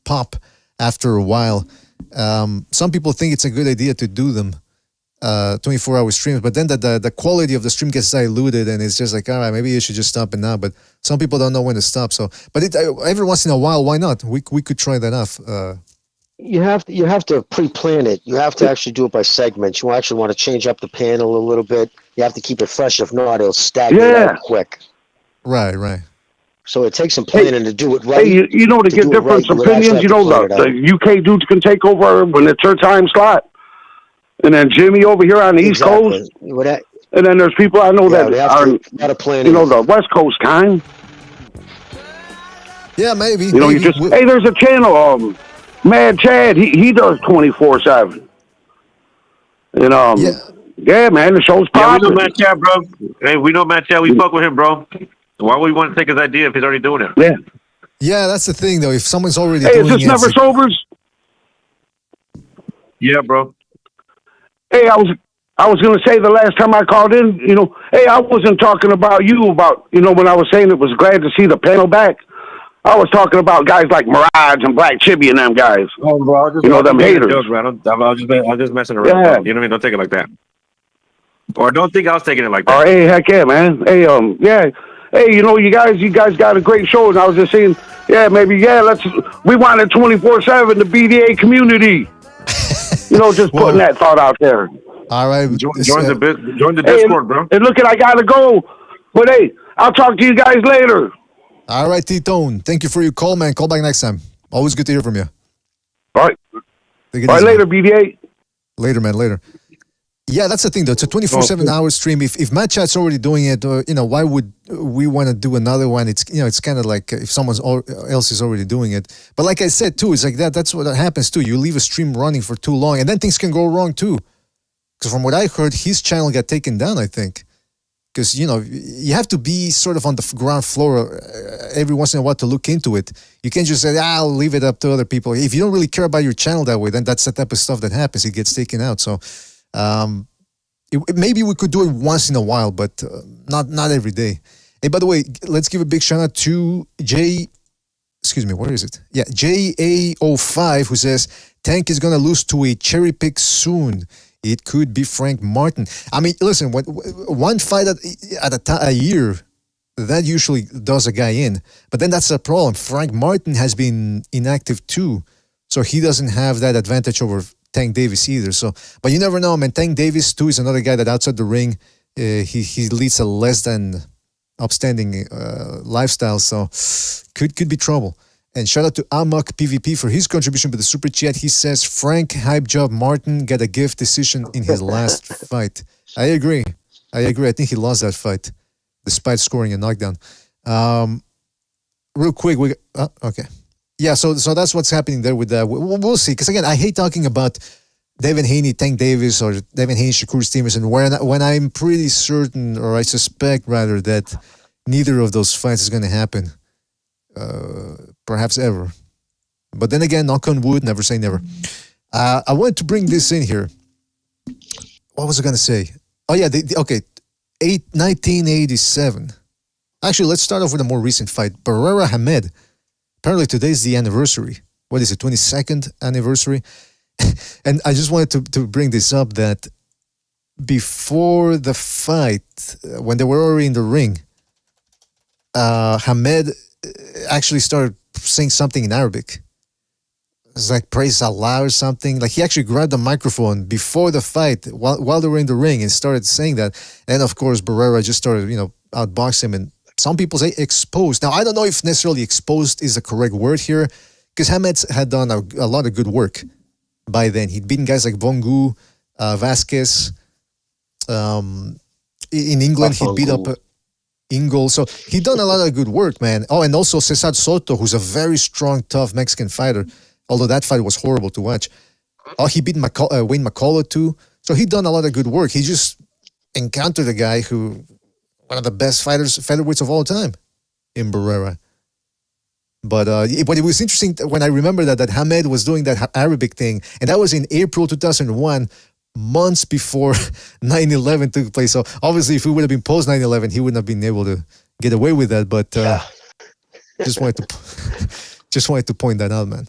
pop after a while. Some people think it's a good idea to do them 24-hour streams, but then the quality of the stream gets diluted, and it's just like, all right, maybe you should just stop it now. But some people don't know when to stop. So, but every once in a while, why not? We could try that off. You have to pre-plan it. You have to actually do it by segments. You actually want to change up the panel a little bit. You have to keep it fresh. If not, it'll stagnate out quick. Right. So it takes some planning to do it right. Hey, you know, to get different opinions, you know, the UK dudes can take over when it's their time slot. And then Jimmy over here on the East Coast. And then there's people I know that are, you know, the West Coast kind. Yeah, maybe. You know, maybe. Hey, there's a channel, Mad Chad. He does 24/7. And yeah, man, the show's popping. Yeah, we know Mad Chad, bro. Hey, we know Mad Chad. We fuck with him, bro. Why would we want to take his idea if he's already doing it? Yeah. Yeah, that's the thing, though. If someone's already doing it, it's just never sobers. Yeah, bro. Hey, I was going to say the last time I called in, you know, hey, I wasn't talking about you you know, when I was saying it was glad to see the panel back. I was talking about guys like Mirage and Black Chibi and them guys. Oh, bro, you know, them haters. Joke, bro. I was just messing around. Yeah. You know what I mean? Don't take it like that. Or don't think I was taking it like that. Or, hey, heck yeah, man. Hey, yeah. Hey, you know, you guys got a great show, and I was just saying, yeah, maybe, we wanted 24/7 the BDA community. You know, just putting that thought out there. All right. Join the Discord, bro. And look, I gotta go. But hey, I'll talk to you guys later. All right, T-Tone. Thank you for your call, man. Call back next time. Always good to hear from you. All right. All right, later, BDA. Later, man. Later. Yeah, that's the thing, though. It's a 24/7 hour stream. If Matt Chat's already doing it, you know, why would we want to do another one? It's, you know, it's kind of like if someone else is already doing it. But like I said, too, it's like that. That's what happens, too. You leave a stream running for too long, and then things can go wrong, too. Because from what I heard, his channel got taken down, I think. Because, you know, you have to be sort of on the ground floor every once in a while to look into it. You can't just say, I'll leave it up to other people. If you don't really care about your channel that way, then that's the type of stuff that happens. It gets taken out. So maybe we could do it once in a while, but not every day. Hey, by the way, let's give a big shout out to where is it? Yeah, JA05, who says, Tank is going to lose to a cherry pick soon. It could be Frank Martin. I mean, listen, one fight at a year, that usually does a guy in. But then that's the problem. Frank Martin has been inactive too. So he doesn't have that advantage over Tank Davis either. So, but you never know, man. Tank Davis too is another guy that outside the ring, he leads a less than upstanding lifestyle. So could be trouble. And shout out to Amok PvP for his contribution to the super chat. He says, Frank hype job Martin got a gift decision in his last fight. I agree. I think he lost that fight despite scoring a knockdown. Real quick, okay. Yeah, so that's what's happening there with that. We'll see. Because again, I hate talking about Devin Haney, Tank Davis, or Devin Haney, Shakur Stevenson, when I'm pretty certain, or I suspect rather, that neither of those fights is going to happen. Perhaps ever. But then again, knock on wood, never say never. I wanted to bring this in here. What was I going to say? Oh, yeah, 1987. Actually, let's start off with a more recent fight. Barrera Hamed. Apparently today's the anniversary. What is it, 22nd anniversary? And I just wanted to bring this up that before the fight, when they were already in the ring, Hamed actually started saying something in Arabic. It's like praise Allah or something. Like he actually grabbed the microphone before the fight while they were in the ring and started saying that. And of course, Barrera just started, outboxing him. And some people say exposed. Now, I don't know if necessarily exposed is the correct word here, because Hamed had done a lot of good work by then. He'd beaten guys like Vongu, Vasquez. in England, he beat up Ingle. So he done a lot of good work, man. Oh, and also Cesar Soto, who's a very strong, tough Mexican fighter, although that fight was horrible to watch. Oh, he beat Wayne McCullough too. So he done a lot of good work. He just encountered a guy who, one of the best featherweights of all time in Barrera. But it was interesting when I remember that Hamed was doing that Arabic thing, and that was in April 2001, months before 9/11 took place. So obviously, if we would have been post 9/11, he wouldn't have been able to get away with that. But just wanted to point that out, man.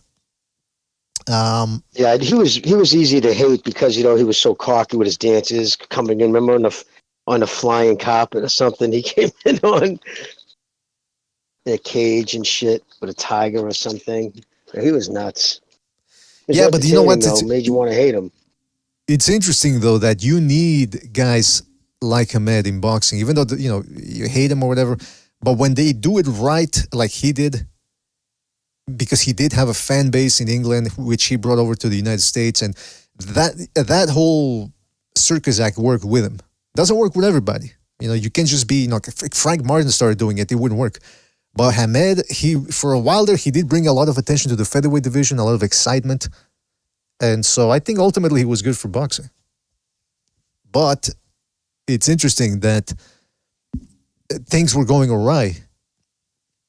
Yeah, he was easy to hate because he was so cocky with his dances coming in. Remember on a flying carpet or something, he came in on a cage and shit with a tiger or something. He was nuts. Yeah, but you know what? It made you want to hate him. It's interesting though that you need guys like Hamed in boxing, even though you hate him or whatever. But when they do it right, like he did, because he did have a fan base in England, which he brought over to the United States, and that whole circus act worked with him. Doesn't work with everybody. You can't just be. If Frank Martin started doing it, it wouldn't work. But Hamed, for a while there, he did bring a lot of attention to the featherweight division, a lot of excitement. And so I think ultimately he was good for boxing. But it's interesting that things were going awry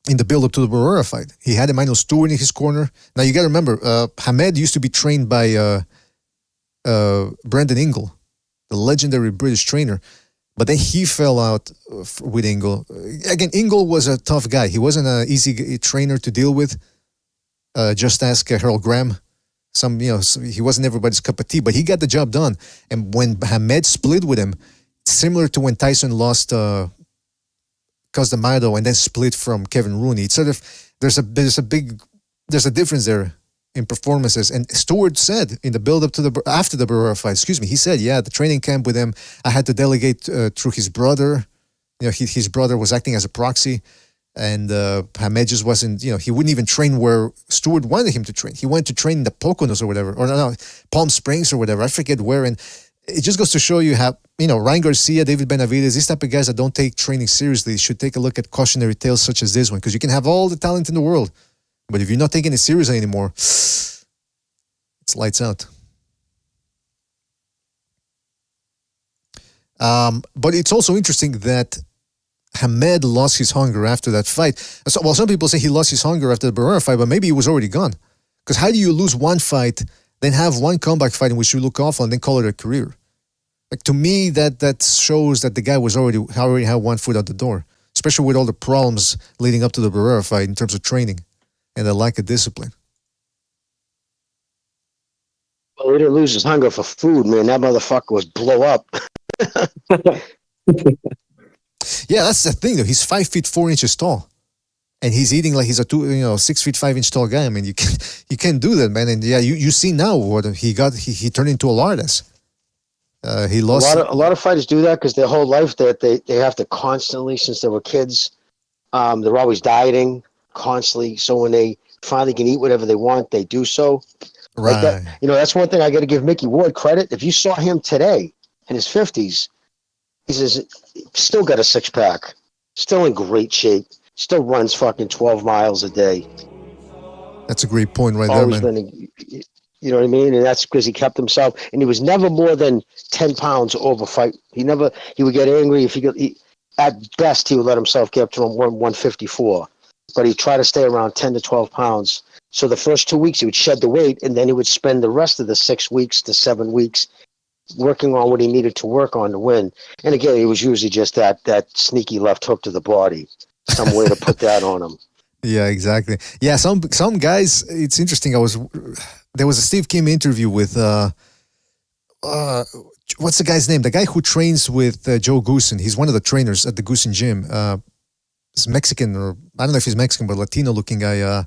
in the build-up to the Barrera fight. He had Emmanuel Stewart in his corner. Now you got to remember, Hamed used to be trained by Brandon Ingle, the legendary British trainer. But then he fell out with Ingle. Again, Ingle was a tough guy. He wasn't an easy trainer to deal with. Just ask Harold Graham. He wasn't everybody's cup of tea, but he got the job done. And when Hamed split with him, similar to when Tyson lost Costamado and then split from Kevin Rooney, it's sort of there's a difference there in performances. And Stewart said in the build-up to after the Barrera fight, he said, the training camp with him, I had to delegate through his brother. His brother was acting as a proxy. And Hamed just wasn't, he wouldn't even train where Stewart wanted him to train. He went to train in the Poconos or whatever, or no, Palm Springs or whatever. I forget where. And it just goes to show you how, Ryan Garcia, David Benavidez, these type of guys that don't take training seriously should take a look at cautionary tales such as this one, because you can have all the talent in the world, but if you're not taking it seriously anymore, it's lights out. But it's also interesting that Hamed lost his hunger after that fight. So, some people say he lost his hunger after the Barrera fight, but maybe he was already gone. Because how do you lose one fight, then have one comeback fight in which you look awful and then call it a career? Like, to me, that shows that the guy was already had one foot out the door, especially with all the problems leading up to the Barrera fight in terms of training and the lack of discipline. Well, he didn't lose his hunger for food, man. That motherfucker was blow up. Yeah, that's the thing, though. He's 5'4" tall, and he's eating like he's a 6'5" tall guy. I mean, you can't do that, man. And yeah, you see now what he got. He turned into a lard ass. He lost a lot of fighters do that because their whole life that they have to constantly, since they were kids, they're always dieting constantly. So when they finally can eat whatever they want, they do so. Right. Like that, that's one thing I got to give Mickey Ward credit. If you saw him today in his 50s, he's still got a six-pack, still in great shape, still runs fucking 12 miles a day. That's a great point right Always there, man. You know what I mean? And that's because he kept himself, and he was never more than 10 pounds over fight. He would get angry if at best, he would let himself get up to 154, but he'd try to stay around 10 to 12 pounds. So the first 2 weeks, he would shed the weight, and then he would spend the rest of the 6 weeks to 7 weeks working on what he needed to work on to win. And again, it was usually just that sneaky left hook to the body, some way to put that on him. Yeah, exactly. Yeah, some guys, it's interesting. There was a Steve Kim interview with what's the guy's name? The guy who trains with Joe Goosen. He's one of the trainers at the Goosen gym. He's Mexican, or I don't know if he's Mexican, but Latino-looking guy.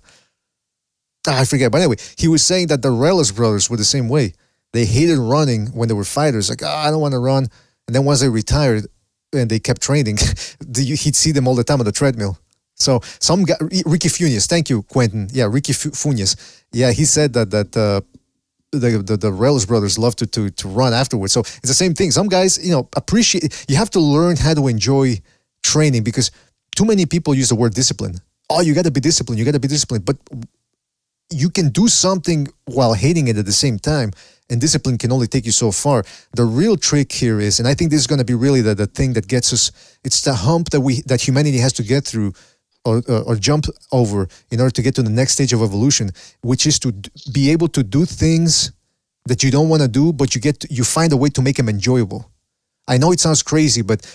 I forget. But anyway, he was saying that the Reles brothers were the same way. They hated running when they were fighters. Like, I don't want to run. And then once they retired and they kept training, he'd see them all the time on the treadmill. So some guy, Ricky Funes, thank you, Quentin. Yeah, Ricky Funes. Yeah, he said that the Relish brothers love to run afterwards. So it's the same thing. Some guys, appreciate. You have to learn how to enjoy training because too many people use the word discipline. Oh, you got to be disciplined. You got to be disciplined. But you can do something while hating it at the same time, and discipline can only take you so far. The real trick here is, and I think this is going to be really the thing that gets us. It's the hump that humanity has to get through. Or jump over in order to get to the next stage of evolution, which is to be able to do things that you don't want to do, but you find a way to make them enjoyable. I know it sounds crazy, but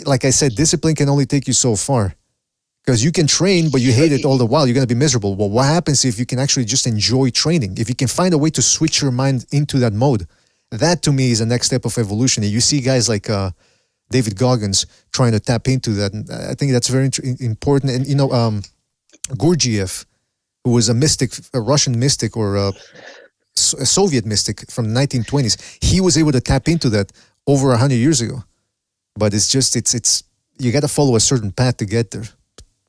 like I said, discipline can only take you so far. Because you can train, but you hate it all the while. You're going to be miserable. Well, what happens if you can actually just enjoy training? If you can find a way to switch your mind into that mode, that to me is the next step of evolution. And you see guys like David Goggins trying to tap into that. And I think that's very important. And, Gurdjieff, who was a mystic, a Russian mystic or a Soviet mystic from the 1920s, he was able to tap into that over 100 years ago. But it's just, you got to follow a certain path to get there.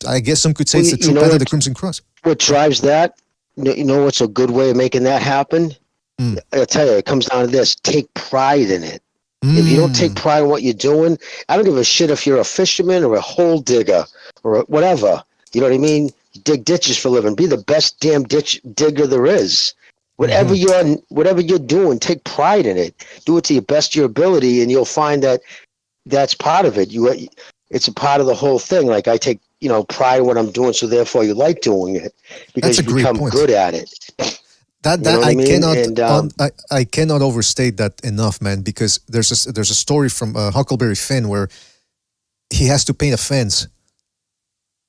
I guess some could say it's the true path of the Crimson Cross. What drives that? You know what's a good way of making that happen? I'll tell you, it comes down to this. Take pride in it. If you don't take pride in what you're doing, I don't give a shit if you're a fisherman or a hole digger or whatever. You know what I mean? You dig ditches for a living. Be the best damn ditch digger there is. Whatever you're doing, take pride in it. Do it to your best of your ability, and you'll find that that's part of it. It's a part of the whole thing. Like I take pride in what I'm doing, so therefore you like doing it because you become good at it. I cannot overstate that enough, man. Because there's a story from Huckleberry Finn where he has to paint a fence,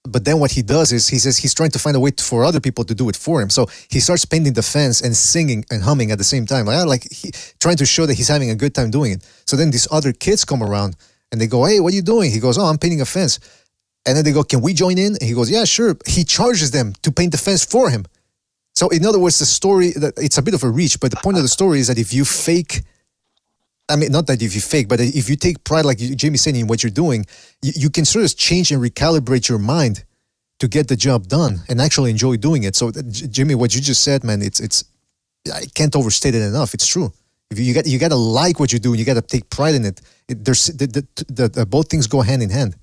but then what he does is he says he's trying to find a way for other people to do it for him. So he starts painting the fence and singing and humming at the same time, trying to show that he's having a good time doing it. So then these other kids come around and they go, "Hey, what are you doing?" He goes, "Oh, I'm painting a fence." And then they go, "Can we join in?" And he goes, "Yeah, sure." He charges them to paint the fence for him. So in other words, the story, it's a bit of a reach, but the point of the story is that if you fake, not that if you fake, but if you take pride, like Jamie said, in what you're doing, you can sort of change and recalibrate your mind to get the job done and actually enjoy doing it. So Jimmy, what you just said, man, it's I can't overstate it enough. It's true. If you got to like what you do and you got to take pride in it. Both things go hand in hand.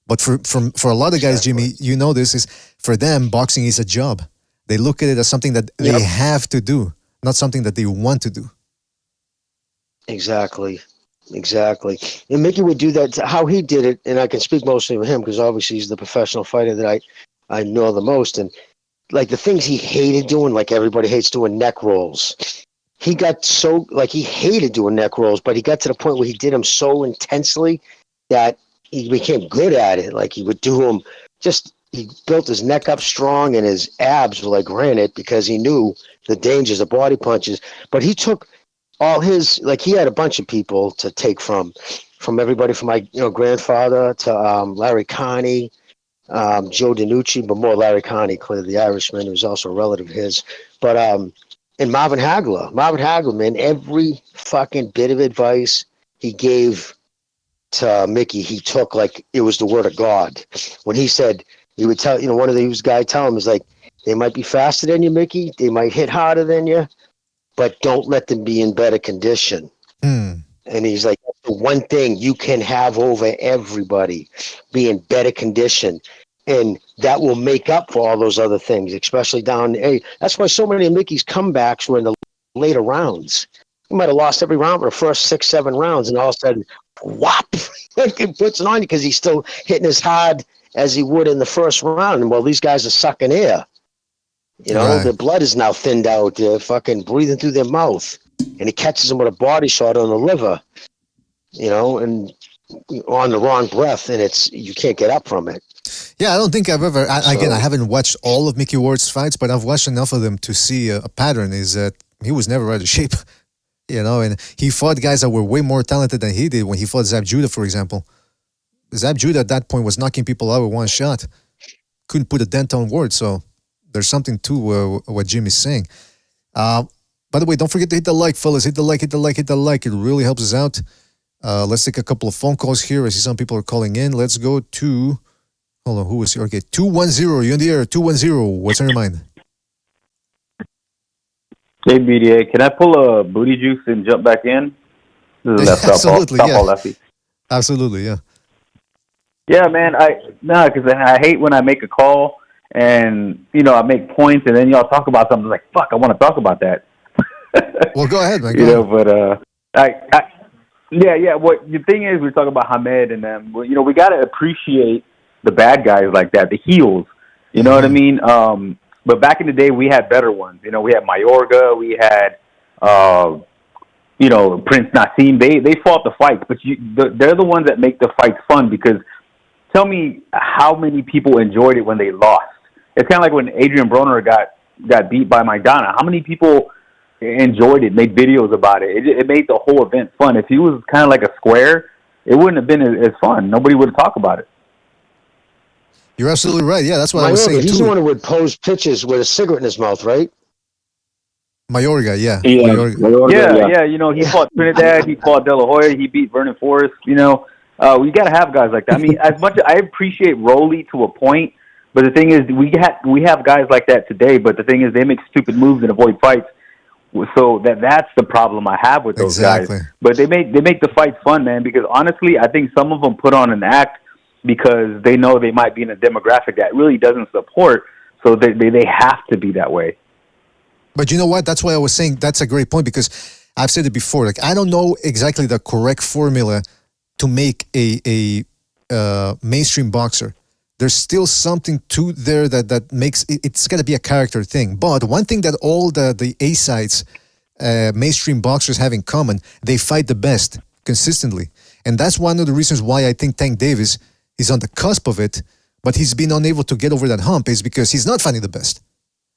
But for a lot of guys, Jimmy, this is, for them, boxing is a job. They look at it as something that they have to do, not something that they want to do. Exactly. And Mickey would do that, how he did it, and I can speak mostly of him because obviously he's the professional fighter that I know the most. And like the things he hated doing, like everybody hates doing neck rolls. He got he hated doing neck rolls, but he got to the point where he did them so intensely that he became good at it. Like he would do them he built his neck up strong and his abs were like granite because he knew the dangers of body punches. But he took all his, he had a bunch of people to take from everybody from my grandfather to Larry Connie, Joe DiNucci, but more Larry Connie, clearly the Irishman, who was also a relative of his. But and Marvin Hagler. Marvin Hagler, man, every fucking bit of advice he gave to Mickey, he took like it was the word of God. When he said, he would tell, one of these guys tell him is like, they might be faster than you, Mickey. They might hit harder than you, but don't let them be in better condition. And he's like, that's the one thing you can have over everybody, be in better condition. And that will make up for all those other things, especially down. Hey, that's why so many of Mickey's comebacks were in the later rounds. He might have lost every round for the first 6-7 rounds, and all of a sudden, whop, he puts it on you because he's still hitting as hard as he would in the first round. And these guys are sucking air. The blood is now thinned out. They're fucking breathing through their mouth. And he catches them with a body shot on the liver, and on the wrong breath, and you can't get up from it. Yeah, I don't think I've ever, again, I haven't watched all of Mickey Ward's fights, but I've watched enough of them to see a pattern is that he was never out of shape, and he fought guys that were way more talented than he did when he fought Zab Judah, for example. Zab Judah at that point was knocking people out with one shot. Couldn't put a dent on Ward, so there's something to what Jimmy's saying. By the way, don't forget to hit the like, fellas. Hit the like. It really helps us out. Let's take a couple of phone calls here. I see some people are calling in. Let's go to, hold on, who is here? Okay, 210, you're in the air, 210. What's on your mind? Hey, BDA, can I pull a booty juice and jump back in? This is Absolutely, Southpaw Lefty. Absolutely, yeah. Yeah, man. Because I hate when I make a call and I make points and then y'all talk about something like, fuck, I want to talk about that. Well, go ahead, man. Yeah. What the thing is, we're talking about Hamed and them. We got to appreciate the bad guys like that, the heels. You know what I mean? But back in the day, we had better ones. We had Mayorga, we had, Prince Nassim. They fought the fights, but they're the ones that make the fights fun because tell me how many people enjoyed it when they lost. It's kind of like when Adrian Broner got beat by Maidana. How many people enjoyed it, made videos about it? It made the whole event fun. If he was kind of like a square, it wouldn't have been as fun. Nobody would have talked about it. You're absolutely right. Yeah, that's what I was saying He's too. the one who would pose pitches with a cigarette in his mouth, right? Mayorga, yeah. Yeah. He fought Trinidad. He fought De La Hoya. He beat Vernon Forrest. We got to have guys like that. I mean, as much as I appreciate Rolly to a point, but the thing is, we have guys like that today. But the thing is, they make stupid moves and avoid fights. So that's the problem I have with those guys. But they make the fights fun, man. Because honestly, I think some of them put on an act because they know they might be in a demographic that really doesn't support. So they have to be that way. But you know what? That's why I was saying that's a great point because I've said it before. Like I don't know exactly the correct formula to make a mainstream boxer. There's still something to there that makes it's got to be a character thing. But one thing that all the A-sides mainstream boxers have in common, they fight the best consistently. And that's one of the reasons why I think Tank Davis is on the cusp of it, but he's been unable to get over that hump is because he's not fighting the best.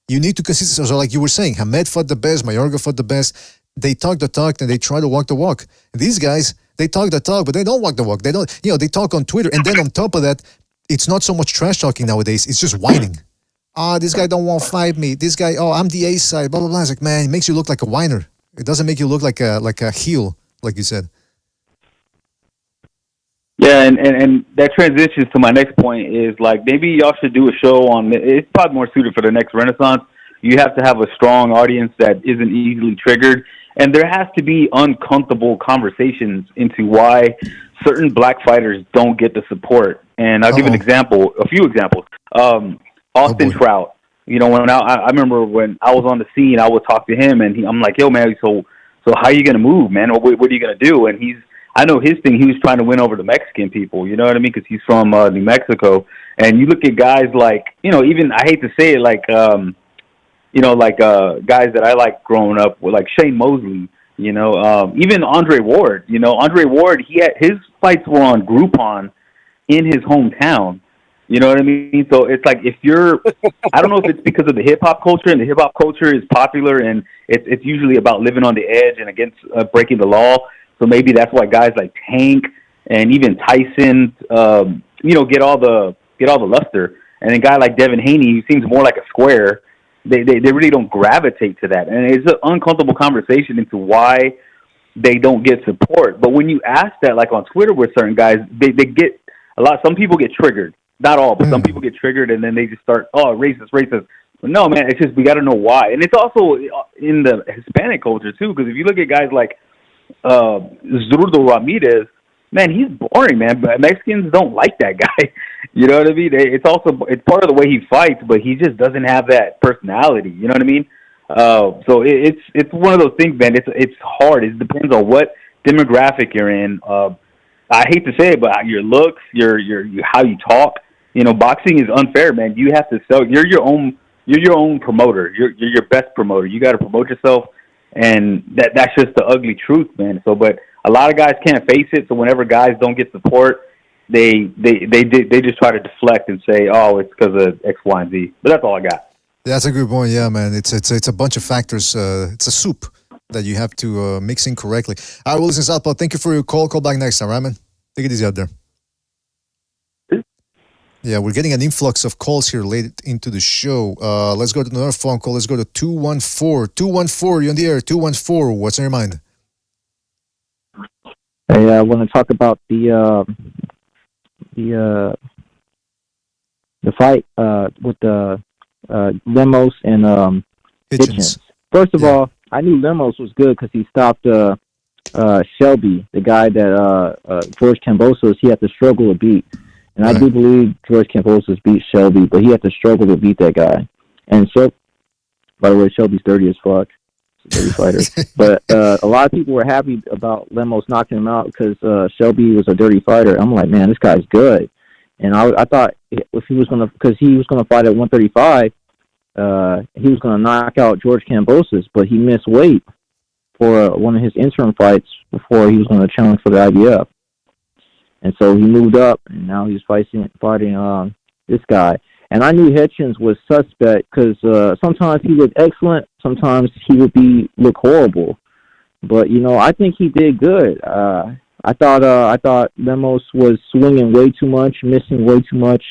You need to consistently, so like you were saying, Hamed fought the best, Mayorga fought the best. They talk the talk and they try to walk the walk. These guys, they talk the talk, but they don't walk the walk. They don't, they talk on Twitter. And then on top of that, it's not so much trash talking nowadays. It's just whining. This guy don't want to fight me. This guy, I'm the A side, blah, blah, blah. It's like, man, it makes you look like a whiner. It doesn't make you look like a heel, like you said. Yeah, and that transitions to my next point is like maybe y'all should do a show on. It's probably more suited for the next Renaissance. You have to have a strong audience that isn't easily triggered, and there has to be uncomfortable conversations into why certain black fighters don't get the support. And I'll give an example, a few examples. Austin Trout. When I remember when I was on the scene, I would talk to him, and I'm like, "Yo, man, so how are you gonna move, man? What are you gonna do?" And I know his thing. He was trying to win over the Mexican people. You know what I mean? Because he's from New Mexico. And you look at guys like, even I hate to say it, like, guys that I like growing up with, like Shane Mosley. Even Andre Ward. Andre Ward. His fights were on Groupon in his hometown. You know what I mean? So it's like if you're, I don't know if it's because of the hip hop culture, and the hip hop culture is popular, and it's usually about living on the edge and against breaking the law. So maybe that's why guys like Tank and even Tyson, get all the luster. And a guy like Devin Haney, who seems more like a square, they really don't gravitate to that. And it's an uncomfortable conversation into why they don't get support. But when you ask that, like on Twitter with certain guys, they get a lot. Some people get triggered. Not all, but some people get triggered, and then they just start, racist. But no, man, it's just we got to know why. And it's also in the Hispanic culture, too, because if you look at guys like Zurdo Ramirez, man, he's boring, man. But Mexicans don't like that guy. You know what I mean? It's part of the way he fights, but he just doesn't have that personality. You know what I mean? So it's one of those things, man. It's hard. It depends on what demographic you're in. I hate to say it, but your looks, your how you talk. Boxing is unfair, man. You have to sell. You're your own promoter. You're your best promoter. You got to promote yourself. And that's just the ugly truth, man. So, but a lot of guys can't face it. So whenever guys don't get support, they just try to deflect and say, "Oh, it's because of X, Y, and Z." But that's all I got. That's a good point. Yeah, man. It's a bunch of factors. It's a soup that you have to mix in correctly. All right, well, listen, Southpaw, thank you for your call. Call back next time, right, man? Take it easy out there. Yeah, we're getting an influx of calls here late into the show. Let's go to another phone call. Let's go to 214. 214, you're on the air. 214, what's on your mind? Hey, I want to talk about the fight with the Lemos and Hitchens. First of all, I knew Lemos was good because he stopped Shelby, the guy that George Kambosos, he had to struggle to beat. And I do believe George Kambosos beat Shelby, but he had to struggle to beat that guy. And so, by the way, Shelby's dirty as fuck. He's a dirty fighter. But a lot of people were happy about Lemos knocking him out because Shelby was a dirty fighter. I'm like, man, this guy's good. And I thought if he was going to, because he was going to fight at 135, he was going to knock out George Kambosos, but he missed weight for one of his interim fights before he was going to challenge for the IBF. And so he moved up, and now he's fighting this guy. And I knew Hitchens was suspect because sometimes he looked excellent, sometimes he would look horrible. But I think he did good. I thought Lemos was swinging way too much, missing way too much.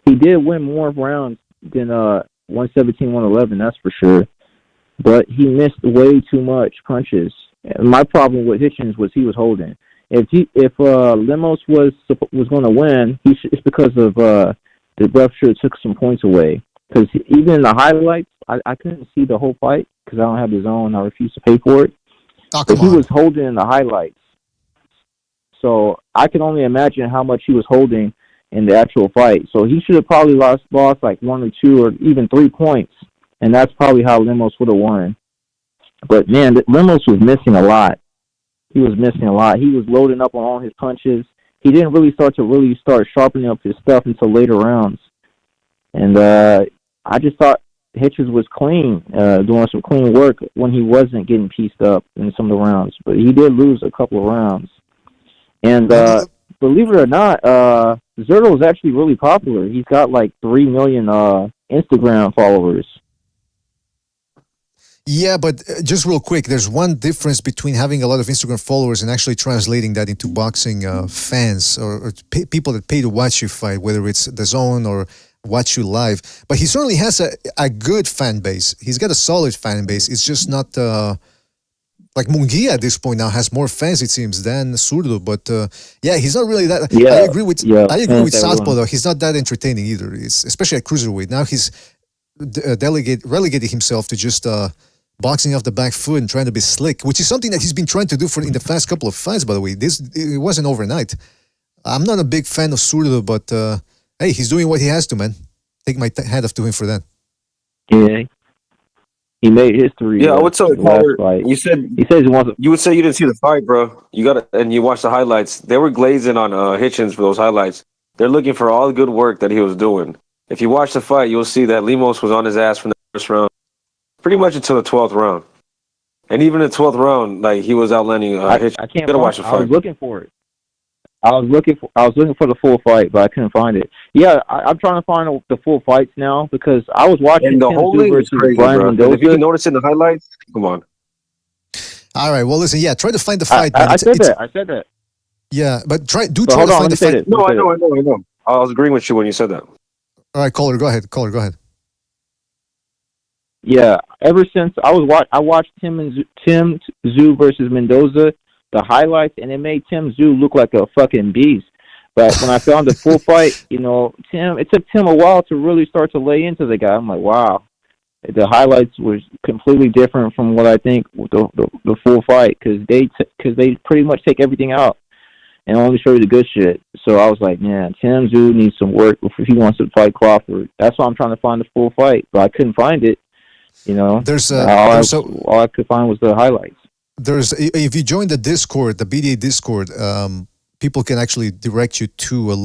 He did win more rounds than 117, 111, that's for sure. But he missed way too much punches. And my problem with Hitchens was he was holding. If Lemos was going to win, it's because of the ref should have took some points away. Because even in the highlights, I couldn't see the whole fight because I don't have the zone. I refused to pay for it. But he was holding in the highlights. So I can only imagine how much he was holding in the actual fight. So he should have probably lost like 1 or 2 or even 3 points. And that's probably how Lemos would have won. But, man, Lemos was missing a lot. He was missing a lot. He was loading up on all his punches. He didn't really start sharpening up his stuff until later rounds. And I just thought Hitchens was clean, doing some clean work when he wasn't getting pieced up in some of the rounds. But he did lose a couple of rounds. And believe it or not, Zerto is actually really popular. He's got like 3 million Instagram followers. Yeah, but just real quick, there's one difference between having a lot of Instagram followers and actually translating that into boxing fans or people that pay to watch you fight, whether it's the zone or watch you live. But he certainly has a good fan base. He's got a solid fan base. It's just not like Munguia at this point now has more fans, it seems, than Zurdo. But yeah, he's not really that. Yeah, I agree with Southpaw, though. He's not that entertaining either, especially at cruiserweight. Now he's relegated himself to just boxing off the back foot and trying to be slick, which is something that he's been trying to do in the past couple of fights, by the way. It wasn't overnight. I'm not a big fan of Zurdo, but hey, he's doing what he has to, man. Take my hat off to him for that. Yeah. He made history. Yeah, I would say you said he says he wants. You would say you didn't see the fight, bro. And you watched the highlights. They were glazing on Hitchens for those highlights. They're looking for all the good work that he was doing. If you watch the fight, you'll see that Lemos was on his ass from the first round, pretty much until the 12th round. And even in the 12th round, like he was outlining Hitchens. I can't watch the fight. I was looking for it. I was looking for the full fight, but I couldn't find it. Yeah, I'm trying to find the full fights now because I was watching and the whole league versus crazy, Brian Mendoza. If you can notice in the highlights, come on. All right, well, listen, try to find the fight. I said that. Yeah, but try to find the fight. No, I know. I was agreeing with you when you said that. All right, Caller, go ahead. Yeah, ever since I watched Tim Tszyu versus Mendoza, the highlights, and it made Tim Tszyu look like a fucking beast. But when I found the full fight, it took Tim a while to really start to lay into the guy. I'm like, wow, the highlights was completely different from what I think the full fight because they pretty much take everything out and only show you the good shit. So I was like, man, Tim Tszyu needs some work if he wants to fight Crawford. That's why I'm trying to find the full fight, but I couldn't find it. All I could find was the highlights. If you join the Discord, the BDA Discord, people can actually direct you to a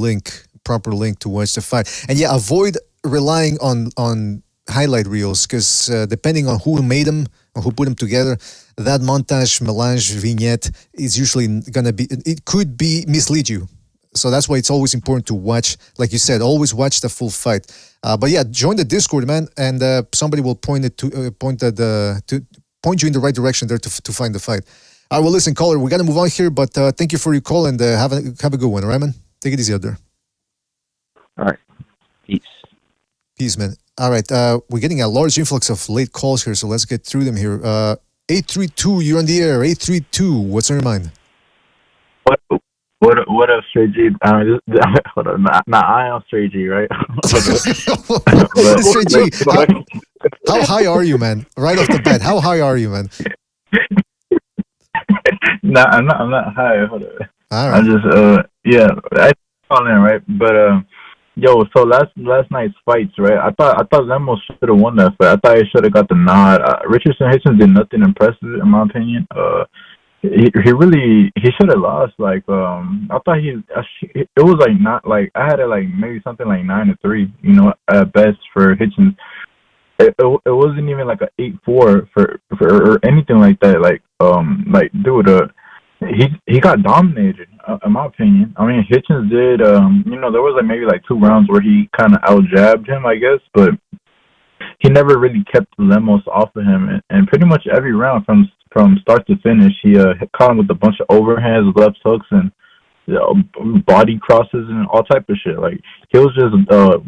proper link to watch the fight. And yeah, avoid relying on highlight reels because depending on who made them or who put them together, that montage, melange, vignette is usually it could mislead you. So that's why it's always important to watch, like you said, always watch the full fight. But yeah, join the Discord, man, and somebody will point you in the right direction there to find the fight. All right, well, listen, caller, we got to move on here, but thank you for your call and have a good one, all right, man? Take it easy out there. All right. Peace, man. All right, we're getting a large influx of late calls here, so let's get through them here. 832, you're on the air. 832, what's on your mind? What up, Straight G? Hold on, not I am Straight G, right? Straight G. How high are you, man? Right off the bat, how high are you, man? Nah, I'm not high. Hold on. All right. I'm just I call in, right? But yo, so last night's fights, right? I thought Lemos should have won that fight. I thought he should have got the nod. Richardson Hitchens did nothing impressive in my opinion. He should have lost. Like I thought it was like not like I had it like maybe something like 9-3, you know, at best for Hitchens. It wasn't even like a 8-4 for or anything like that. Like dude, he got dominated in my opinion. I mean Hitchens did you know, there was like maybe like 2 rounds where he kind of out jabbed him, I guess, but he never really kept Lemos off of him, and pretty much every round from start to finish, he caught him with a bunch of overhands, left hooks, and body crosses and all type of shit. Like he was just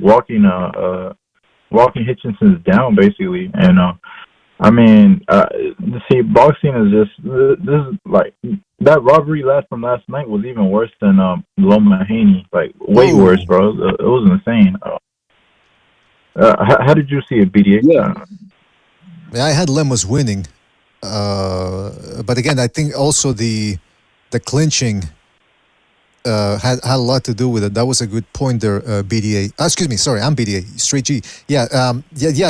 walking Hitchens down basically, and I mean, see, boxing is just this is like that robbery from last night was even worse than Loma and Haney, like way worse, bro. It was insane. How did you see it, BDA? Yeah, I had Lemos winning, but again, I think also the clinching had a lot to do with it. That was a good point there, BDA. Excuse me, sorry, I'm BDA, straight G. Yeah, I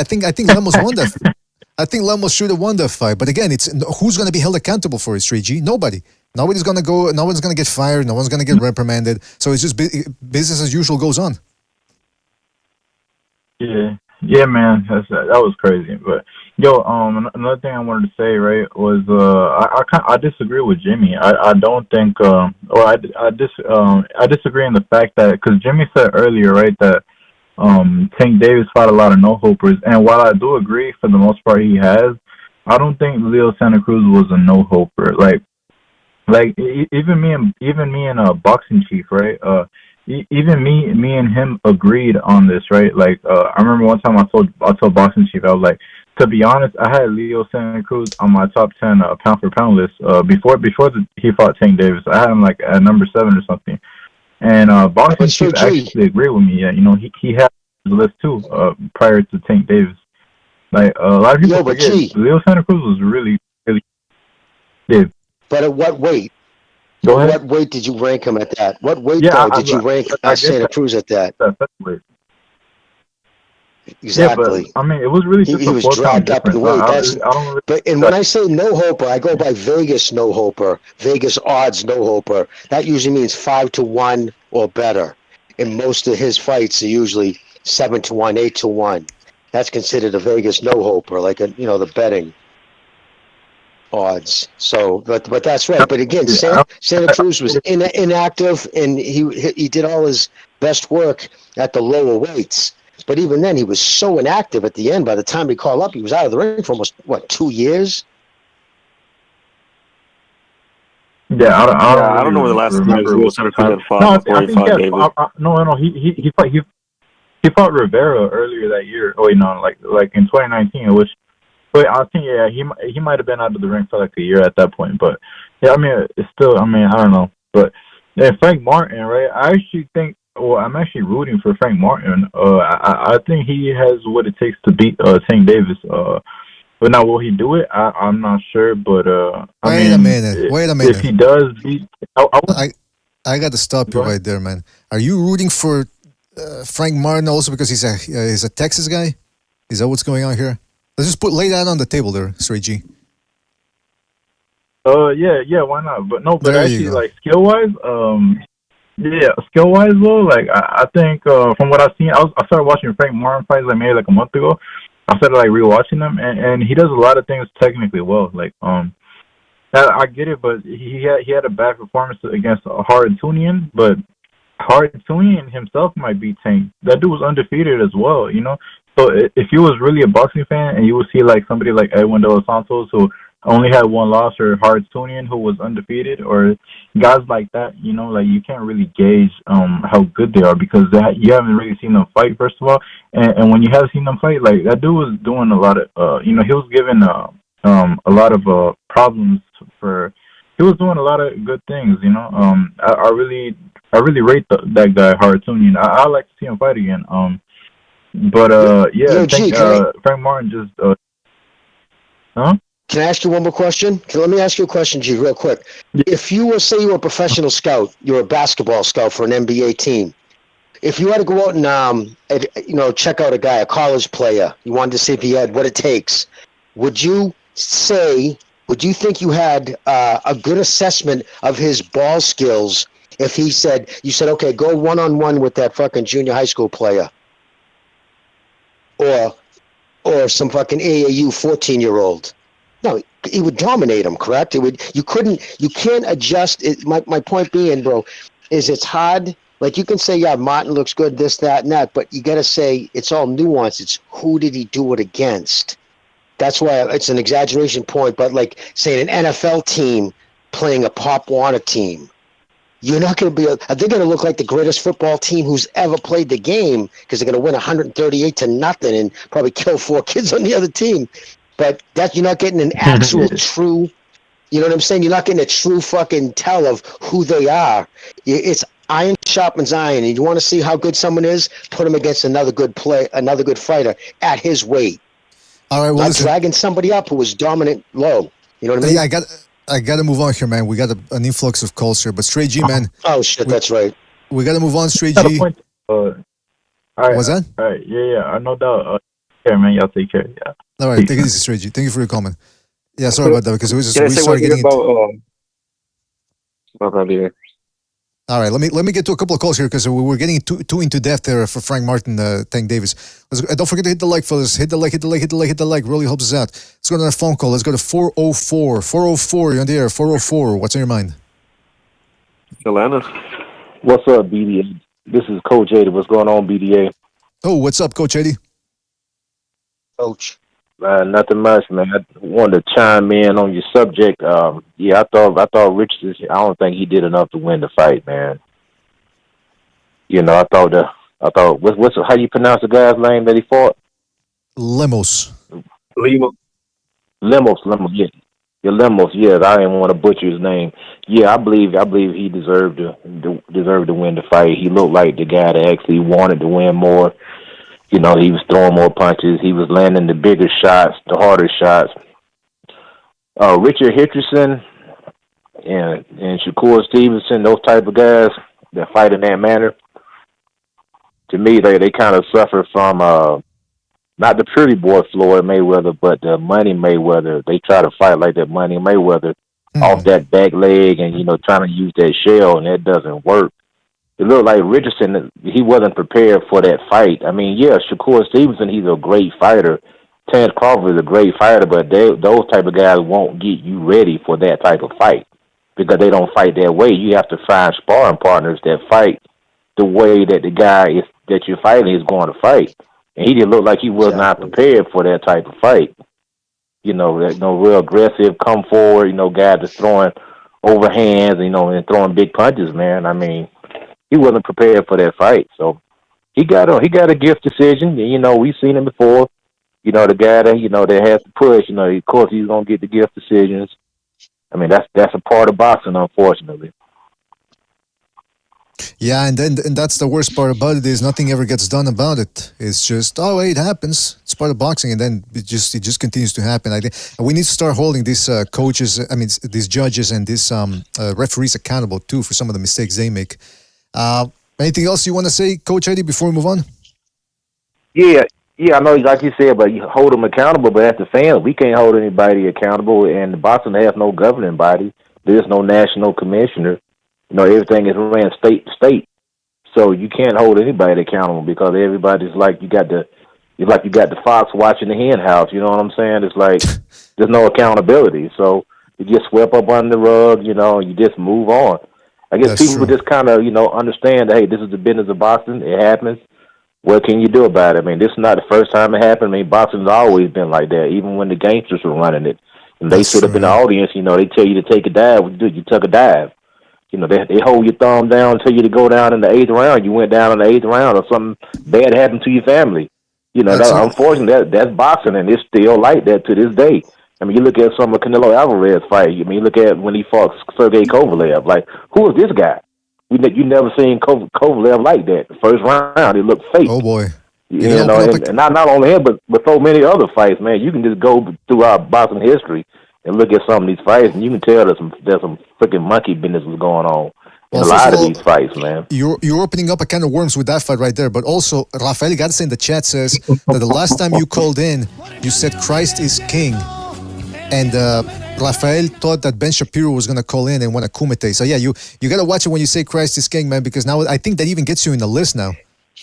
think Lemos won that. I think Lemos should have won that fight, but again, it's who's going to be held accountable for it, straight G? Nobody. Nobody's going to go. No one's going to get fired. No one's going to get reprimanded. So it's just business as usual goes on. Yeah, man, that was crazy. But yo, another thing I wanted to say, right, was I disagree with Jimmy. I don't think, I disagree in the fact that because Jimmy said earlier, right, that Tank Davis fought a lot of no-hopers, and while I do agree for the most part he has, I don't think Leo Santa Cruz was a no-hoper. Like even me and Boxing Chief, right, even me and him agreed on this, right? Like I remember one time I told Boxing Chief, I was like, to be honest, I had Leo Santa Cruz on my top 10 pound for pound list before he fought Tank Davis. I had him like at number 7 or something. And Boxing Chief actually agreed with me. Yeah, you know, he had the list too prior to Tank Davis. Like a lot of people forget, Leo Santa Cruz was really good. But at what weight? Go ahead. What weight did you rank him at that? What weight did you rank Santa Cruz at that? Exactly. Yeah, but, I mean, it was really just he was dragged up in weight. And when I say no hoper, I go by Vegas no hoper, Vegas odds no hoper. That usually means 5-1 or better. And most of his fights are usually 7-1, 8-1. That's considered a Vegas no hoper, like the betting odds. So, but that's right. But again, Santa Cruz was inactive, and he did all his best work at the lower weights. But even then, he was so inactive at the end. By the time he called up, he was out of the ring for almost 2 years. Yeah, I don't know where the last time was Santa Cruz had fought before he fought David. No, he fought Rivera earlier that year. Oh, like in 2019, which. But I think he might have been out of the ring for like a year at that point. But yeah, I mean it's still, I mean, I don't know. But yeah, Frank Martin, right? I actually think, I'm actually rooting for Frank Martin. I think he has what it takes to beat Tank Davis. But now will he do it? I'm not sure. But Wait a minute. If he does beat, I got to stop you right there, man. Are you rooting for Frank Martin also because he's a Texas guy? Is that what's going on here? Let's just lay that on the table there, Straight G. Yeah, why not? But no, but actually, like skill wise, though, like I think from what I've seen, I started watching Frank Martin fights like maybe like a month ago. I started like rewatching them, and he does a lot of things technically well. Like I get it, but he had a bad performance against Haratunian, but Haratunian himself might be Tank. That dude was undefeated as well, you know. So if you was really a boxing fan and you would see like somebody like Edwin De Los Santos who only had one loss, or Haratunian who was undefeated, or guys like that, you know, like you can't really gauge how good they are because you haven't really seen them fight, first of all. And when you have seen them fight, like that dude was doing a lot of, he was given a lot of problems for. He was doing a lot of good things, you know. I really rate that guy Haratunian. I like to see him fight again. But yeah, Yo, I think G, Frank Martin just huh? Can I ask you one more question? Let me ask you a question, G, real quick. If you were, say, you were a professional scout, you're a basketball scout for an NBA team. If you had to go out and check out a guy, a college player, you wanted to see if he had what it takes, would you think you had a good assessment of his ball skills if you said, okay, go one-on-one with that fucking junior high school player, or some fucking AAU 14-year-old? No, he would dominate him, correct? You can't adjust it. My point being, bro, is it's hard. Like, you can say, yeah, Martin looks good, this, that, and that, but you got to say it's all nuance. It's who did he do it against? That's why it's an exaggeration point, but like, say, an NFL team playing a Pop Warner team, you're not going to be – they're going to look like the greatest football team who's ever played the game because they're going to win 138-0 and probably kill 4 kids on the other team. But you're not getting an actual true – you know what I'm saying? You're not getting a true fucking tell of who they are. It's iron sharpens iron, and you want to see how good someone is, put him against another good fighter at his weight. All right, well, not dragging somebody up who was dominant low. You know what I mean? Yeah, I got to move on here, man. We got an influx of calls here, but Straight G, man. Oh shit, that's right. We got to move on, Straight G. All right, what's that? All right, yeah, no doubt. Yeah, man, y'all take care. Yeah. All right, take it easy, Straight G. Thank you for your comment. Yeah, sorry about that because we started getting All right, let me get to a couple of calls here because we were getting too into depth there for Frank Martin, Tank Davis. Don't forget to hit the like, fellas. Hit the like. Really helps us out. Let's go to another phone call. Let's go to 404. 404, you're on the air. 404, what's on your mind? Leonard. What's up, BDA? This is Coach Eddie. What's going on, BDA? Oh, what's up, Coach Eddie? Coach. Nothing much, man. I wanted to chime in on your subject. I thought Richards. I don't think he did enough to win the fight, man. You know, I thought what's how you pronounce the guy's name that he fought? Lemos. Lemos. Yeah. Your Lemos. Yeah, I didn't want to butcher his name. Yeah, I believe he deserved to win the fight. He looked like the guy that actually wanted to win more. You know, he was throwing more punches. He was landing the bigger shots, the harder shots. Richard Hitchens and Shakur Stevenson, those type of guys that fight in that manner, to me, they kind of suffer from not the pretty boy Floyd Mayweather, but the Money Mayweather. They try to fight like that Money Mayweather off that back leg and, you know, trying to use that shell, and that doesn't work. It looked like Richardson, he wasn't prepared for that fight. I mean, yeah, Shakur Stevenson, he's a great fighter. Terence Crawford is a great fighter, but those type of guys won't get you ready for that type of fight because they don't fight that way. You have to find sparring partners that fight the way that the guy that you're fighting is going to fight. And he didn't look like he was not prepared for that type of fight. You know, that real aggressive, come forward, you know, guy that's throwing overhands, you know, and throwing big punches, man. I mean, he wasn't prepared for that fight, so he got a gift decision. You know, we've seen him before. You know, the guy that that has to push. You know, of course he's gonna get the gift decisions. I mean, that's a part of boxing, unfortunately. Yeah, and that's the worst part about it is nothing ever gets done about it. It's just it happens. It's part of boxing, and then it just continues to happen. I think we need to start holding these coaches, these judges and these referees accountable too for some of the mistakes they make. Anything else you want to say, Coach Eddie, before we move on? Yeah, I know, like you said, but you hold them accountable. But as the fans, we can't hold anybody accountable, and the boxing has no governing body. There's no national commissioner. You know, everything is ran state to state, so you can't hold anybody accountable because everybody's like you got the fox watching the hen house. You know what I'm saying? It's like there's no accountability, so you just swept up under the rug. You know, you just move on. I guess people would just kind of, understand that, hey, this is the business of boxing. It happens. What can you do about it? I mean, this is not the first time it happened. I mean, boxing's always been like that, even when the gangsters were running it. And they stood up in the audience, they tell you to take a dive. What you do? You took a dive. You know, they hold your thumb down, tell you to go down in the 8th round. You went down in the 8th round or something bad happened to your family. You know, unfortunately, that's boxing, and it's still like that to this day. I mean, you look at some of Canelo Alvarez fight. I mean, you look at when he fought Sergey Kovalev. Like, who is this guy? You never seen Kovalev like that. The first round, he looked fake. Oh, boy. You know, and not only him, but so many other fights, man. You can just go throughout boxing history and look at some of these fights, and you can tell there's some freaking monkey business was going on in a lot of these fights, man. You're opening up a can of worms with that fight right there. But also, Rafael Garcia in the chat says that the last time you called in, you said Christ is king, and Rafael thought that Ben Shapiro was gonna call in and want a kumite. So yeah, you gotta watch it when you say Christ is king, man, because now I think that even gets you in the list now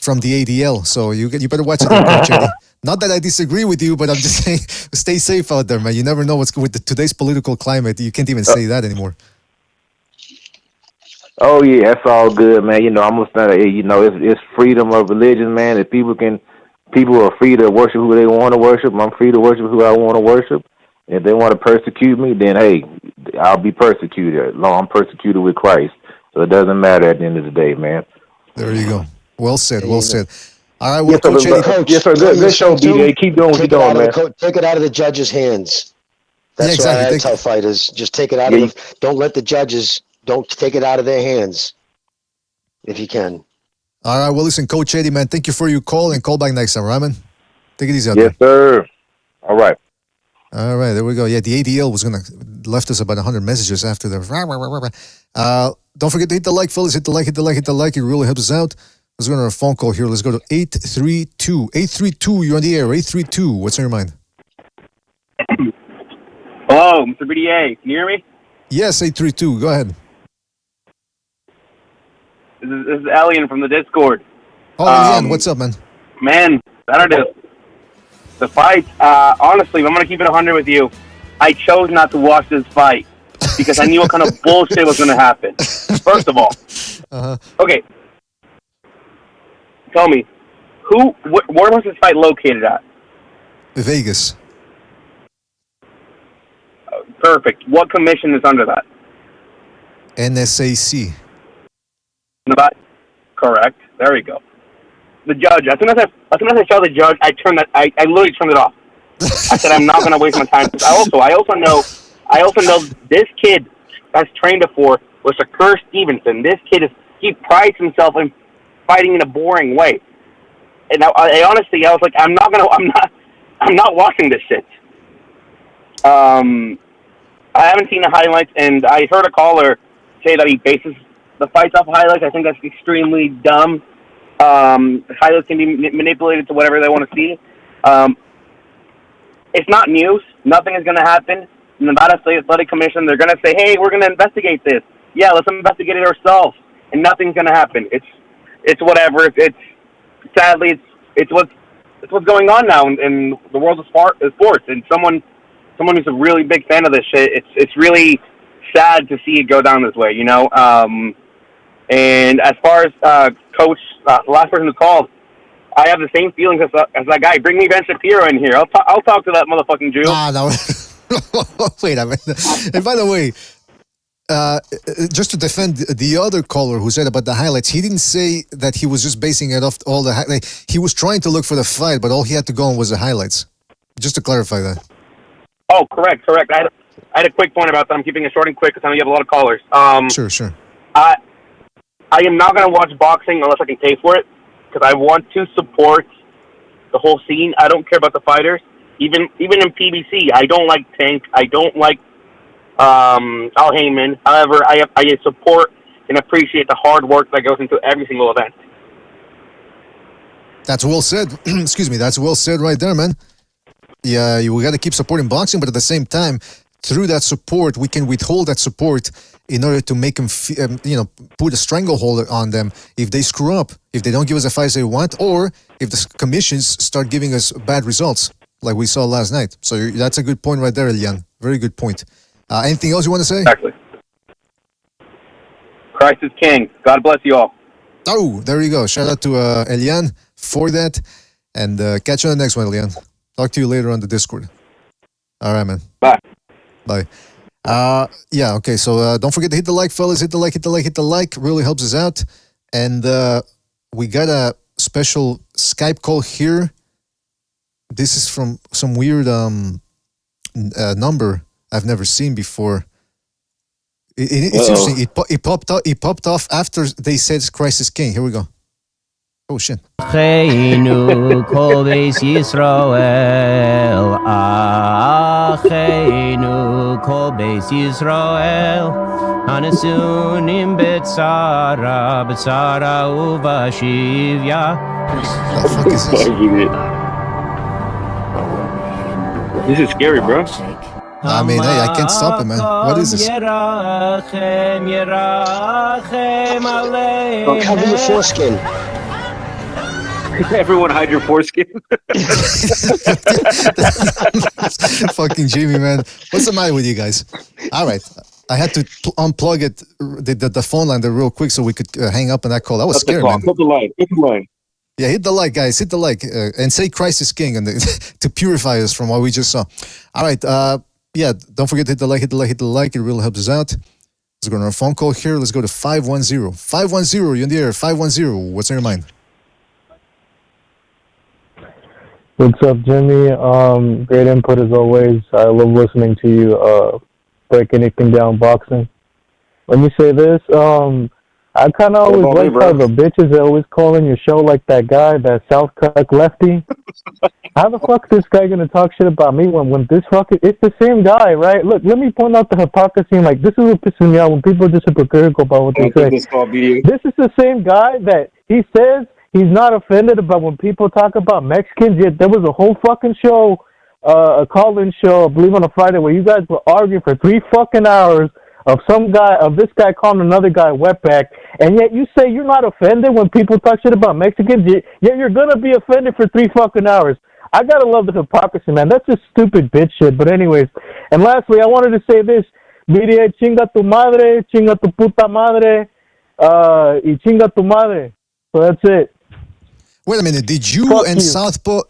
from the ADL. So you better watch it. Not that I disagree with you, but I'm just saying, stay safe out there, man. You never know what's with today's political climate. You can't even say that anymore. Oh yeah, that's all good, man. You know, I'm gonna start. You know, it's freedom of religion, man. If people are free to worship who they want to worship, I'm free to worship who I want to worship. If they want to persecute me, then hey, I'll be persecuted. I'm persecuted with Christ, so it doesn't matter at the end of the day, man. There you go. Well said. Well said. All right, well, yes, sir. Good show, BJ. Keep doing what you're doing, man. Take it out of the judges' hands. That's exactly. what I tell fighters. Just take it out of the. Don't let the judges. Don't take it out of their hands. If you can. All right. Well, listen, Coach Eddie, man. Thank you for your call, and call back next time, right, man? Take it easy out there. Yes, sir. All right. All right, there we go. Yeah, the ADL was left us about 100 messages after the. Don't forget to hit the like, fellas. Hit the like. It really helps us out. Let's go to our phone call here. Let's go to 832. 832, you're on the air. 832, what's on your mind? Hello, Mr. BDA. Can you hear me? Yes, 832. Go ahead. This is Elian from the Discord. Oh, Elian, what's up, man? Man, Saturday. The fight, honestly, if I'm going to keep it 100 with you, I chose not to watch this fight because I knew what kind of bullshit was going to happen. First of all. Okay. Tell me, where was this fight located at? Vegas. Perfect. What commission is under that? NSAC. Correct. There we go. The judge. As soon as I saw the judge, I literally turned it off. I said I'm not going to waste my time. I also know this kid that's trained before was Shakur Stevenson. This kid he prides himself in fighting in a boring way. And I honestly, I was like, I'm not watching this shit. I haven't seen the highlights, and I heard a caller say that he bases the fights off highlights. I think that's extremely dumb. Highlights can be manipulated to whatever they want to see. It's not news. Nothing is going to happen. The Nevada State Athletic Commission, they're going to say, hey, we're going to investigate this. Yeah, let's investigate it ourselves. And nothing's going to happen. It's whatever. Sadly, it's what's going on now in the world of sports. And someone who's a really big fan of this shit, it's really sad to see it go down this way, you know? And as far as Coach, the last person who called, I have the same feelings as that guy. Bring me Ben Shapiro in here. I'll talk to that motherfucking Jew. No. Wait a minute. And by the way, just to defend the other caller who said about the highlights, he didn't say that he was just basing it off all the highlights. He was trying to look for the fight, but all he had to go on was the highlights. Just to clarify that. Oh, correct. I had a quick point about that. I'm keeping it short and quick because I know you have a lot of callers. Sure. I am not going to watch boxing unless I can pay for it because I want to support the whole scene. I don't care about the fighters. Even in PBC, I don't like Tank. I don't like Al Heyman. However, I support and appreciate the hard work that goes into every single event. That's well said. Excuse me. That's well said right there, man. Yeah, we got to keep supporting boxing, but at the same time, through that support, we can withhold that support in order to make them, put a stranglehold on them if they screw up, if they don't give us the fights they want, or if the commissions start giving us bad results, like we saw last night. So that's a good point right there, Elian. Very good point. Anything else you want to say? Exactly. Christ is king. God bless you all. Oh, there you go. Shout out to Elian for that. And catch you on the next one, Elian. Talk to you later on the Discord. All right, man. Bye. Yeah, okay. So don't forget to hit the like, fellas. Hit the like. Really helps us out. And we got a special Skype call here. This is from some weird number I've never seen before. It's interesting. It popped off after they said Christ is King. Here we go. Oh shit. Acheinu kol beis Yisrael, Acheinu kol beis Yisrael, Hanasunim betzara, betzara uvashivya. What the fuck is this? This is scary, bro. I mean, hey, I can't stop it, man. What is this? Don't cover your foreskin. Everyone hide your foreskin. Fucking Jimmy, man. What's the matter with you guys? All right. I had to unplug it, the phone line there real quick so we could hang up on that call. That was scary, man. Hit the line. Hit the line. Yeah, hit the like, guys. Hit the like. And say Christ is King and to purify us from what we just saw. All right. Yeah, don't forget to hit the like, hit the like, hit the like. It really helps us out. Let's go to our phone call here. Let's go to 510. 510, you're in the air. 510. What's on your mind? What's up, Jimmy? Great input as always. I love listening to you break anything down boxing. Let me say this. I kind of always like how the bitches are always calling your show like that guy, that South Cuck lefty. How the fuck is this guy going to talk shit about me when this fucking... It's the same guy, right? Look, let me point out the hypocrisy. Like, this is what pisses me out when people are just hypocritical about what they say. This is the same guy that he says he's not offended about when people talk about Mexicans. Yet there was a whole fucking show, a call-in show, I believe on a Friday, where you guys were arguing for 3 fucking hours of this guy calling another guy wetback, and yet you say you're not offended when people talk shit about Mexicans, yet you're gonna be offended for 3 fucking hours. I gotta love the hypocrisy, man. That's just stupid bitch shit. But anyways, and lastly, I wanted to say this: BDA, chinga tu madre, chinga tu puta madre, y chinga tu madre. So that's it. Wait a minute. Did you and Southpaw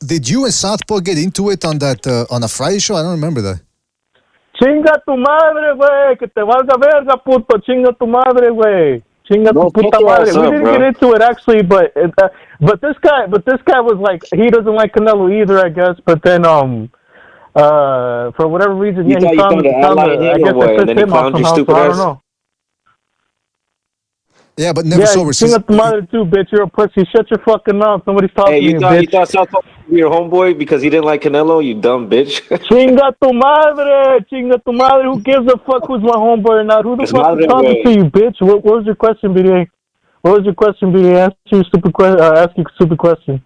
get into it on that on a Friday show? I don't remember that. Chinga tu madre, güey, que te valga verga, puto. Chinga tu madre, güey. Chinga tu puta madre. We didn't get into it actually, but this guy was like, he doesn't like Canelo either, I guess. But then for whatever reason, yeah, he found I guess it pissed him off somehow. So I don't know. Yeah, but never sober. Chinga tu madre too, bitch. You're a pussy. Shut your fucking mouth. Nobody's talking to you, bitch. You thought Southpaw was your homeboy because he didn't like Canelo, you dumb bitch. Chinga tu madre. Chinga tu madre. Who gives a fuck who's my homeboy or not? Who the fuck is talking to you, bitch? What was your question, BDA? What was your question, BDA? Ask you a stupid question.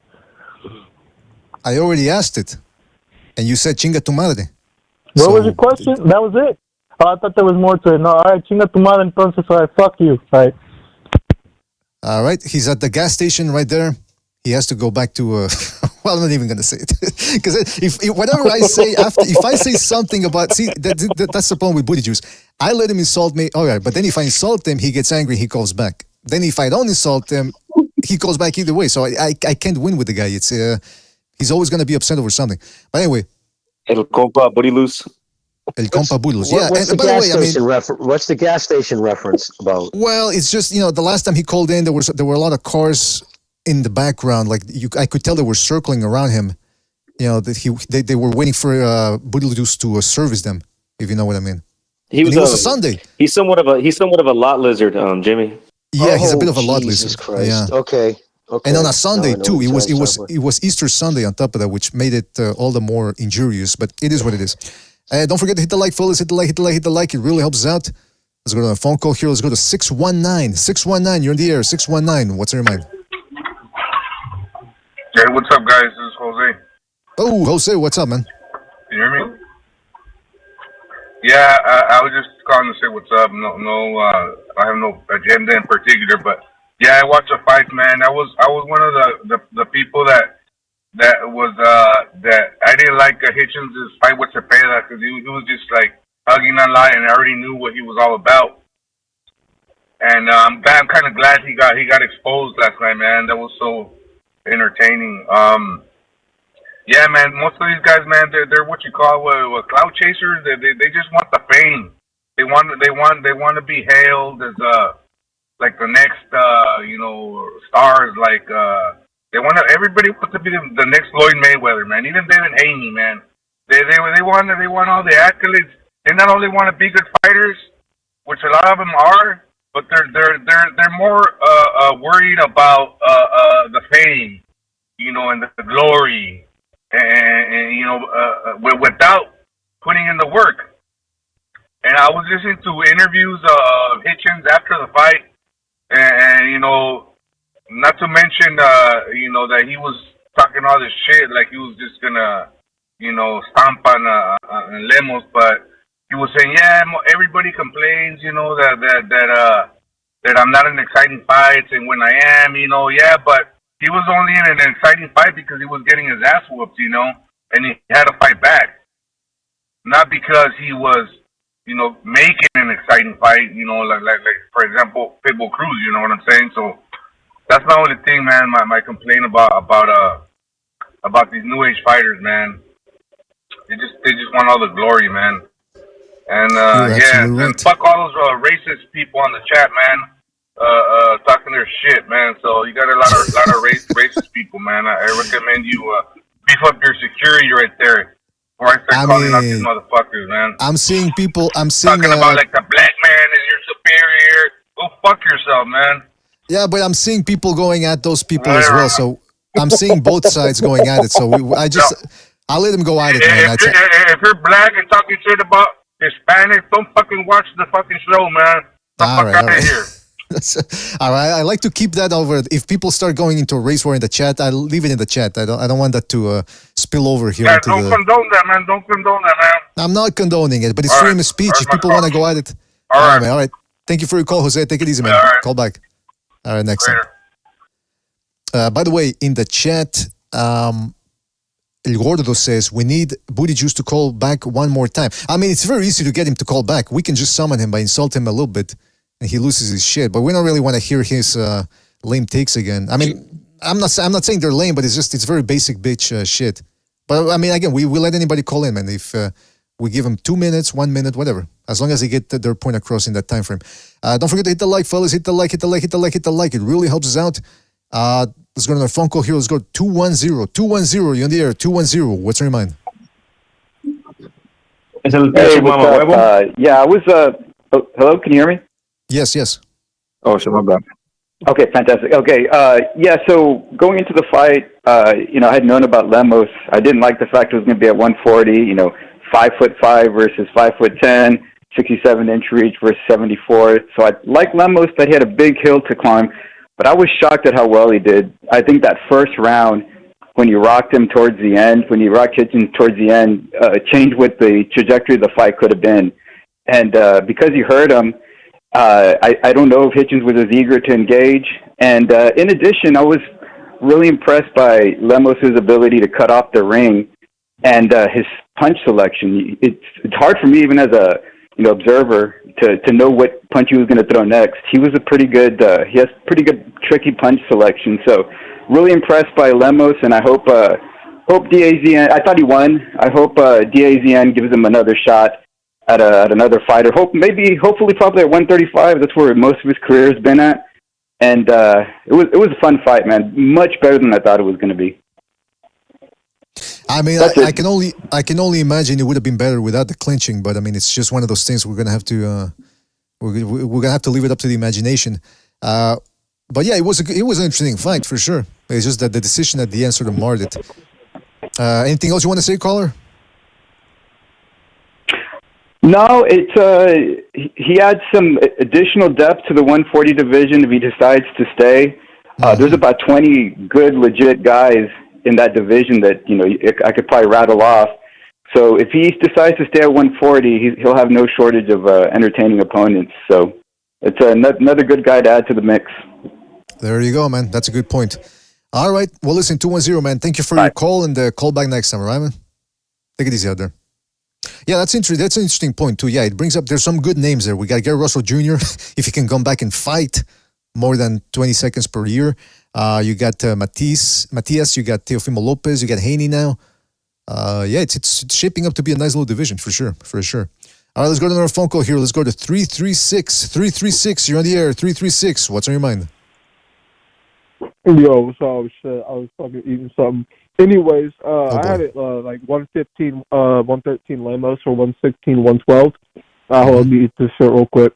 I already asked it. And you said chinga tu madre. What was your question? That was it. Oh, I thought there was more to it. No, all right. Chinga tu madre entonces. All right. Fuck you. All right. All right, he's at the gas station right there. He has to go back to. Well, I'm not even gonna say it because if whatever I say if I say something about that's the problem with booty juice. I let him insult me. All right, but then if I insult him, he gets angry. He calls back. Then if I don't insult him, he calls back either way. So I can't win with the guy. It's he's always gonna be upset over something. But anyway, El compa booty loose. El compa bulos. Yeah. What's the gas station reference about? Well, it's just, the last time he called in, there were a lot of cars in the background. Like I could tell they were circling around him. That they were waiting for Budilos to service them. If you know what I mean. It was a Sunday. He's somewhat of a lot lizard, Jimmy. Yeah, he's a bit of a lot lizard. Christ. Yeah. Okay. And on a Sunday too. It was Easter Sunday on top of that, which made it all the more injurious. But it is what it is. Don't forget to hit the like, fellas. Hit the like. It really helps us out. Let's go to a phone call here. Let's go to 619. 619, you're in the air. 619, what's on your mind? Hey, what's up, guys? This is Jose. Oh, Jose, what's up, man? Can you hear me? Yeah, I was just calling to say what's up. No, I have no agenda in particular, but yeah, I watched the fight, man. I was one of the people that I didn't like Hitchens' fight with Cepeda because he was just like hugging on line, and I already knew what he was all about. And I'm kind of glad he got exposed last night, man. That was so entertaining. Yeah, man. Most of these guys, man, they're what you call clout chasers. They just want the fame. They want to be hailed as like the next stars like. Everybody wants to be the next Floyd Mayweather, man. Even David Haney, man. They want all the accolades. They not only want to be good fighters, which a lot of them are. but they're more worried about the fame, and the glory, and without putting in the work. And I was listening to interviews of Hitchens after the fight, and not to mention that he was talking all this shit like he was just gonna stomp on Lemos, but he was saying, yeah, everybody complains, that I'm not in exciting fights, and when I am, yeah, but he was only in an exciting fight because he was getting his ass whooped, and he had to fight back, not because he was, making an exciting fight, like for example, Pitbull Cruz, you know what I'm saying? So that's the only thing, man. My complaint about these new age fighters, man. They just want all the glory, man. And and fuck all those racist people on the chat, man. Talking their shit, man. So you got a lot of racist people, man. I recommend you beef up your security right there before I start calling out these motherfuckers, man. I'm seeing people. Talking about like the black man is your superior. Go fuck yourself, man. Yeah, but I'm seeing people going at those people as well. So I'm seeing both sides going at it. So I'll let them go at it, man. If you're black and talking shit about Hispanic, don't fucking watch the fucking show, man. All right. Here. All right. I like to keep that over. If people start going into a race war in the chat, I'll leave it in the chat. I don't want that to spill over here. Yeah, don't condone that, man. Don't condone that, man. I'm not condoning it, but it's freedom of speech. If people want to go at it. All right, man. All right. Thank you for your call, Jose. Take it easy, man. Right. Call back. All right, next time. By the way, in the chat, El Gordo says, we need Booty Juice to call back one more time. I mean, it's very easy to get him to call back. We can just summon him by insult him a little bit, and he loses his shit. But we don't really want to hear his lame takes again. I mean, I'm not saying they're lame, but it's very basic bitch shit. But I mean, again, we let anybody call in, man. If we give them 2 minutes, 1 minute, whatever, as long as they get their point across in that time frame. Don't forget to hit the like, fellas. Hit the like. It really helps us out. Let's go to our phone call here. Let's go 210. 210. You're on the air. 210. What's on your mind? Hey, what's up? Yeah, I was. Hello, can you hear me? Yes. Oh, shit, my bad. Okay, fantastic. Okay, yeah. So going into the fight, I had known about Lemos. I didn't like the fact it was going to be at 140. 5'5" versus 5'10", 67-inch reach versus 74. So I like Lemos that he had a big hill to climb. But I was shocked at how well he did. I think that first round, when you rocked him towards the end, when you rocked Hitchens towards the end, changed what the trajectory of the fight could have been. And because he hurt him, I don't know if Hitchens was as eager to engage. And in addition, I was really impressed by Lemos' ability to cut off the ring and his punch selection. It's hard for me, even as a observer, to know what punch he was going to throw next. He was a pretty good. He has pretty good tricky punch selection. So really impressed by Lemos, and I hope DAZN. I thought he won. I hope DAZN gives him another shot at another fighter. Hopefully, probably at 135. That's where most of his career has been at. And it was a fun fight, man. Much better than I thought it was going to be. I mean, I can only imagine it would have been better without the clinching. But I mean, it's just one of those things we're gonna have to we're gonna have to leave it up to the imagination. But yeah, it was an interesting fight for sure. It's just that the decision at the end sort of marred it. Anything else you want to say, caller? No, he adds some additional depth to the 140 division if he decides to stay. There's about 20 good, legit guys in that division that I could probably rattle off. So if he decides to stay at 140, he'll have no shortage of entertaining opponents. So it's another good guy to add to the mix. There you go, man. That's a good point. All right. Well, listen, 210, man. Thank you for your call, and call back next time, all right, man? Take it easy out there. Yeah, that's interesting. That's an interesting point too. Yeah, it brings up. There's some good names there. We got Gary Russell Jr. if he can come back and fight more than 20 seconds per year. You got Matias. You got Teofimo Lopez. You got Haney now. Yeah, it's shaping up to be a nice little division for sure. All right, let's go to another phone call here. Let's go to 336. 336. You're on the air. 336. What's on your mind? Yo, what's up? Shit, I was fucking eating something. Anyways, I had it like 115, 113 Lemos or 116, 112. Let me eat this shit real quick.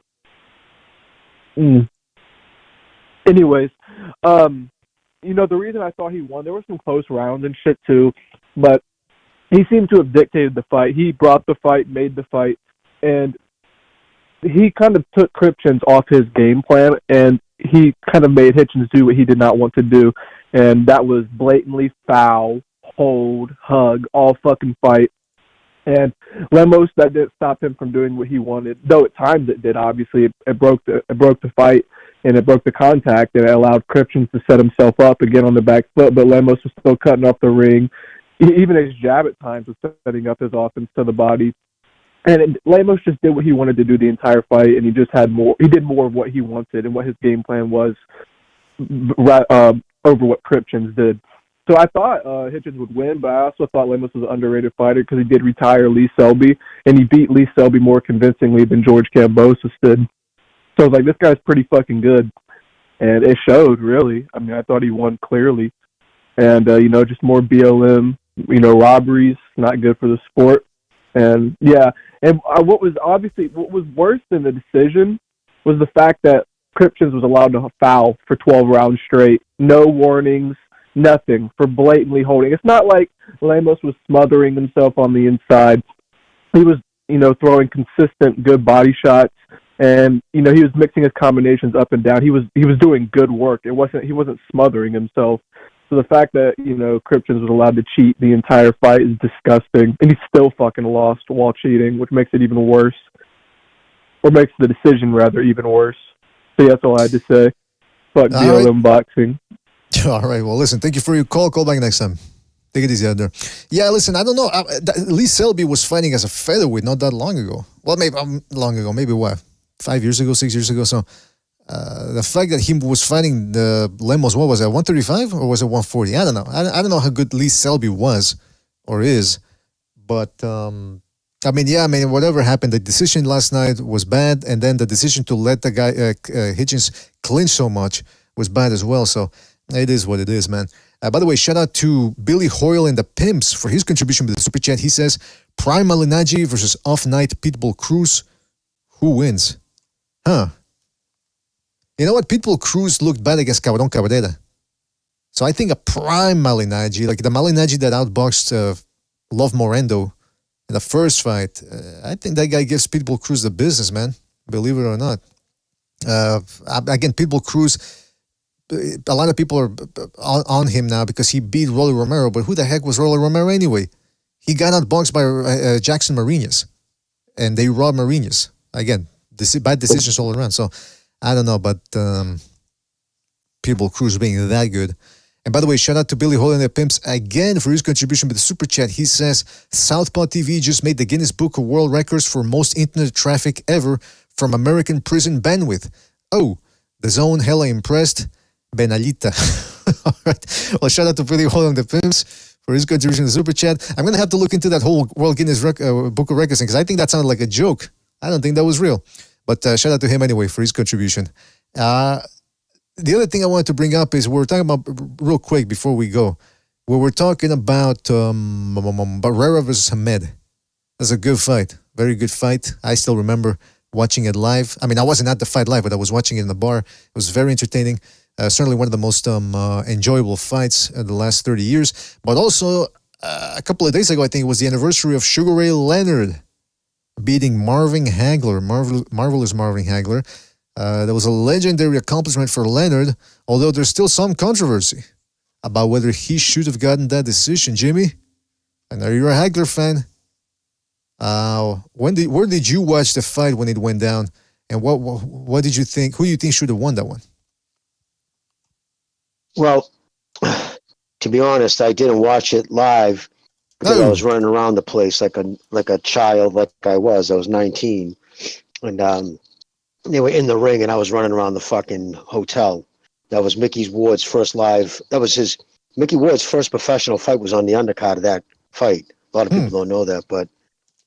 Anyways, the reason I thought he won, there were some close rounds and shit too, but he seemed to have dictated the fight. He brought the fight, made the fight, and he kind of took Clinching off his game plan, and he kind of made Hitchens do what he did not want to do, and that was blatantly foul, hold, hug, all fucking fight. And Lemos, that didn't stop him from doing what he wanted, though at times it did. Obviously, it broke the fight, and it broke the contact, and it allowed Clinching to set himself up again on the back foot, but Lemos was still cutting off the ring. Even his jab at times was setting up his offense to the body. And Lemos just did what he wanted to do the entire fight, and he just had more. He did more of what he wanted and what his game plan was over what Clinching did. So I thought Hitchens would win, but I also thought Lemos was an underrated fighter because he did retire Lee Selby, and he beat Lee Selby more convincingly than George Kambosos did. So I was like, this guy's pretty fucking good, and it showed, really. I mean, I thought he won clearly. And, just more BLM, robberies, not good for the sport. And, yeah. And what was worse than the decision was the fact that Clinching was allowed to foul for 12 rounds straight. No warnings, nothing, for blatantly holding. It's not like Lemos was smothering himself on the inside. He was, throwing consistent good body shots, and, he was mixing his combinations up and down. He was doing good work. He wasn't smothering himself. So the fact that, Clinching was allowed to cheat the entire fight is disgusting. And he still fucking lost while cheating, which makes it even worse. Or makes the decision, rather, even worse. So yeah, that's all I had to say. Fuck BLM boxing. All right, well, listen, thank you for your call. Call back next time. Take it easy out there. Yeah, listen, I don't know. Lee Selby was fighting as a featherweight not that long ago. Well, maybe long ago. Maybe what? 5 years ago, 6 years ago. So the fact that he was fighting the Lemos, what was that, 135 or was it 140? I don't know. I don't know how good Lee Selby was or is, but whatever happened, the decision last night was bad, and then the decision to let the guy Hitchens clinch so much was bad as well. So it is what it is, man. By the way, shout out to Billy Hoyle and the Pimps for his contribution with the super chat. He says, Prime Malignaggi versus Off-Night Pitbull Cruz. Who wins? Huh. You know what? Pitbull Cruz looked bad against Cabron Cabrera. So I think a prime Malignaggi, like the Malignaggi that outboxed Love Morendo in the first fight, I think that guy gives Pitbull Cruz the business, man. Believe it or not. Again, Pitbull Cruz, a lot of people are on him now because he beat Rolly Romero, but who the heck was Rolly Romero anyway? He got outboxed by Jackson Marinas, and they robbed Marinas. Again, bad decisions all around. So I don't know, but Pitbull Cruz being that good. And by the way, shout out to Billy Hall and the Pimps again for his contribution with the super chat. He says, Southpaw TV just made the Guinness Book of World Records for most internet traffic ever from American prison bandwidth. Oh, the zone hella impressed. Benalita. All right. Well, shout out to Billy Hall and the Pimps for his contribution to the super chat. I'm going to have to look into that whole World Guinness Book of Records thing because I think that sounded like a joke. I don't think that was real. But shout out to him anyway for his contribution. The other thing I wanted to bring up is we're talking about, real quick before we go, we were talking about Barrera versus Hamed. That's a good fight. Very good fight. I still remember watching it live. I mean, I wasn't at the fight live, but I was watching it in the bar. It was very entertaining. Certainly one of the most enjoyable fights in the last 30 years. But also, a couple of days ago, I think it was the anniversary of Sugar Ray Leonard beating Marvin Hagler, marvelous Marvin Hagler. That was a legendary accomplishment for Leonard, although there's still some controversy about whether he should have gotten that decision. Jimmy, I know you're a Hagler fan. Where did you watch the fight when it went down, and what did you think? Who do you think should have won that one? Well, to be honest, I didn't watch it live because I was running around the place like a child, like I was. I was 19, and they were in the ring, and I was running around the fucking hotel. That was Mickey Ward's first live. That was Mickey Ward's first professional fight was on the undercard of that fight. A lot of people don't know that, but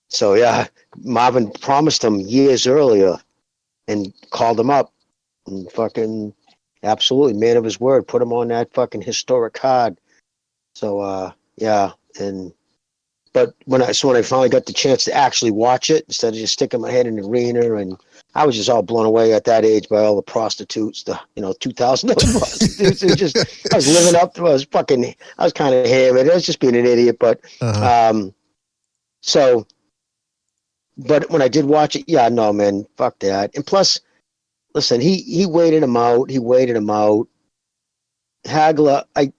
so yeah, Marvin promised him years earlier and called him up and fucking absolutely man of his word, put him on that fucking historic card. So yeah, but when I finally got the chance to actually watch it instead of just sticking my head in the arena and I was just all blown away at that age by all the prostitutes, the $2,000 prostitutes. It just, I was living up to. I was kind of hammered. I was just being an idiot, but but when I did watch it, yeah, no, man, fuck that. And plus, listen, he waited him out. Hagler, I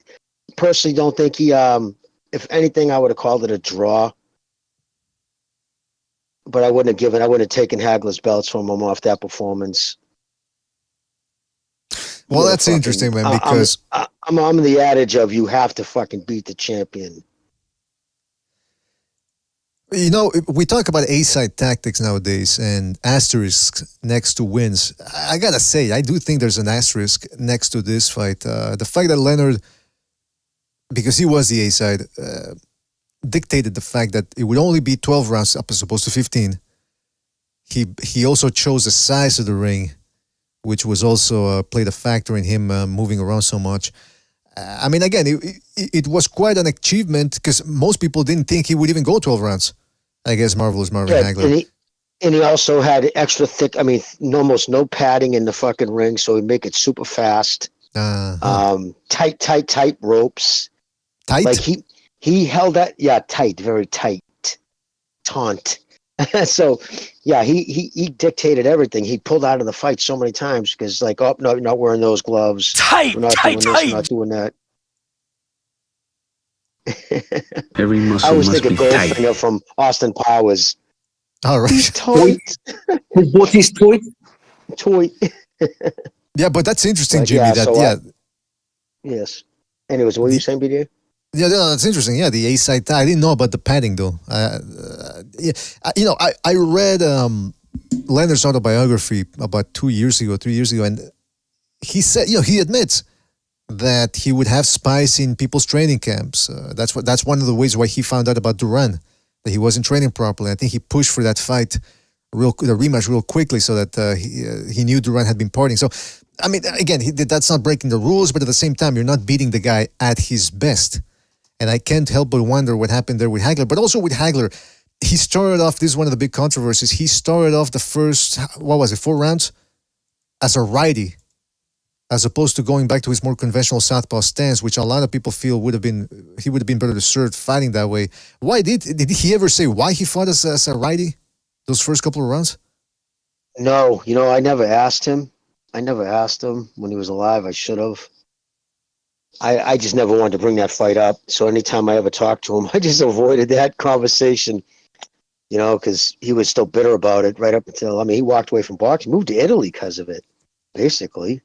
personally don't think he. If anything, I would have called it a draw. But I wouldn't have taken Hagler's belts from him off that performance. Well, that's interesting, man, because I'm the adage of you have to fucking beat the champion. We talk about A-side tactics nowadays and asterisks next to wins. I gotta say, I do think there's an asterisk next to this fight. The fact that Leonard, because he was the A-side, dictated the fact that it would only be 12 rounds up as opposed to 15. He also chose the size of the ring, which was also played a factor in him moving around so much. I mean, again, it was quite an achievement because most people didn't think he would even go 12 rounds. I guess Marvelous Marvin Hagler. And he also had extra thick, almost no padding in the fucking ring, so he'd make it super fast. Tight ropes. Tight? Like he held that, tight, very tight. Taunt. So, yeah, he dictated everything. He pulled out of the fight so many times because, no, you're not wearing those gloves. Tight, we're not doing this, we're not doing that. Every muscle I was must thinking be tight. Goldfinger from Austin Powers. All right. He's tight. His body's tight. Tight. Yeah, but that's interesting, Jimmy. Yes. Anyways, what were you saying, BDA? Yeah, that's interesting. Yeah, the A-side tie. I didn't know about the padding, though. I read Leonard's autobiography about 3 years ago, and he said, he admits that he would have spies in people's training camps. That's one of the ways why he found out about Duran, that he wasn't training properly. I think he pushed for that fight, the rematch, real quickly, so that he knew Duran had been partying. So, I mean, again, that's not breaking the rules, but at the same time, you're not beating the guy at his best. And I can't help but wonder what happened there with Hagler. But also with Hagler, he started off, this is one of the big controversies, he started off the first, 4 rounds? As a righty, as opposed to going back to his more conventional southpaw stance, which a lot of people feel he would have been better served fighting that way. Why did he ever say why he fought as a righty, those first couple of rounds? No, I never asked him. When he was alive. I should have. I just never wanted to bring that fight up. So anytime I ever talked to him, I just avoided that conversation, because he was still bitter about it right up until, he walked away from boxing, moved to Italy because of it, basically.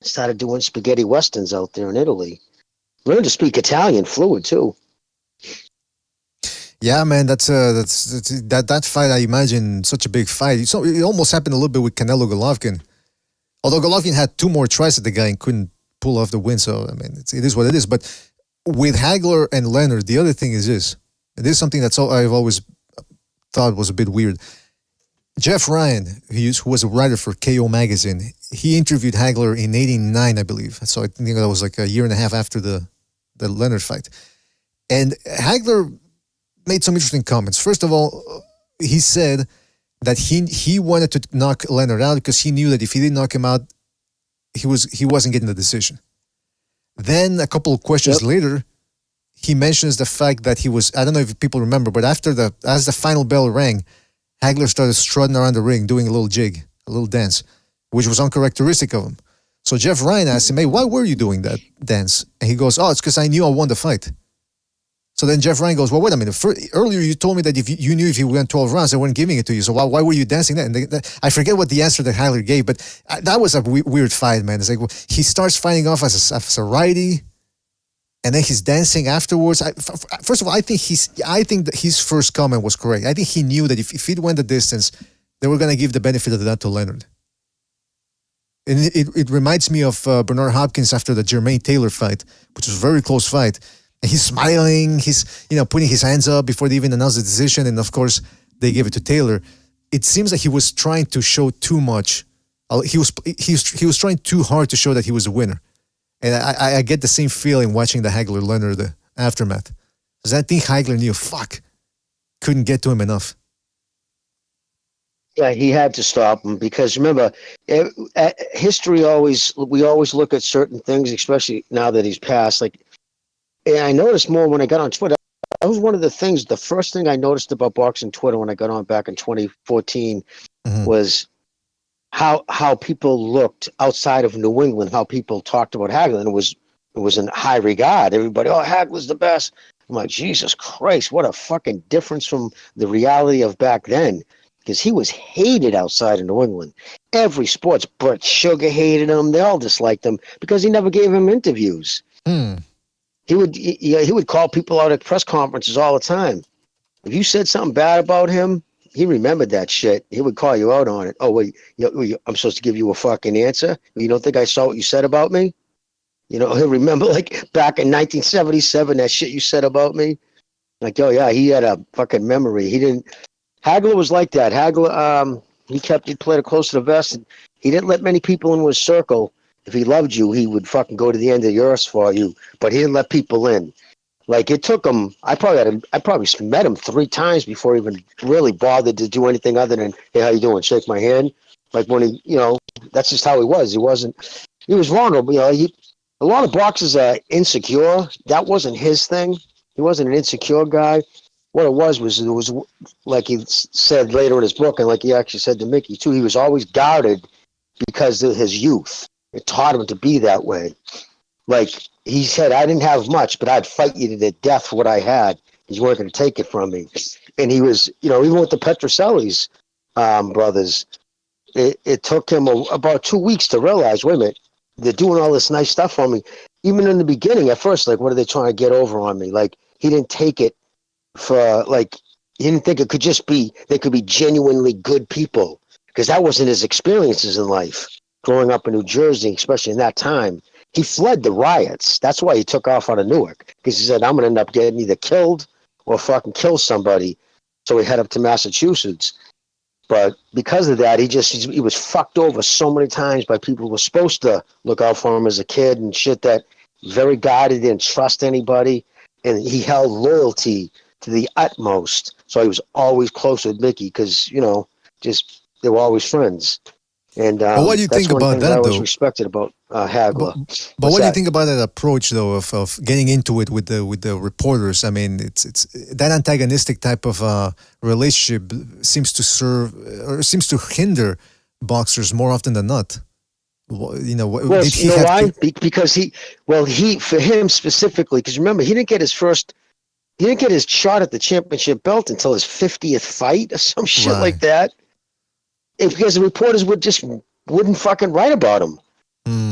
Started doing spaghetti westerns out there in Italy. Learned to speak Italian fluid, too. Yeah, man, that fight, I imagine, such a big fight. So it almost happened a little bit with Canelo Golovkin. Although Golovkin had 2 more tries at the guy and couldn't pull off the win, so it is what it is. But with Hagler and Leonard, the other thing is this. This is something I've always thought was a bit weird. Jeff Ryan, who was a writer for KO Magazine, he interviewed Hagler in '89, I believe. So I think that was like a year and a half after the Leonard fight. And Hagler made some interesting comments. First of all, he said that he wanted to knock Leonard out because he knew that if he didn't knock him out, he wasn't getting the decision. Then a couple of questions later, he mentions the fact that he was, I don't know if people remember, but as the final bell rang, Hagler started strutting around the ring, doing a little jig, a little dance, which was uncharacteristic of him. So Jeff Ryan asked him, hey, why were you doing that dance? And he goes, it's because I knew I won the fight. So then Jeff Ryan goes, well, wait a minute. Earlier you told me that if you knew if you went 12 rounds, I wasn't giving it to you. So why were you dancing then? I forget what the answer that Hagler gave, but that was a weird fight, man. It's like he starts fighting off as a righty, and then he's dancing afterwards. First of all, I think that his first comment was correct. I think he knew that if it went the distance, they were going to give the benefit of the doubt to Leonard. And it reminds me of Bernard Hopkins after the Jermaine Taylor fight, which was a very close fight. And he's smiling, he's putting his hands up before they even announce the decision, and of course they gave it to Taylor. It seems like he was trying to show too much. He was trying too hard to show that he was a winner. And I get the same feeling watching the Hagler-Leonard aftermath. Because I think Hagler knew, couldn't get to him enough. Yeah, he had to stop him because remember, history we always look at certain things, especially now that he's passed. Like, and I noticed more when I got on Twitter. That was one of the things. The first thing I noticed about boxing Twitter when I got on back in 2014 was how people looked outside of New England. How people talked about Hagler, and it was in high regard. Everybody, oh, Hagler's the best. I'm like, Jesus Christ, what a fucking difference from the reality of back then. Because he was hated outside of New England. Every sports, Brett Sugar hated him. They all disliked him because he never gave him interviews. He would call people out at press conferences all the time. If you said something bad about him, he remembered that shit. He would call you out on it. Oh, wait, I'm supposed to give you a fucking answer? You don't think I saw what you said about me? You know, he'll remember like back in 1977, that shit you said about me. Like, oh yeah, he had a fucking memory. He didn't. Hagler was like that. Hagler, he played it close to the vest. And he didn't let many people into his circle. If he loved you, he would fucking go to the end of the earth for you. But he didn't let people in. Like it took him. I probably met him 3 times before he even really bothered to do anything other than, hey, how you doing? Shake my hand. Like when he, that's just how he was. He was vulnerable. A lot of boxers are insecure. That wasn't his thing. He wasn't an insecure guy. What it was like he said later in his book, and like he actually said to Mickey too, he was always guarded because of his youth. It taught him to be that way. Like he said, I didn't have much, but I'd fight you to the death for what I had. You weren't going to take it from me. And he was, even with the Petroselli's brothers, it took him about 2 weeks to realize, wait a minute, they're doing all this nice stuff for me. Even in the beginning, at first, like, what are they trying to get over on me? Like, he didn't take it for, like, he didn't think it could just be, they could be genuinely good people. Because that wasn't his experiences in life. Growing up in New Jersey, especially in that time, he fled the riots. That's why he took off out of Newark. Because he said, I'm going to end up getting either killed or fucking kill somebody. So he headed up to Massachusetts. But because of that, he was fucked over so many times by people who were supposed to look out for him as a kid and shit, that very guarded, didn't trust anybody. And he held loyalty to the utmost. So he was always close with Mickey because, they were always friends. And but what do you think about that, I though? was respected about Hagler. But what do you think about that approach, though, of getting into it with the reporters? I mean, it's that antagonistic type of relationship seems to hinder boxers more often than not. Did he have why? Because for him specifically, because remember, he didn't get his shot at the championship belt until his 50th fight or some shit like that. Because the reporters wouldn't fucking write about him. Mm-hmm.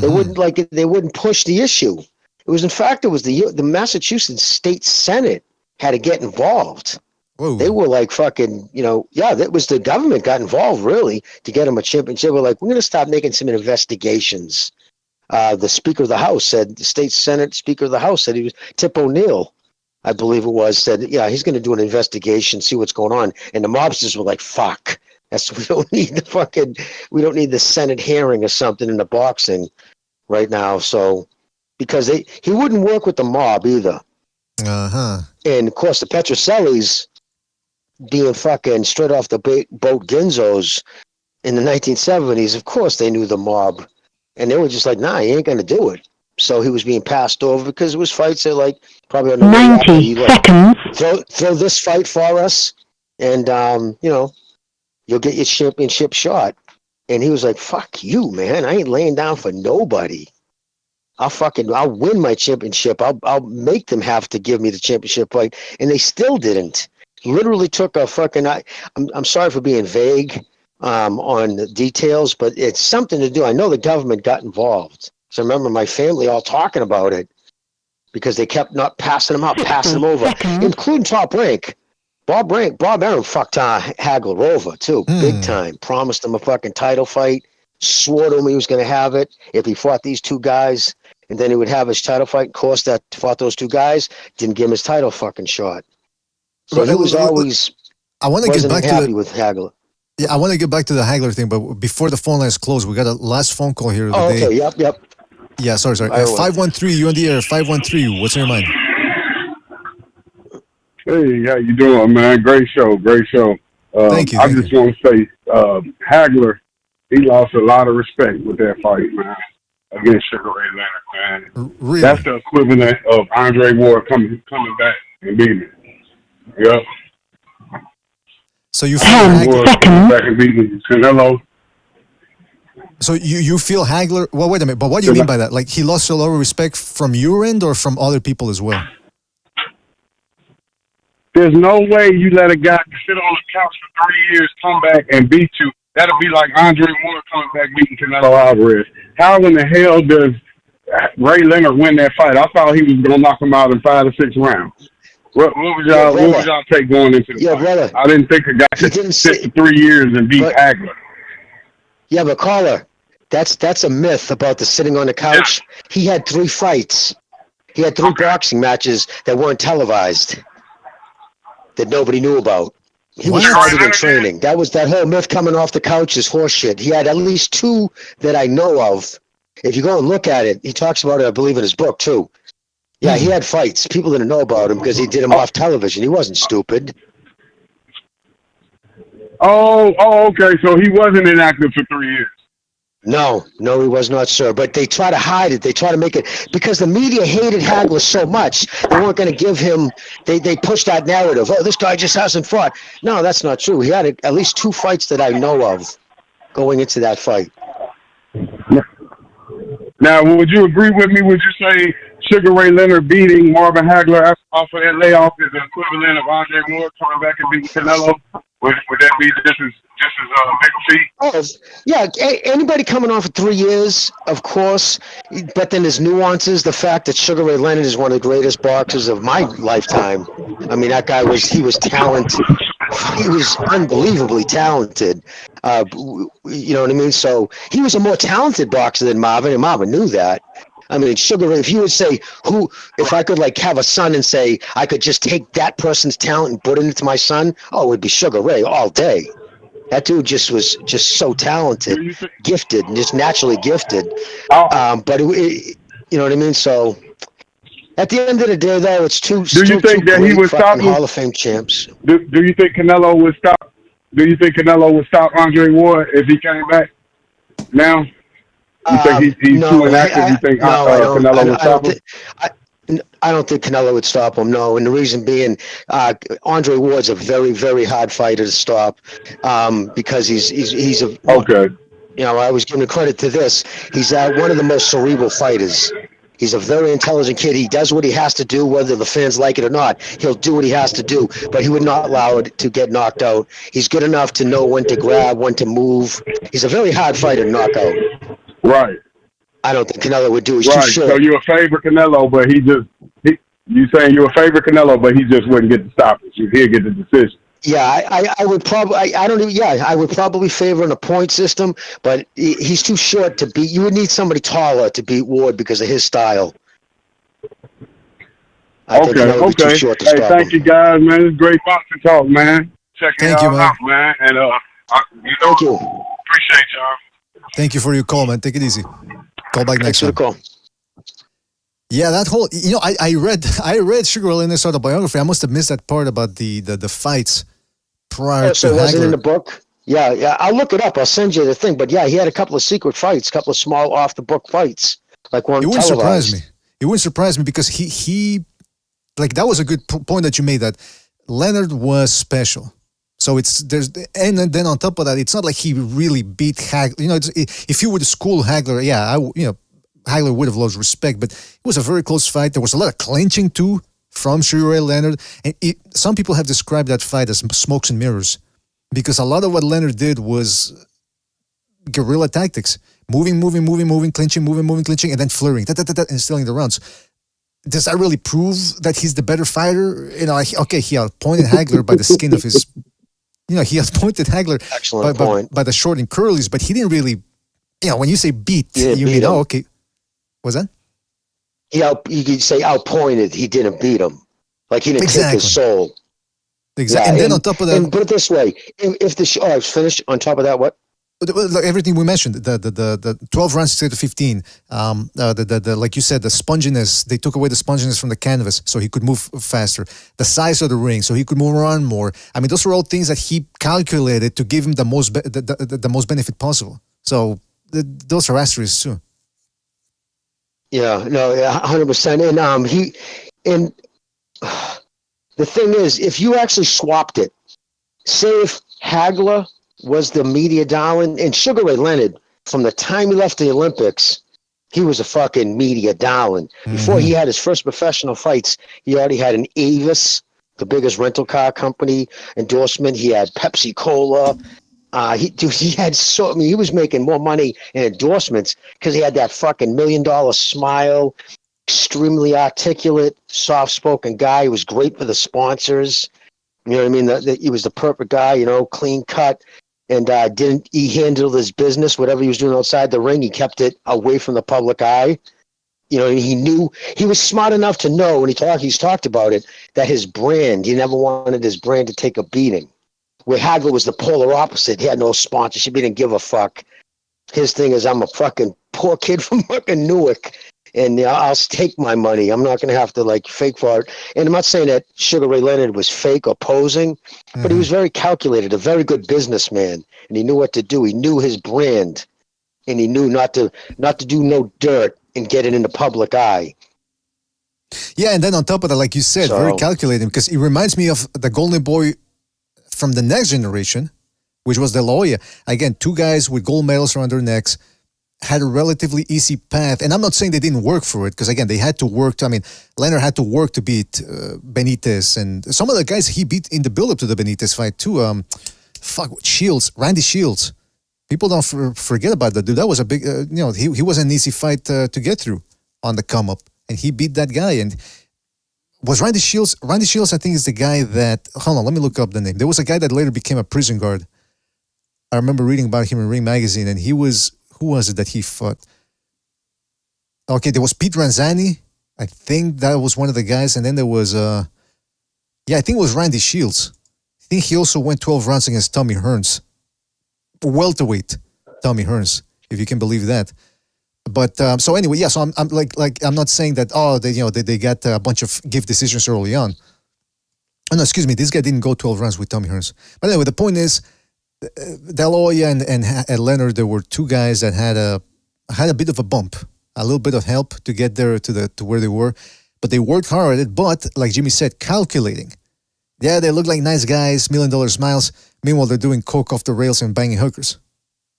They wouldn't push the issue. It was the Massachusetts State Senate had to get involved. Whoa. They were like fucking, that was the government got involved really to get him a championship. We're like, we're going to stop making some investigations. The Speaker of the House the State Senate Speaker of the House said he was Tip O'Neill, I believe it was, said, yeah, he's going to do an investigation, see what's going on. And the mobsters were like, fuck. We don't need the Senate hearing or something in the boxing right now. So, because he wouldn't work with the mob either. And of course, the Petroselli's being fucking straight off the boat Ginzos in the 1970s. Of course, they knew the mob, and they were just like, "Nah, he ain't gonna do it." So he was being passed over because it was fights that probably on the 90 seconds. Throw this fight for us, and you'll get your championship shot. And he was like, fuck you, man. I ain't laying down for nobody. I'll win my championship. I'll make them have to give me the championship fight. And they still didn't. Literally took a fucking, I'm sorry for being vague on the details, but it's something to do. I know the government got involved. So I remember my family all talking about it because they kept not passing them out, passing them over, including Top Rank. Bob Arum fucked Hagler over, too, big time. Promised him a fucking title fight, swore to him he was going to have it if he fought these two guys, and then he would have his title fight. Of course, that fought those two guys, didn't give him his title fucking shot. So he was always happy with Hagler. Yeah, I want to get back to the Hagler thing, but before the phone lines close, we got a last phone call here of the day. Okay, yep. Yeah, sorry. 513, you on the air, 513, what's on your mind? Hey, how you doing, man? Great show. Thank you. I just want to say, Hagler, he lost a lot of respect with that fight, man, against Sugar Ray Leonard, man. Really? That's the equivalent of Andre Ward coming back and beating him. Yep. So you feel Hagler back and beating Canelo. So you feel Hagler? Well, wait a minute. But what do you mean by that? Like he lost a lot of respect from your end or from other people as well? There's no way you let a guy sit on the couch for 3 years, come back and beat you. That'll be like Andre Ward coming back beating Canelo Alvarez. How in the hell does Ray Leonard win that fight? I thought he was gonna knock him out in 5 or 6 rounds. What was y'all take going into the fight? Brother, I didn't think a guy could sit for 3 years and beat Hagler. Yeah, but caller, that's a myth about the sitting on the couch. Yeah. He had 3 fights. He had 3 boxing matches that weren't televised, that nobody knew about. He was fighting and training. That whole myth coming off the couch is horseshit. He had at least 2 that I know of. If you go and look at it, he talks about it, I believe, in his book too. Yeah, he had fights. People didn't know about him because he did them off television. He wasn't stupid. Oh, okay. So he wasn't inactive for 3 years. No, he was not, sir. But they try to hide it. They try to make it because the media hated Hagler so much. They weren't going to give him. They pushed that narrative. Oh, this guy just hasn't fought. No, that's not true. He had at least 2 fights that I know of going into that fight. Now, would you agree with me? Would you say Sugar Ray Leonard beating Marvin Hagler off of that layoff is the equivalent of Andre Ward coming back and beating Canelo? Would that be just as big a feat? Oh, yeah. Anybody coming off of 3 years, of course. But then there's nuances. The fact that Sugar Ray Leonard is one of the greatest boxers of my lifetime. I mean, that guy was talented. He was unbelievably talented. You know what I mean? So he was a more talented boxer than Marvin, and Marvin knew that. I mean, Sugar Ray, if you would say if I could like have a son and say I could just take that person's talent and put it into my son, it would be Sugar Ray all day. That dude was just so talented, gifted, and just naturally gifted. But you know what I mean? So at the end of the day, though, it's two. Do you think that he would stop Hall of Fame champs? Do you think Canelo would stop? Do you think Canelo would stop Andre Ward if he came back now? You think he's too inactive? You think Canelo would stop him? I don't think Canelo would stop him, no. And the reason being, Andre Ward's a very, very hard fighter to stop because he's a... Okay. You know, I was giving credit to this. He's one of the most cerebral fighters. He's a very intelligent kid. He does what he has to do, whether the fans like it or not. He'll do what he has to do, but he would not allow it to get knocked out. He's good enough to know when to grab, when to move. He's a very hard fighter to knock out. Right. I don't think Canelo would do. He's right. too short. So you're a favorite Canelo, but you saying you're a favorite Canelo, but he just wouldn't get the stoppage. He'll get the decision. Yeah, I would probably. I don't even. Yeah, I would probably favor a point system, but he's too short to beat. You would need somebody taller to beat Ward because of his style. Okay. Too short to hey, stop thank him. you guys, man. It's great boxing talk, man. Checking y'all out, man. And thank you. Appreciate y'all. Thank you for your call, man. Take it easy. Call back next time. Thanks for the call. Yeah, that whole, I read Sugar Ray Leonard's autobiography. I must have missed that part about the fights prior so to it wasn't Hagler. in the book? Yeah. I'll look it up. I'll send you the thing. But yeah, he had a couple of secret fights, a couple of small off the book fights, like one. It wouldn't televised. surprise me. It wouldn't surprise me because he like that was a good point that you made, that Leonard was special. So and then on top of that, it's not like he really beat Hagler. If he would school Hagler, Hagler would have lost respect, but it was a very close fight. There was a lot of clinching too from Sugar Ray Leonard. And some people have described that fight as smokes and mirrors because a lot of what Leonard did was guerrilla tactics. Moving, clinching, moving, clinching, and then flurrying, and stealing the rounds. Does that really prove that he's the better fighter? He outpointed Hagler by the skin of his... he outpointed Hagler by the short and curlies, but he didn't really... when you say beat, you mean, okay. What's that? You could say outpointed. He didn't beat him. Like he didn't take his soul. Exactly. Yeah, and then on top of that... And put it this way. If the... I was finished. On top of that, what? Like everything we mentioned, the 12 runs instead of 15, like you said, the sponginess, they took away the sponginess from the canvas so he could move faster. The size of the ring so he could move around more. I mean, those were all things that he calculated to give him the most benefit possible. So those are asterisks too. Yeah, no, 100%. And the thing is, if you actually swapped it, say if Hagler was the media darling, and Sugar Ray Leonard, from the time he left the Olympics, he was a fucking media darling. Before he had his first professional fights, he already had an Avis, the biggest rental car company endorsement. He had Pepsi Cola. He had he was making more money in endorsements because he had that fucking $1 million smile, extremely articulate, soft-spoken guy. He was great for the sponsors. You know what I mean? He was the perfect guy, clean cut. And he handled his business, whatever he was doing outside the ring, he kept it away from the public eye. He was smart enough to know when he's talked about it, that his brand, he never wanted his brand to take a beating. Where Hagler was the polar opposite. He had no sponsorship. He didn't give a fuck. His thing is, I'm a fucking poor kid from fucking Newark, and I'll take my money. I'm not going to have to fake for it. And I'm not saying that Sugar Ray Leonard was fake or posing, but he was very calculated, a very good businessman, and he knew what to do. He knew his brand, and he knew not to do no dirt and get it in the public eye. Yeah, and then on top of that, like you said, very calculating, because it reminds me of the Golden Boy from the next generation, which was De La Hoya. Again, two guys with gold medals around their necks, had a relatively easy path. And I'm not saying they didn't work for it, because again, they had to work. Leonard had to work to beat Benitez, and some of the guys he beat in the build-up to the Benitez fight too. Randy Shields. People don't forget about that dude. That was a big, he was an easy fight to get through on the come-up, and he beat that guy. And was Randy Shields? Randy Shields, I think, is the guy that. Hold on, let me look up the name. There was a guy that later became a prison guard. I remember reading about him in Ring Magazine, and he was. Who was it that he fought? Okay, there was Pete Ranzani. I think that was one of the guys. And then there was, I think it was Randy Shields. I think he also went 12 rounds against Tommy Hearns. Welterweight Tommy Hearns, if you can believe that. But, so anyway, yeah, so I'm I'm not saying that, they got a bunch of gift decisions early on. Oh, no, excuse me, this guy didn't go 12 rounds with Tommy Hearns. But anyway, the point is, De La Hoya and Leonard, there were two guys that had a bit of a bump, a little bit of help to get there to where they were, but they worked hard at it. But like Jimmy said, calculating. Yeah, they look like nice guys, $1 million smiles. Meanwhile, they're doing coke off the rails and banging hookers.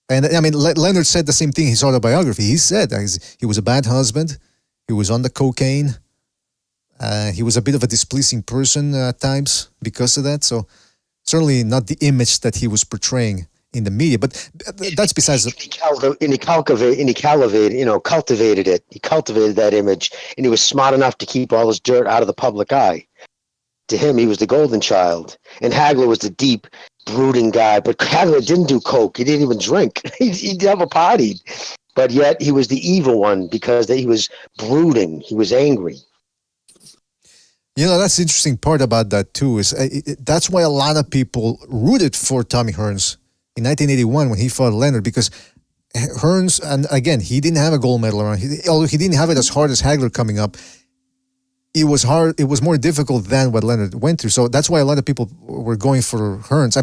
And Leonard said the same thing in his autobiography. He said he was a bad husband. He was on the cocaine. He was a bit of a displeasing person at times because of that. So. Certainly not the image that he was portraying in the media, but that's besides. He cultivated it. He cultivated that image, and he was smart enough to keep all this dirt out of the public eye. To him, he was the golden child, and Hagler was the deep, brooding guy. But Hagler didn't do coke. He didn't even drink. He never partied, but yet he was the evil one because he was brooding. He was angry. That's the interesting part about that too, is that's why a lot of people rooted for Tommy Hearns in 1981 when he fought Leonard, because Hearns, and again, he didn't have a gold medal around. Although he didn't have it as hard as Hagler coming up, it was hard. It was more difficult than what Leonard went through. So that's why a lot of people were going for Hearns.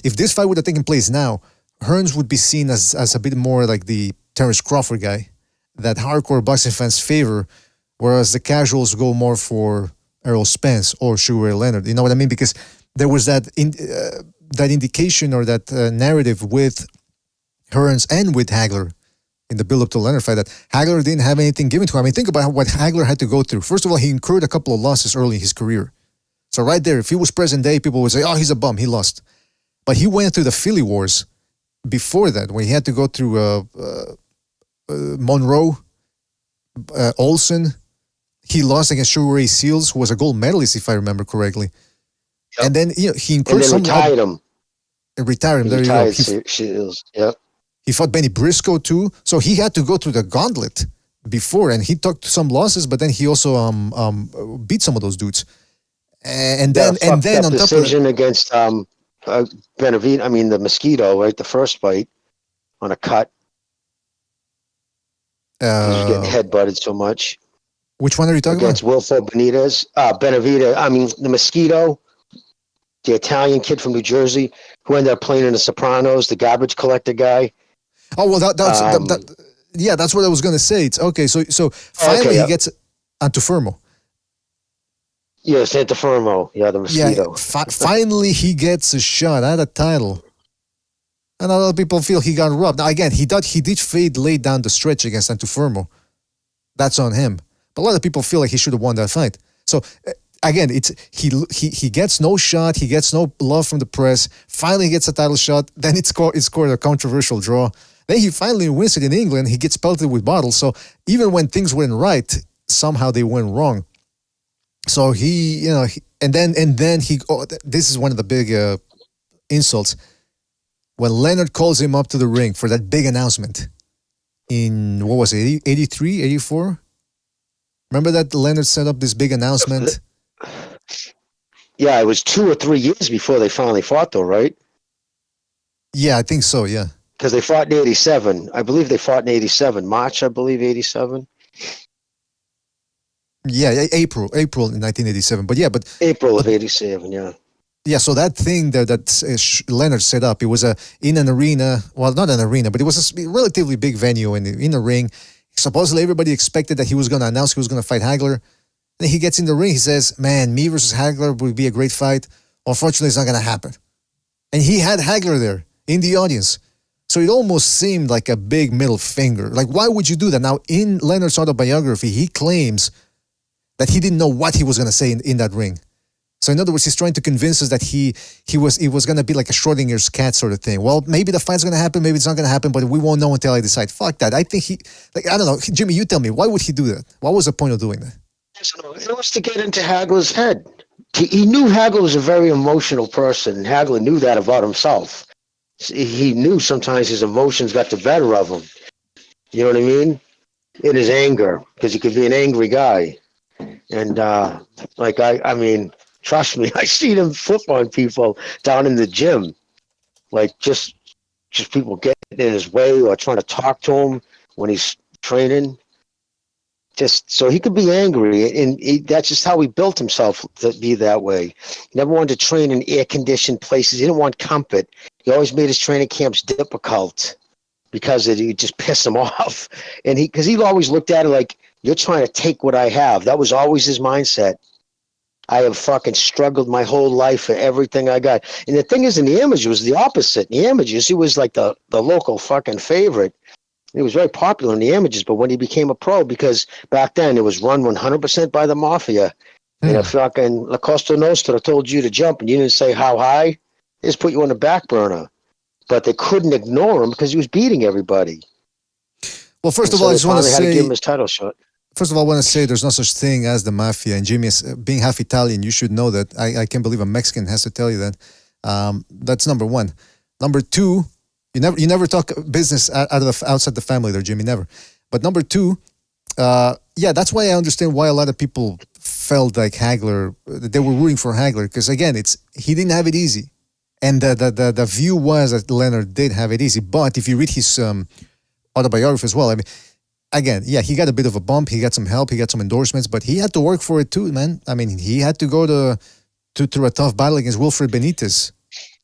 If this fight would have taken place now, Hearns would be seen as a bit more like the Terrence Crawford guy that hardcore boxing fans favor, whereas the casuals go more for Errol Spence or Sugar Ray Leonard. You know what I mean? Because there was that indication or that narrative with Hearns and with Hagler in the build-up to Leonard fight that Hagler didn't have anything given to him. Think about what Hagler had to go through. First of all, he incurred a couple of losses early in his career. So right there, if he was present day, people would say, oh, he's a bum, he lost. But he went through the Philly Wars before that, when he had to go through Monroe, Olsen. He lost against Sugar Ray Seals, who was a gold medalist, if I remember correctly. Yep. And then he incurred some. Retired him. Retired him. There you go. Shields. Yep. He fought Benny Briscoe too, so he had to go through the gauntlet before, and he took some losses, but then he also beat some of those dudes. And then on top of decision against Benavidez. The Mosquito, right? The first fight. on a cut. He was getting headbutted so much. Which one are you talking against about? Wilfo Benavidez. I mean, the Mosquito, the Italian kid from New Jersey, who ended up playing in The Sopranos, the garbage collector guy. Oh well, that's what I was going to say. It's okay. So finally he gets Antuofermo. Yes, Antuofermo. Yeah, the Mosquito. Yeah, finally he gets a shot at a title. And a lot of people feel he got robbed. Now again, he did fade late down the stretch against Antuofermo. That's on him. But a lot of people feel like he should have won that fight. So again, he gets no shot. He gets no love from the press. Finally, he gets a title shot. Then it's scored a controversial draw. Then he finally wins it in England. He gets pelted with bottles. So even when things went right, somehow they went wrong. So this is one of the big insults. When Leonard calls him up to the ring for that big announcement in, what was it, 83, 84? Remember that Leonard set up this big announcement? Yeah, it was 2 or 3 years before they finally fought, though, right? Yeah, I think so, yeah. Because they fought in 87. I believe they fought in 87. March, I believe, 87. Yeah, April in 1987. But April of 87, yeah. Yeah, so that thing that Leonard set up, it was in an arena. Well, not an arena, but it was a relatively big venue in a ring. Supposedly everybody expected that he was going to announce he was going to fight Hagler. Then he gets in the ring. He says, man, me versus Hagler would be a great fight. Unfortunately, it's not going to happen. And he had Hagler there in the audience. So it almost seemed like a big middle finger. Like, why would you do that? Now, in Leonard's autobiography, he claims that he didn't know what he was going to say in that ring. So in other words, he's trying to convince us that it was going to be like a Schrodinger's cat sort of thing. Well, maybe the fight's going to happen, maybe it's not going to happen, but we won't know until I decide. Fuck that. I think I don't know. Jimmy, you tell me, why would he do that? What was the point of doing that? It was to get into Hagler's head. He knew Hagler was a very emotional person, and Hagler knew that about himself. He knew sometimes his emotions got the better of him. You know what I mean? In his anger, because he could be an angry guy. And I mean, trust me, I seen him flip on people down in the gym. Like just people getting in his way or trying to talk to him when he's training. Just so he could be angry. And that's just how he built himself to be that way. He never wanted to train in air-conditioned places. He didn't want comfort. He always made his training camps difficult because it would just piss him off. And because he always looked at it like, you're trying to take what I have. That was always his mindset. I have fucking struggled my whole life for everything I got. And the thing is, in the amateurs, it was the opposite. In the amateurs, he was like the local fucking favorite. He was very popular in the amateurs, but when he became a pro, because back then it was run 100% by the mafia. And if fucking La Costa Nostra told you to jump and you didn't say how high, they just put you on the back burner. But they couldn't ignore him because he was beating everybody. Well, first of all, I just want to say, give him his title shot. First of all, I want to say there's no such thing as the mafia. And Jimmy, being half Italian, you should know that. I can't believe a Mexican has to tell you that. That's number one. Number two, you never talk business outside the family there, Jimmy, never. But number two, that's why I understand why a lot of people felt like Hagler, they were rooting for Hagler. Because again, he didn't have it easy. And the view was that Leonard did have it easy. But if you read his autobiography as well, I mean, again, yeah, he got a bit of a bump. He got some help. He got some endorsements, but he had to work for it too, man. I mean, he had to go through a tough battle against Wilfred Benitez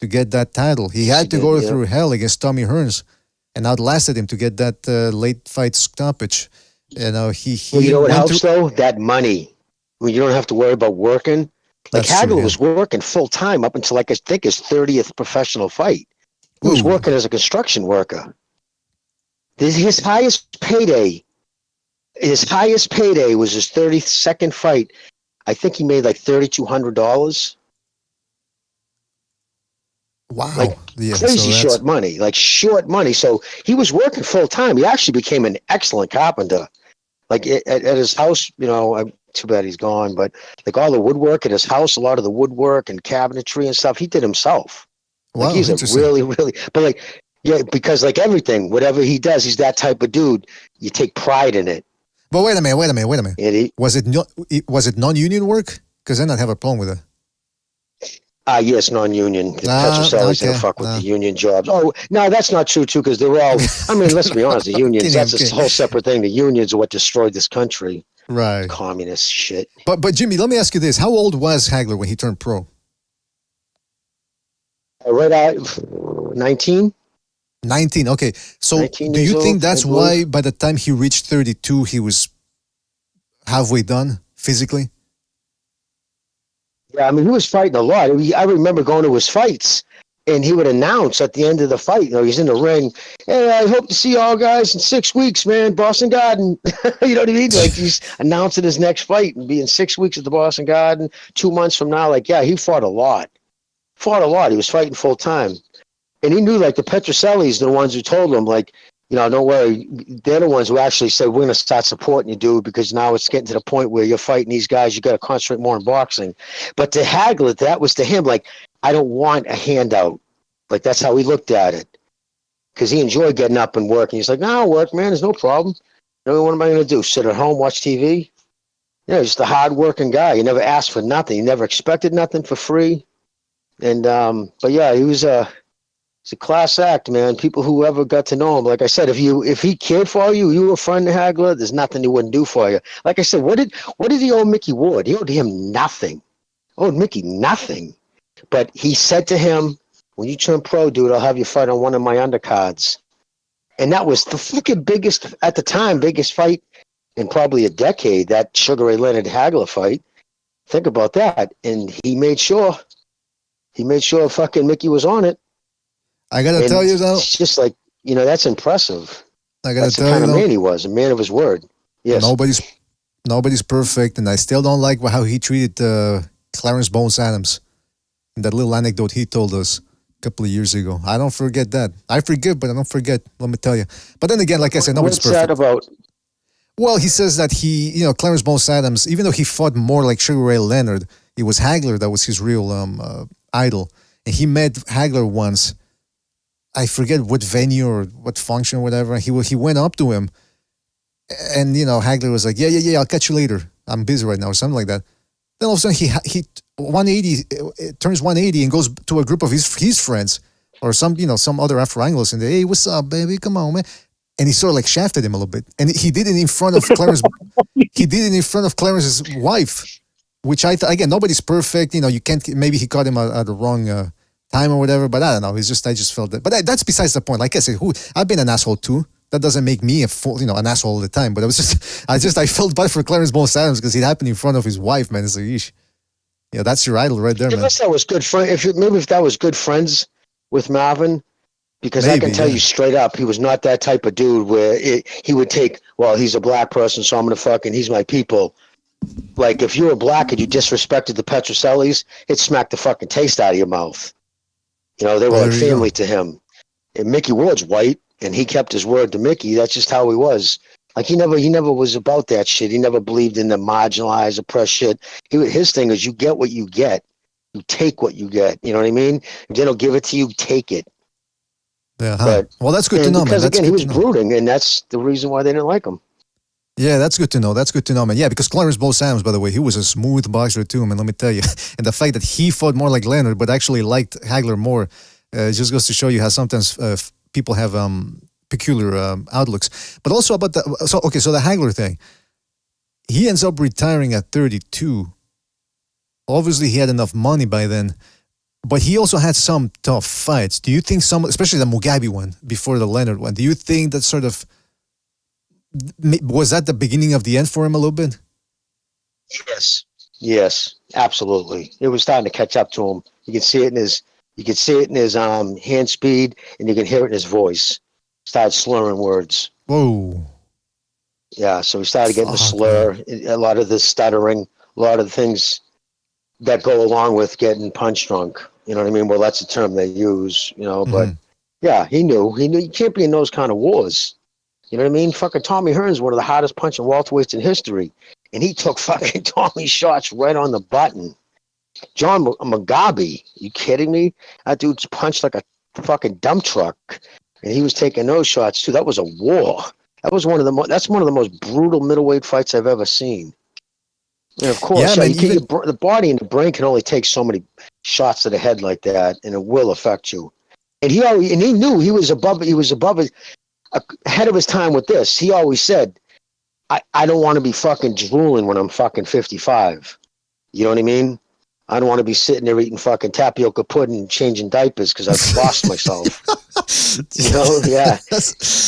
to get that title. He had to go through hell against Tommy Hearns and outlasted him to get that late fight stoppage. You know, you know what helps though? That money. When you don't have to worry about working. Like Hagler was working full time up until I think his 30th professional fight. He was working as a construction worker. His highest payday was his 32nd fight. I think he made like $3,200. Wow. Like crazy short money. So he was working full time. He actually became an excellent carpenter. Like at his house, you know, too bad he's gone, but like all the woodwork at his house, a lot of the woodwork and cabinetry and stuff, he did himself. Wow, like he's a really, but like, yeah, because like everything, whatever he does, he's that type of dude. You take pride in it. But wait a minute. Was it non-union work? Because then I'd have a problem with it. Yes, non-union. The Petroselli's didn't fuck with the union jobs. Oh, no, that's not true, too, because they were all... I mean, let's be honest, the unions, that's a whole separate thing. The unions are what destroyed this country. Right. Communist shit. But Jimmy, let me ask you this. How old was Hagler when he turned pro? Right out 19. 19, okay. So do you think that's why by the time he reached 32, he was halfway done physically? Yeah, I mean, he was fighting a lot. I remember going to his fights, and he would announce at the end of the fight, he's in the ring, hey, I hope to see y'all guys in 6 weeks, man, Boston Garden. You know what I mean? Like, he's announcing his next fight and be in 6 weeks at the Boston Garden, 2 months from now. Like, yeah, he fought a lot. He was fighting full time. And he knew, like, the Petroselli's, the ones who told him, like, don't worry. They're the ones who actually said, we're going to start supporting you, dude, because now it's getting to the point where you're fighting these guys. You got to concentrate more on boxing. But to Hagler, that was to him, like, I don't want a handout. Like, that's how he looked at it. Because he enjoyed getting up and working. He's like, no, I'll work, man. There's no problem. What am I going to do? Sit at home, watch TV? Just a hard-working guy. He never asked for nothing. He never expected nothing for free. And, but yeah, he was it's a class act, man. People who ever got to know him, like I said, if he cared for you, you were a friend to Hagler, there's nothing he wouldn't do for you. Like I said, what did he owe Mickey Ward? He owed him nothing. Owed Mickey nothing. But he said to him, when you turn pro, dude, I'll have you fight on one of my undercards. And that was the fucking biggest, at the time, biggest fight in probably a decade, that Sugar Ray Leonard Hagler fight. Think about that. And he made sure fucking Mickey was on it. I gotta tell you though, it's just like, that's impressive. I gotta That's tell the kind you of though, man he was, a man of his word. Yes. Nobody's perfect, and I still don't like how he treated Clarence Bones Adams. And that little anecdote he told us a couple of years ago. I don't forget that. I forgive, but I don't forget. Let me tell you. But then again, like I said, nobody's perfect. What's that about? Well, he says that Clarence Bones Adams, even though he fought more like Sugar Ray Leonard, it was Hagler that was his real idol, and he met Hagler once. I forget what venue or what function or whatever. He went up to him, and Hagler was like, yeah, I'll catch you later. I'm busy right now, or something like that. Then all of a sudden he 180 turns 180 and goes to a group of his friends or some other Afro-Anglos, and hey, what's up, baby? Come on, man. And he sort of like shafted him a little bit, and he did it in front of Clarence. He did it in front of Clarence's wife, which again, nobody's perfect. You can't. Maybe he caught him at the wrong time or whatever, but I don't know. I just felt that. But that's besides the point. Like I said, I've been an asshole too. That doesn't make me an asshole all the time. But I felt bad for Clarence Bones Adams because it happened in front of his wife, man. It's like, yeesh. Yeah, that's your idol right there, man. If that was good friend, if that was good friends with Marvin, because maybe, I can tell you straight up, he was not that type of dude where he would take, well, he's a black person, so I'm gonna he's my people. Like if you were black and you disrespected the Petroselli's, it smacked the fucking taste out of your mouth. They were like family to him. And Mickey Ward's white, and he kept his word to Mickey. That's just how he was. Like he never was about that shit. He never believed in the marginalized, oppressed shit. His thing is, you get what you get. You take what you get. You know what I mean? If they don't give it to you, take it. Yeah. Well, that's good to know, man. Because again, he was brooding, and that's the reason why they didn't like him. Yeah, that's good to know. That's good to know, man. Yeah, because Clarence Bones Adams, by the way, he was a smooth boxer too, man. Let me tell you. And the fact that he fought more like Leonard, but actually liked Hagler more, just goes to show you how sometimes people have peculiar outlooks. But also about so the Hagler thing. He ends up retiring at 32. Obviously, he had enough money by then, but he also had some tough fights. Do you think especially the Mugabe one before the Leonard one, do you think that sort of was that the beginning of the end for him a little bit? Yes, absolutely. It was starting to catch up to him. You can see it in his hand speed, and you can hear it in his voice. Started slurring words. Whoa. Yeah, so he started getting the slur, a lot of the stuttering, a lot of the things that go along with getting punch drunk. You know what I mean? Well, that's the term they use, but yeah, he knew you can't be in those kind of wars. You know what I mean? Fucking Tommy Hearn's one of the hottest punching welterweights in history. And he took fucking Tommy's shots right on the button. John Mugabe, you kidding me? That dude's punched like a fucking dump truck. And he was taking those shots too. That was a war. That was that's one of the most brutal middleweight fights I've ever seen. Yeah, of course. Yeah, man, The body and the brain can only take so many shots to the head like that, and it will affect you. And he knew he was above ahead of his time with this. He always said, I don't want to be fucking drooling when I'm fucking 55. You know what I mean? I don't want to be sitting there eating fucking tapioca pudding and changing diapers because I've lost myself. You know? Yeah.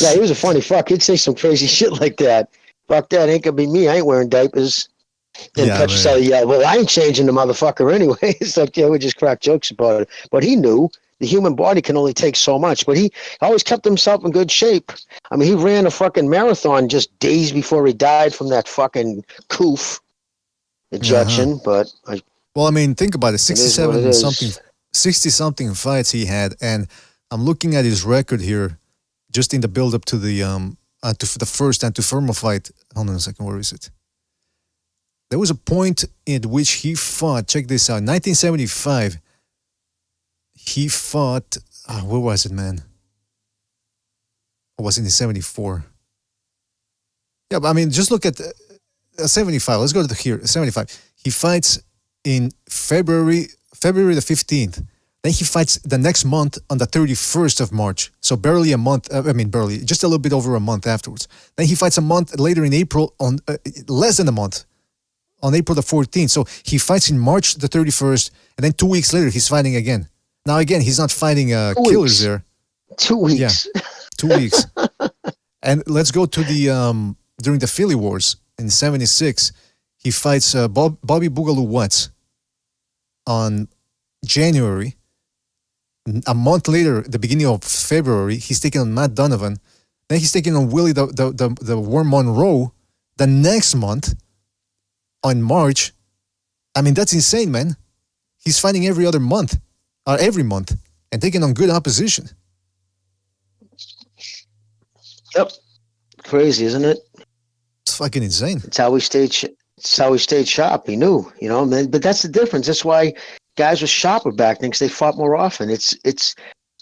Yeah, he was a funny fuck. He'd say some crazy shit like that. Fuck that, ain't gonna be me. I ain't wearing diapers. And Pacho said, yeah, well, I ain't changing the motherfucker anyway. It's like, yeah, we just crack jokes about it. But he knew the human body can only take so much. But he always kept himself in good shape. I mean, he ran a fucking marathon just days before he died from that fucking coof ejection. But well, I mean, think about it. 60-something fights he had. And I'm looking at his record here just in the build-up to the first Antuofermo fight. Hold on a second. Where is it? There was a point at which he fought, check this out, 1975, he fought, where was it, man? Or was it in 74? Yeah, but I mean, just look at 75. Let's go to here, 75. He fights in February the 15th. Then he fights the next month on the 31st of March. So barely a month, barely, just a little bit over a month afterwards. Then he fights a month later in April, on less than a month, on April the 14th. So he fights in March the 31st, and then 2 weeks later, he's fighting again. Now, again, he's not fighting killers there. 2 weeks. Yeah, 2 weeks. And let's go to the, during the Philly Wars in 76, he fights Bobby Boogaloo Watts on January. A month later, the beginning of February, he's taking on Matt Donovan. Then he's taking on Willie the Worm Monroe the next month. On March, I mean, that's insane, man. He's fighting every month, and taking on good opposition. Yep. Crazy, isn't it? It's fucking insane. It's how he stayed sharp. He knew, you know, man. But that's the difference. That's why guys were sharper back then, because they fought more often. It's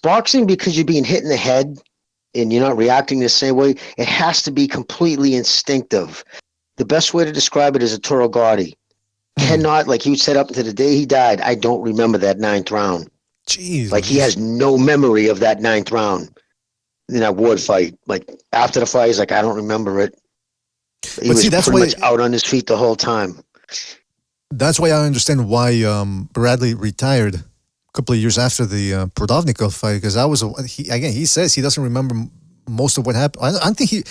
boxing, because you're being hit in the head and you're not reacting the same way. It has to be completely instinctive. The best way to describe it is a Toro Gotti. Cannot, like he said up to the day he died, I don't remember that 9th round. Jeez. Like he has no memory of that 9th round in that Ward fight. Like after the fight, he's like, I don't remember it. He was pretty much out on his feet the whole time. That's why I understand why Bradley retired a couple of years after the Prodovnikov fight, because he says he doesn't remember most of what happened. I think he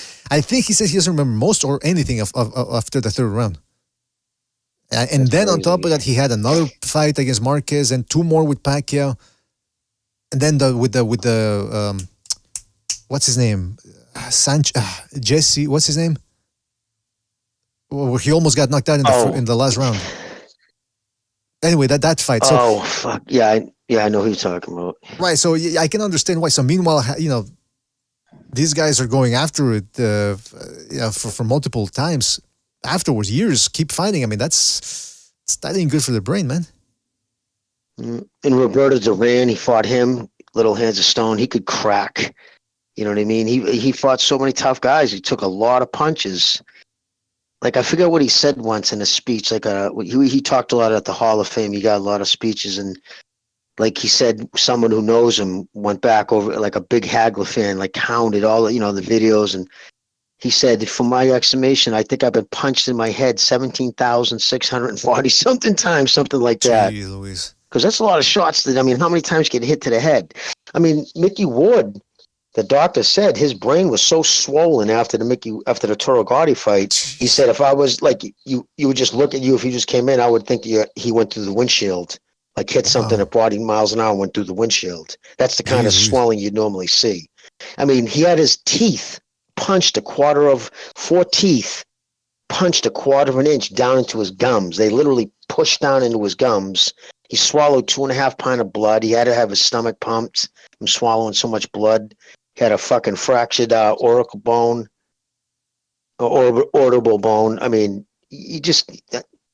says he doesn't remember most or anything after the 3rd round. And then on top of that, he had another fight against Marquez and 2 more with Pacquiao. And then with the what's his name? Jesse, what's his name? Well, he almost got knocked out in the last round. Anyway, that fight. So, fuck. Yeah, I know who you're talking about. Right, so I can understand why. So meanwhile, you know, these guys are going after it for multiple times afterwards, years, keep fighting. I mean, that ain't good for the brain, man. And Roberto Duran, he fought him, little hands of stone. He could crack. You know what I mean? He fought so many tough guys. He took a lot of punches. Like, I forget what he said once in a speech. Like, he talked a lot at the Hall of Fame. He got a lot of speeches, and like he said, someone who knows him went back over, like a big Hagler fan, like counted all the videos. And he said, from my estimation, I think I've been punched in my head 17,640 something times, something like that. Jeez Louise. Because that's a lot of shots. How many times get hit to the head? I mean, Mickey Ward, the doctor said his brain was so swollen after the Toro Gotti fight. He said, if I was like, you would just look at you, if you just came in, I would think he went through the windshield. Like hit something at 40 miles an hour and went through the windshield. That's the kind of swelling you'd normally see. I mean, he had his teeth punched 4 teeth, punched 1/4 inch down into his gums. They literally pushed down into his gums. He swallowed 2.5 pints of blood. He had to have his stomach pumped from swallowing so much blood. He had a fucking fractured orbital bone. I mean,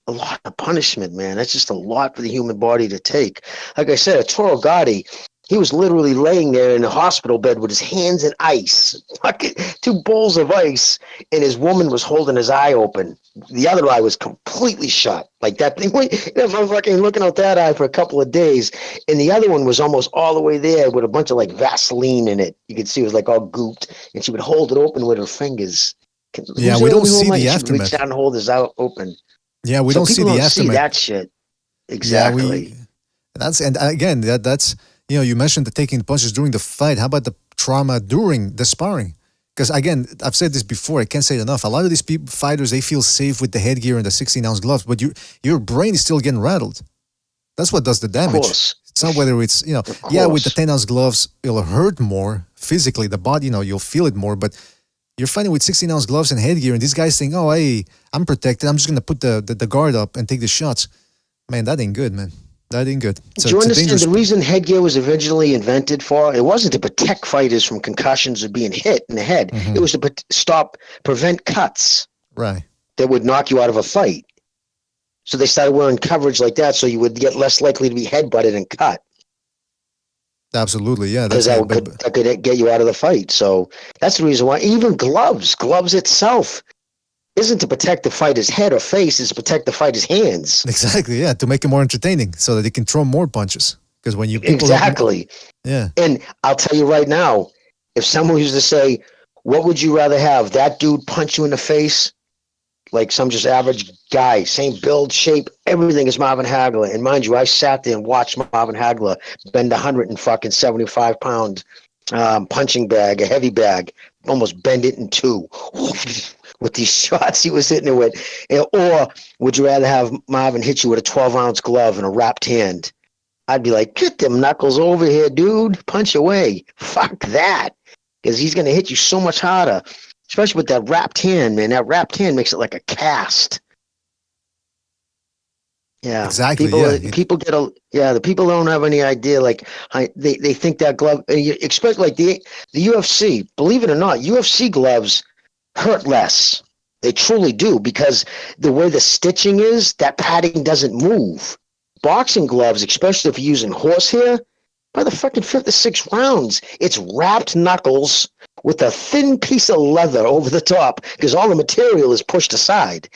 a lot of punishment, man. That's just a lot for the human body to take. Like I said, a Toro Gotti, He was literally laying there in a hospital bed with his hands in ice, fucking 2 bowls of ice, and his woman was holding his eye open. The other eye was completely shut, like that thing. I'm fucking looking out that eye for a couple of days, and the other one was almost all the way there with a bunch of like Vaseline in it. You could see it was like all gooped, and she would hold it open with her fingers. Yeah, we don't see the aftermath. Reach down and hold his eye open. Yeah, we don't see the aftermath. See that shit. Exactly. Yeah, that's you mentioned the taking the punches during the fight. How about the trauma during the sparring? Because again, I've said this before, I can't say it enough. A lot of these fighters, they feel safe with the headgear and the 16-ounce gloves, but your brain is still getting rattled. That's what does the damage. Of course. It's not whether it's, with the 10-ounce gloves, it'll hurt more physically. The body, you'll feel it more, but you're fighting with 16-ounce gloves and headgear, and these guys think, oh, hey, I'm protected. I'm just going to put the guard up and take the shots. Man, that ain't good, man. That ain't good. Do you understand the reason headgear was originally invented for? It wasn't to protect fighters from concussions or being hit in the head. Mm-hmm. It was to prevent cuts. Right. That would knock you out of a fight. So they started wearing coverage like that so you would get less likely to be headbutted and cut. Absolutely, yeah. Because that could get you out of the fight. So that's the reason why. Even gloves itself isn't to protect the fighter's head or face, it's to protect the fighter's hands. Exactly, yeah, to make it more entertaining so that they can throw more punches. Because when Exactly. Yeah. And I'll tell you right now, if someone used to say, what would you rather have? That dude punch you in the face, like some just average guy, same build, shape, everything is Marvin Hagler. And mind you, I sat there and watched Marvin Hagler bend 175-pound punching bag, a heavy bag, almost bend it in 2. With these shots he was hitting it with. Or would you rather have Marvin hit you with a 12-ounce glove and a wrapped hand? I'd be like, get them knuckles over here, dude. Punch away. Fuck that. Because he's going to hit you so much harder. Especially with that wrapped hand, man. That wrapped hand makes it like a cast. Yeah. Exactly. The people don't have any idea. Like, they think that glove, especially like the UFC, believe it or not, UFC gloves hurt less. They truly do, because the way the stitching is, that padding doesn't move. Boxing gloves, especially if you're using horsehair, by the fucking 5th or 6th rounds, it's wrapped knuckles with a thin piece of leather over the top because all the material is pushed aside.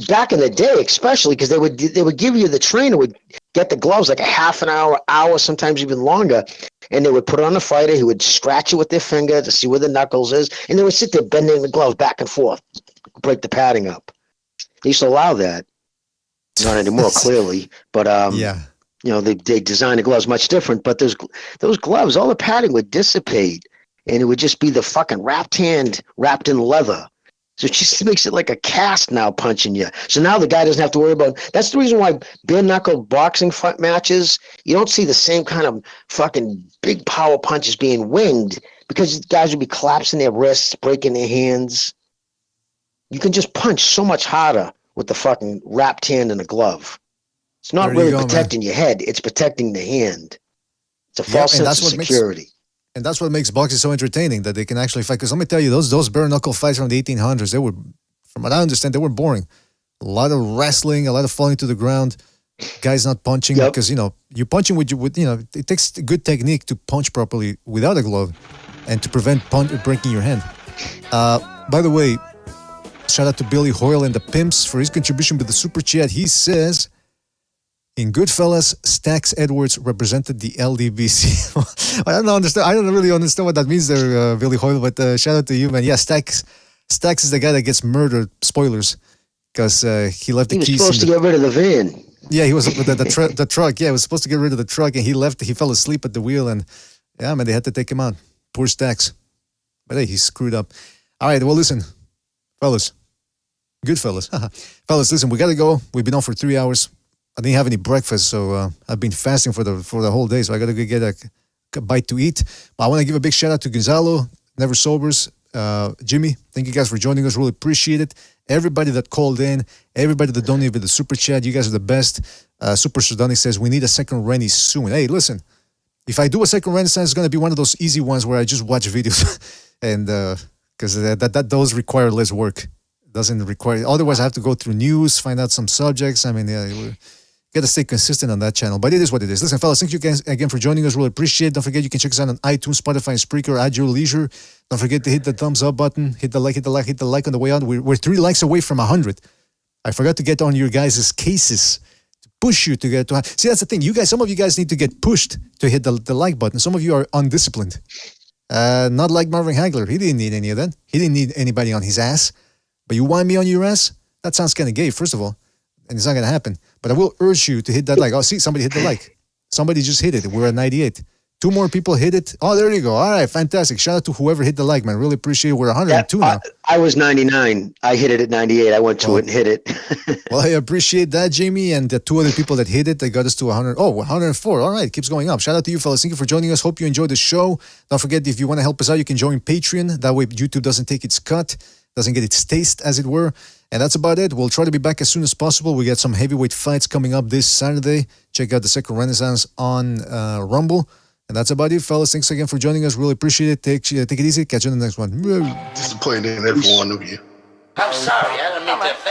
Back in the day, especially, because they would give you, the trainer would get the gloves like a half an hour, sometimes even longer, and they would put it on the fighter. He would scratch it with their finger to see where the knuckles is, and they would sit there bending the gloves back and forth, break the padding up. They used to allow that. Not anymore, clearly, but they designed the gloves much different. But those gloves, all the padding would dissipate, and it would just be the fucking wrapped hand wrapped in leather. So it just makes it like a cast now punching you. So now the guy doesn't have to worry about. That's the reason why bare knuckle boxing fight matches, you don't see the same kind of fucking big power punches being winged, because guys would be collapsing their wrists, breaking their hands. You can just punch so much harder with the fucking wrapped hand in a glove. It's not really protecting your head; it's protecting the hand. It's a false sense of security. And that's what makes boxing so entertaining, that they can actually fight. Because let me tell you, those bare knuckle fights from the 1800s, they were, from what I understand, they were boring. A lot of wrestling, a lot of falling to the ground, guys not punching, because you're punching with it takes good technique to punch properly without a glove, and to prevent breaking your hand. By the way, shout out to Billy Hoyle and the Pimps for his contribution with the super chat. He says, in Goodfellas, Stax Edwards represented the LDBC. I don't really understand what that means there, Billy Hoyle, but shout out to you, man. Yeah, Stax is the guy that gets murdered. Spoilers, because he left the keys. He was supposed to get rid of the van. Yeah, he was the truck. Yeah, he was supposed to get rid of the truck, and he left. He fell asleep at the wheel, and yeah, man, they had to take him out. Poor Stax. But hey, he screwed up. All right, well, listen, fellas. Goodfellas. Fellas, listen, we got to go. We've been on for 3 hours. I didn't have any breakfast, so I've been fasting for the whole day, so I got to go get a bite to eat. But I want to give a big shout out to Gonzalo, Never Sobers, Jimmy. Thank you guys for joining us. Really appreciate it. Everybody that called in, everybody that donated with the super chat, you guys are the best. Super Sudani says, we need a second Rennie soon. Hey, listen, if I do a second Renaissance, it's going to be one of those easy ones where I just watch videos. And because those require less work. Doesn't require, otherwise I have to go through news, find out some subjects. I mean, Got to stay consistent on that channel, but it is what it is. Listen, fellas, thank you guys again for joining us. Really appreciate it. Don't forget you can check us out on iTunes, Spotify, and Spreaker at your leisure. Don't forget to hit the thumbs up button, hit the like on the way out. We're 3 likes away from 100. I forgot to get on your guys' cases to push you to get to. See, that's the thing. Some of you guys need to get pushed to hit the like button. Some of you are undisciplined. Not like Marvin Hagler. He didn't need any of that. He didn't need anybody on his ass. But you want me on your ass? That sounds kind of gay, first of all. And it's not going to happen. But I will urge you to hit that like. Oh, see, somebody hit the like. Somebody just hit it. We're at 98. 2 more people hit it. Oh, there you go. All right, fantastic. Shout out to whoever hit the like, man. Really appreciate it. We're 102 now. I was 99. I hit it at 98. I went to it and hit it. Well, I appreciate that, Jamie. And the 2 other people that hit it, they got us to 100. Oh, 104. All right, it keeps going up. Shout out to you, fellas. Thank you for joining us. Hope you enjoyed the show. Don't forget, if you want to help us out, you can join Patreon. That way, YouTube doesn't take its cut, doesn't get its taste, as it were. And that's about it. We'll try to be back as soon as possible. We got some heavyweight fights coming up this Saturday. Check out the Second Renaissance on Rumble. And that's about it, fellas. Thanks again for joining us. Really appreciate it. Take it easy. Catch you in the next one. Disappointed in every one of you. I'm sorry. I don't mean to offend